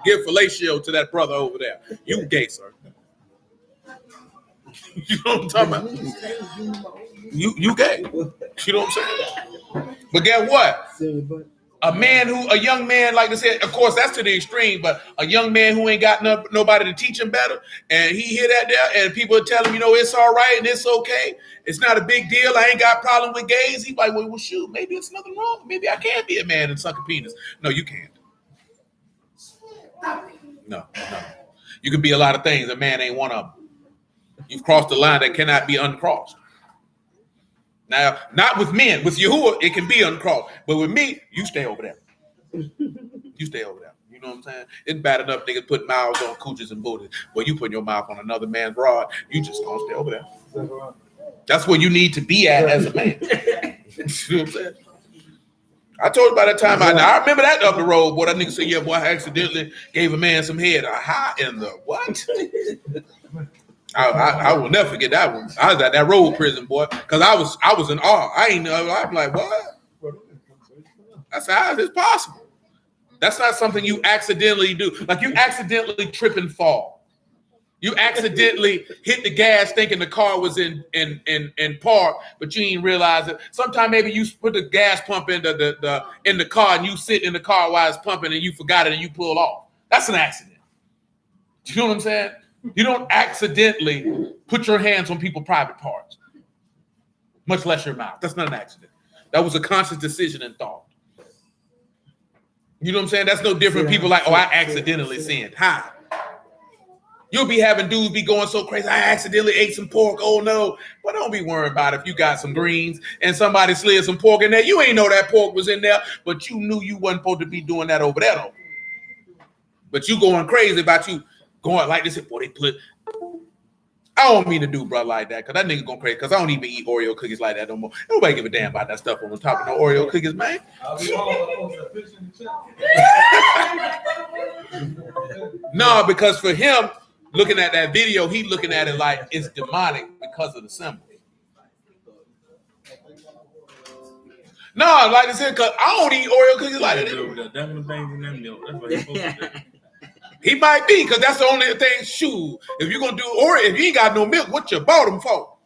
Give fellatio to that brother over there. You gay, sir. You know what I'm talking about? You gay. You know what I'm saying? But guess what? A young man, like I said, of course, that's to the extreme, but a young man who ain't got nobody to teach him better, and he hear that there, and people tell him, it's all right and it's okay. It's not a big deal. I ain't got a problem with gays. He's like, well, shoot, maybe it's nothing wrong. Maybe I can be a man and suck a penis. No, you can't. No. You can be a lot of things. A man ain't one of them. You've crossed the line that cannot be uncrossed. Now, not with men. With Yahuwah, it can be uncrossed. But with me, you stay over there. You stay over there. You know what I'm saying? It's bad enough niggas put mouths on cooches and booties. Well, you put your mouth on another man's rod, you just gonna stay over there. That's where you need to be at as a man. You know what I'm saying? I told you by that time, I remember that up the road, boy. That nigga said, yeah, boy, I accidentally gave a man some head. How in the what? I will never forget that one. I was at that road prison, boy, because I was in awe. I'm like, what? That's how is this possible? That's not something you accidentally do. Like you accidentally trip and fall. You accidentally hit the gas thinking the car was in park, but you didn't realize it. Sometimes maybe you put the gas pump in the car and you sit in the car while it's pumping and you forgot it and you pull off. That's an accident. You know what I'm saying? You don't accidentally put your hands on people's private parts, much less your mouth. That's not an accident. That was a conscious decision and thought. You know what I'm saying? That's no different. People like, I accidentally sinned. How? You'll be having dudes be going so crazy. I accidentally ate some pork. Oh no. But don't be worried about it. If you got some greens and somebody slid some pork in there, you ain't know that pork was in there, but you knew you wasn't supposed to be doing that over there though. But you going crazy about you going like this. Boy, they put. I don't mean to do brother like that because that nigga going crazy because I don't even eat Oreo cookies like that no more. Nobody give a damn about that stuff on top of no Oreo cookies, man. No, because for him, looking at that video, he looking at it like it's demonic because of the symbol. No, like I said, because I don't eat Oreo cookies like that. He might be, because that's the only thing, shoot. If you're going to do Oreo, if you ain't got no milk, what you bought them for?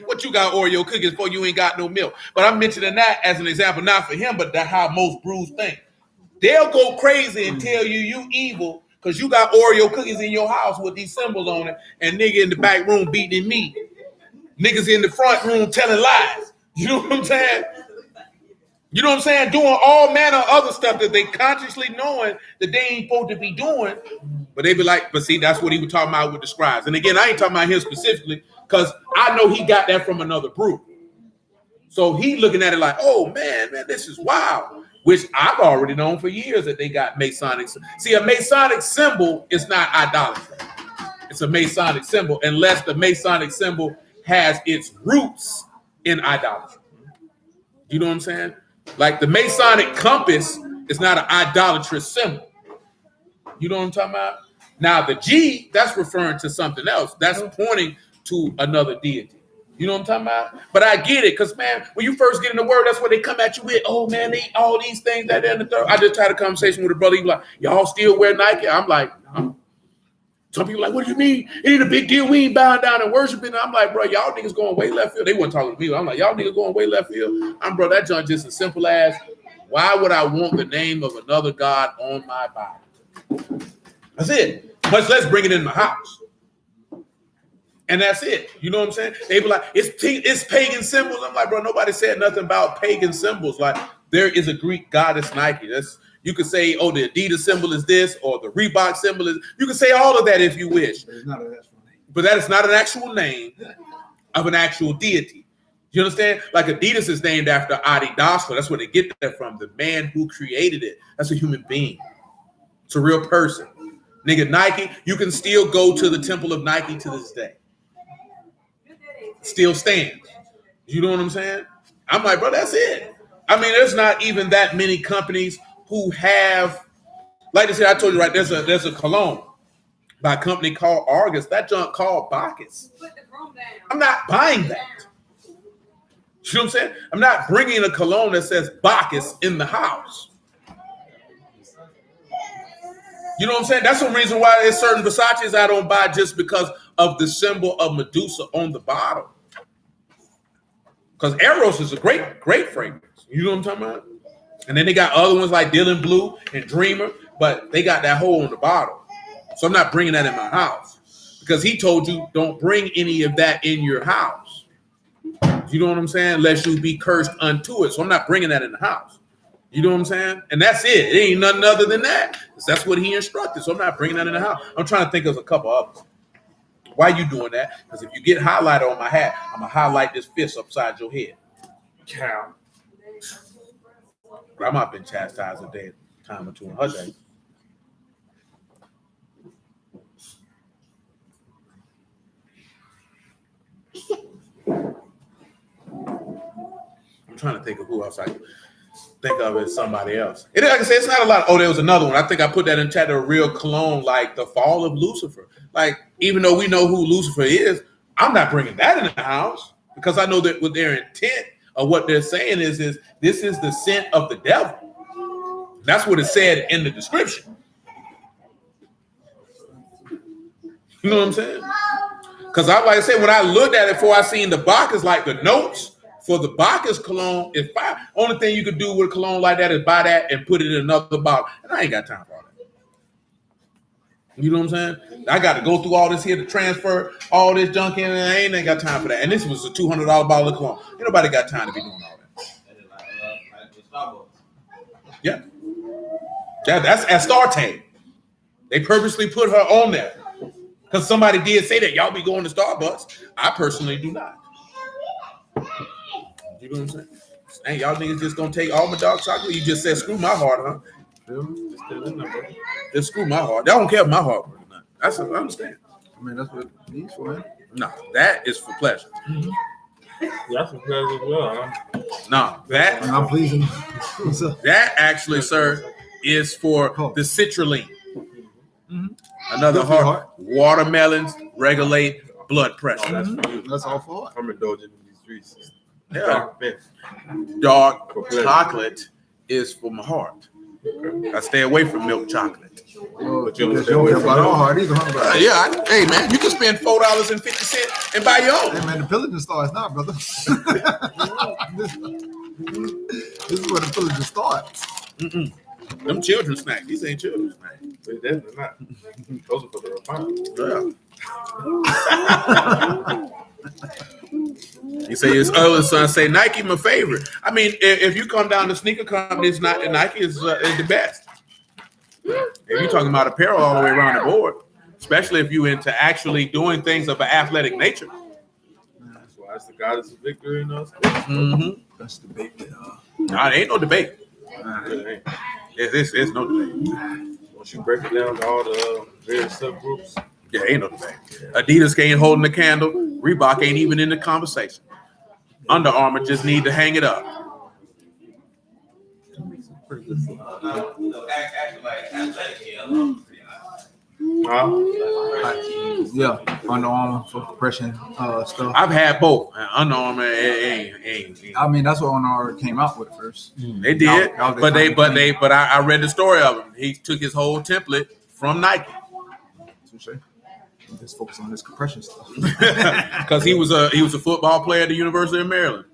What you got Oreo cookies for? You ain't got no milk. But I'm mentioning that as an example, not for him, but that's how most brews think. They'll go crazy and tell you evil because you got Oreo cookies in your house with these symbols on it, and nigga in the back room beating meat. Niggas in the front room telling lies. You know what I'm saying? You know what I'm saying? Doing all manner of other stuff that they consciously knowing that they ain't supposed to be doing. But they be like, but see, that's what he was talking about with the scribes. And again, I ain't talking about him specifically because I know he got that from another brew. So he looking at it like, oh man, this is wild. Which I've already known for years that they got Masonic. See, a Masonic symbol is not idolatry. It's a Masonic symbol unless the Masonic symbol has its roots in idolatry. You know what I'm saying? Like the Masonic compass is not an idolatrous symbol. You know what I'm talking about? Now the G, that's referring to something else. That's pointing to another deity. You know what I'm talking about? But I get it, because man, when you first get in the word, that's what they come at you with. Oh man, they all these things, that, and the third. I just had a conversation with a brother. He was like, y'all still wear Nike? I'm like, some people like, what do you mean? It ain't a big deal. We ain't bowing down and worshiping. I'm like, bro, y'all niggas going way left field. They weren't talking to me. I'm like, y'all niggas going way left field. Bro, that junk just as simple as, why would I want the name of another God on my body? That's it. Much less bring it in my house. And that's it. You know what I'm saying? They be like, it's pagan symbols. I'm like, bro, nobody said nothing about pagan symbols. Like, there is a Greek goddess Nike. You could say, oh, the Adidas symbol is this, or the Reebok symbol is. You can say all of that if you wish. But it's not an actual name. But that is not an actual name of an actual deity. You understand? Like Adidas is named after Adi Dassler. That's where they get that from. The man who created it. That's a human being. It's a real person. Nigga, Nike, you can still go to the temple of Nike to this day. Still stands. You know what I'm saying? I'm like, bro, that's it. I mean, there's not even that many companies who have, like I said, I told you, right, there's a cologne by a company called Argus. That junk called Bacchus. I'm not buying that. You know what I'm saying? I'm not bringing a cologne that says Bacchus in the house. You know what I'm saying? That's one reason why there's certain Versace's I don't buy, just because of the symbol of Medusa on the bottle. Because Eros is a great fragrance. You know what I'm talking about? And then they got other ones like Dylan Blue and Dreamer, but they got that hole on the bottle. So I'm not bringing that in my house, because he told you don't bring any of that in your house. You know what I'm saying? Unless you be cursed unto it. So I'm not bringing that in the house. You know what I'm saying? And that's it. It ain't nothing other than that. That's what he instructed. So I'm not bringing that in the house. I'm trying to think of a couple others. Why you doing that? Because if you get highlighter on my hat, I'm going to highlight this fist upside your head. Cow. Grandma been chastised a day, time or two in her day. I'm trying to think of who else I can think of as somebody else. Like I said, it's not a lot. Oh, there was another one. I think I put that in chat, a real cologne, like the fall of Lucifer. Like, even though we know who Lucifer is, I'm not bringing that in the house, because I know that with their intent of what they're saying is this is the scent of the devil. That's what it said in the description. You know what I'm saying? Because like I said, when I looked at it before, I seen the Bacchus, like the notes for the Bacchus cologne is fire. Only thing you could do with a cologne like that is buy that and put it in another bottle. And I ain't got time for all that. You know what I'm saying? I got to go through all this here to transfer all this junk in, and I ain't got time for that. And this was a $200 bottle of cologne. Ain't nobody got time to be doing all that. Yeah. Yeah, that's Astarte. They purposely put her on there because somebody did say that y'all be going to Starbucks. I personally do not. You know what I'm saying? Hey, y'all niggas just gonna take all my dark chocolate? You just said screw my heart, huh? Just screw my heart. Y'all don't care if my heart or nothing. That's what I understand. I mean, that's what it needs for him. No, that is for pleasure. Mm-hmm. That's for pleasure as well, huh? No, that I'm pleasing. that actually, sir, is for the citrulline. Mm-hmm. Another heart. Watermelons regulate blood pressure. Oh, that's for you. That's all for it. I'm indulging in these streets. Yeah. Dark chocolate is for my heart. I stay away from milk chocolate. But you don't care about all hard either, huh, bro? Yeah, hey man, you can spend $4.50 and buy your own. Hey man, the pillaging starts now, brother. this is where the pillaging starts. Them children snacks. These ain't children snacks. They definitely not. Those are for the refined. Yeah. He say his other son say Nike my favorite. I mean, if you come down to sneaker companies, not Nike is the best. If you're talking about apparel all the way around the board, especially if you into actually doing things of an athletic nature. That's why it's the goddess of victory in us. That's the big Nah, there ain't no debate. It's no debate. Once you break it down to all the various subgroups. Yeah, ain't no debate. Adidas ain't holding the candle. Reebok ain't even in the conversation. Under Armour just need to hang it up. Actually, like athletic, yeah, Under Armour for compression stuff. I've had both. Under Armour ain't. I mean, that's what Under Armour came out with first. They did, but I read the story of him. He took his whole template from Nike. Just focus on this compression stuff. Because he was a football player at the University of Maryland,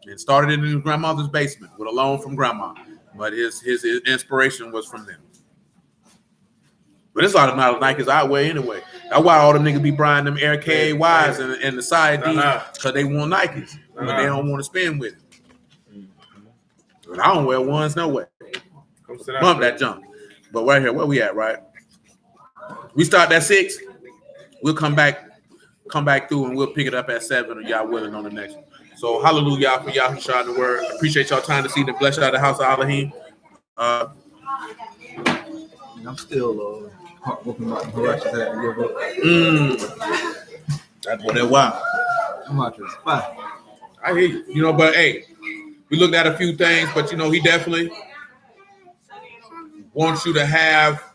and started in his grandmother's basement with a loan from grandma. But his inspiration was from them. But it's a lot of Nikes our way anyway. That's why all them niggas be buying them Air KYs and the side D because they want Nikes, but they don't want to spend with it. But I don't wear ones no way. Bump that junk. But right here, where we at, right? We start at 6. We'll come back through and we'll pick it up at 7 if y'all willing on the next one. So hallelujah for y'all who shot the word. Appreciate y'all time to see the blessed out of the house of Elohim. I'm still working on the I give up. That's what it was. I'm out there. Bye. I hear you. You know, but hey, we looked at a few things, but you know, he definitely wants you to have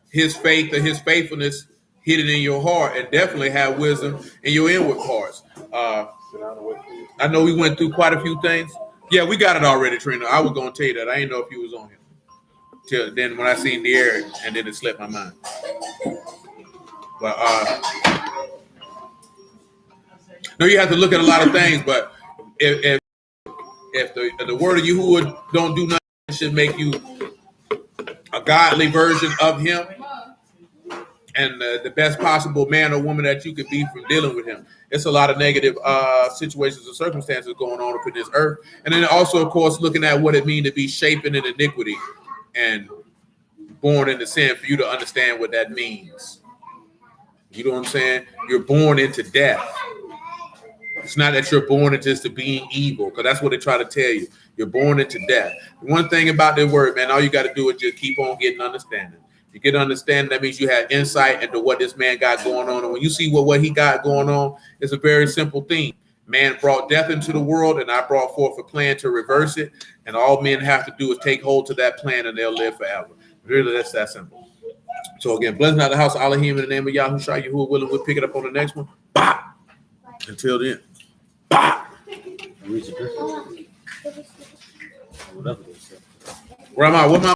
his faith and his faithfulness hidden in your heart, and definitely have wisdom in your inward parts. I know we went through quite a few things. Yeah, we got it already, Trina. I was going to tell you that. I didn't know if you was on here. Till then, when I seen the air, and then it slipped my mind. But no, you have to look at a lot of things. But if the word of Yahuwah don't do nothing, it should make you a godly version of him, and the best possible man or woman that you could be from dealing with him. It's a lot of negative situations and circumstances going on up in this earth. And then also, of course, looking at what it means to be shapen in iniquity and born into sin, for you to understand what that means. You know what I'm saying? You're born into death. It's not that you're born into just being evil, because that's what they try to tell you. You're born into death. One thing about the word, man, all you got to do is just keep on getting understanding. You get understanding, that means you have insight into what this man got going on. And when you see what he got going on, it's a very simple thing. Man brought death into the world, and I brought forth a plan to reverse it. And all men have to do is take hold to that plan, and they'll live forever. Really, that's that simple. So again, blessing out the house of Elohim in the name of Yahushua, Yahuwah willing, we'll pick it up on the next one. Bah! Until then. Bah! Where am I? What am I?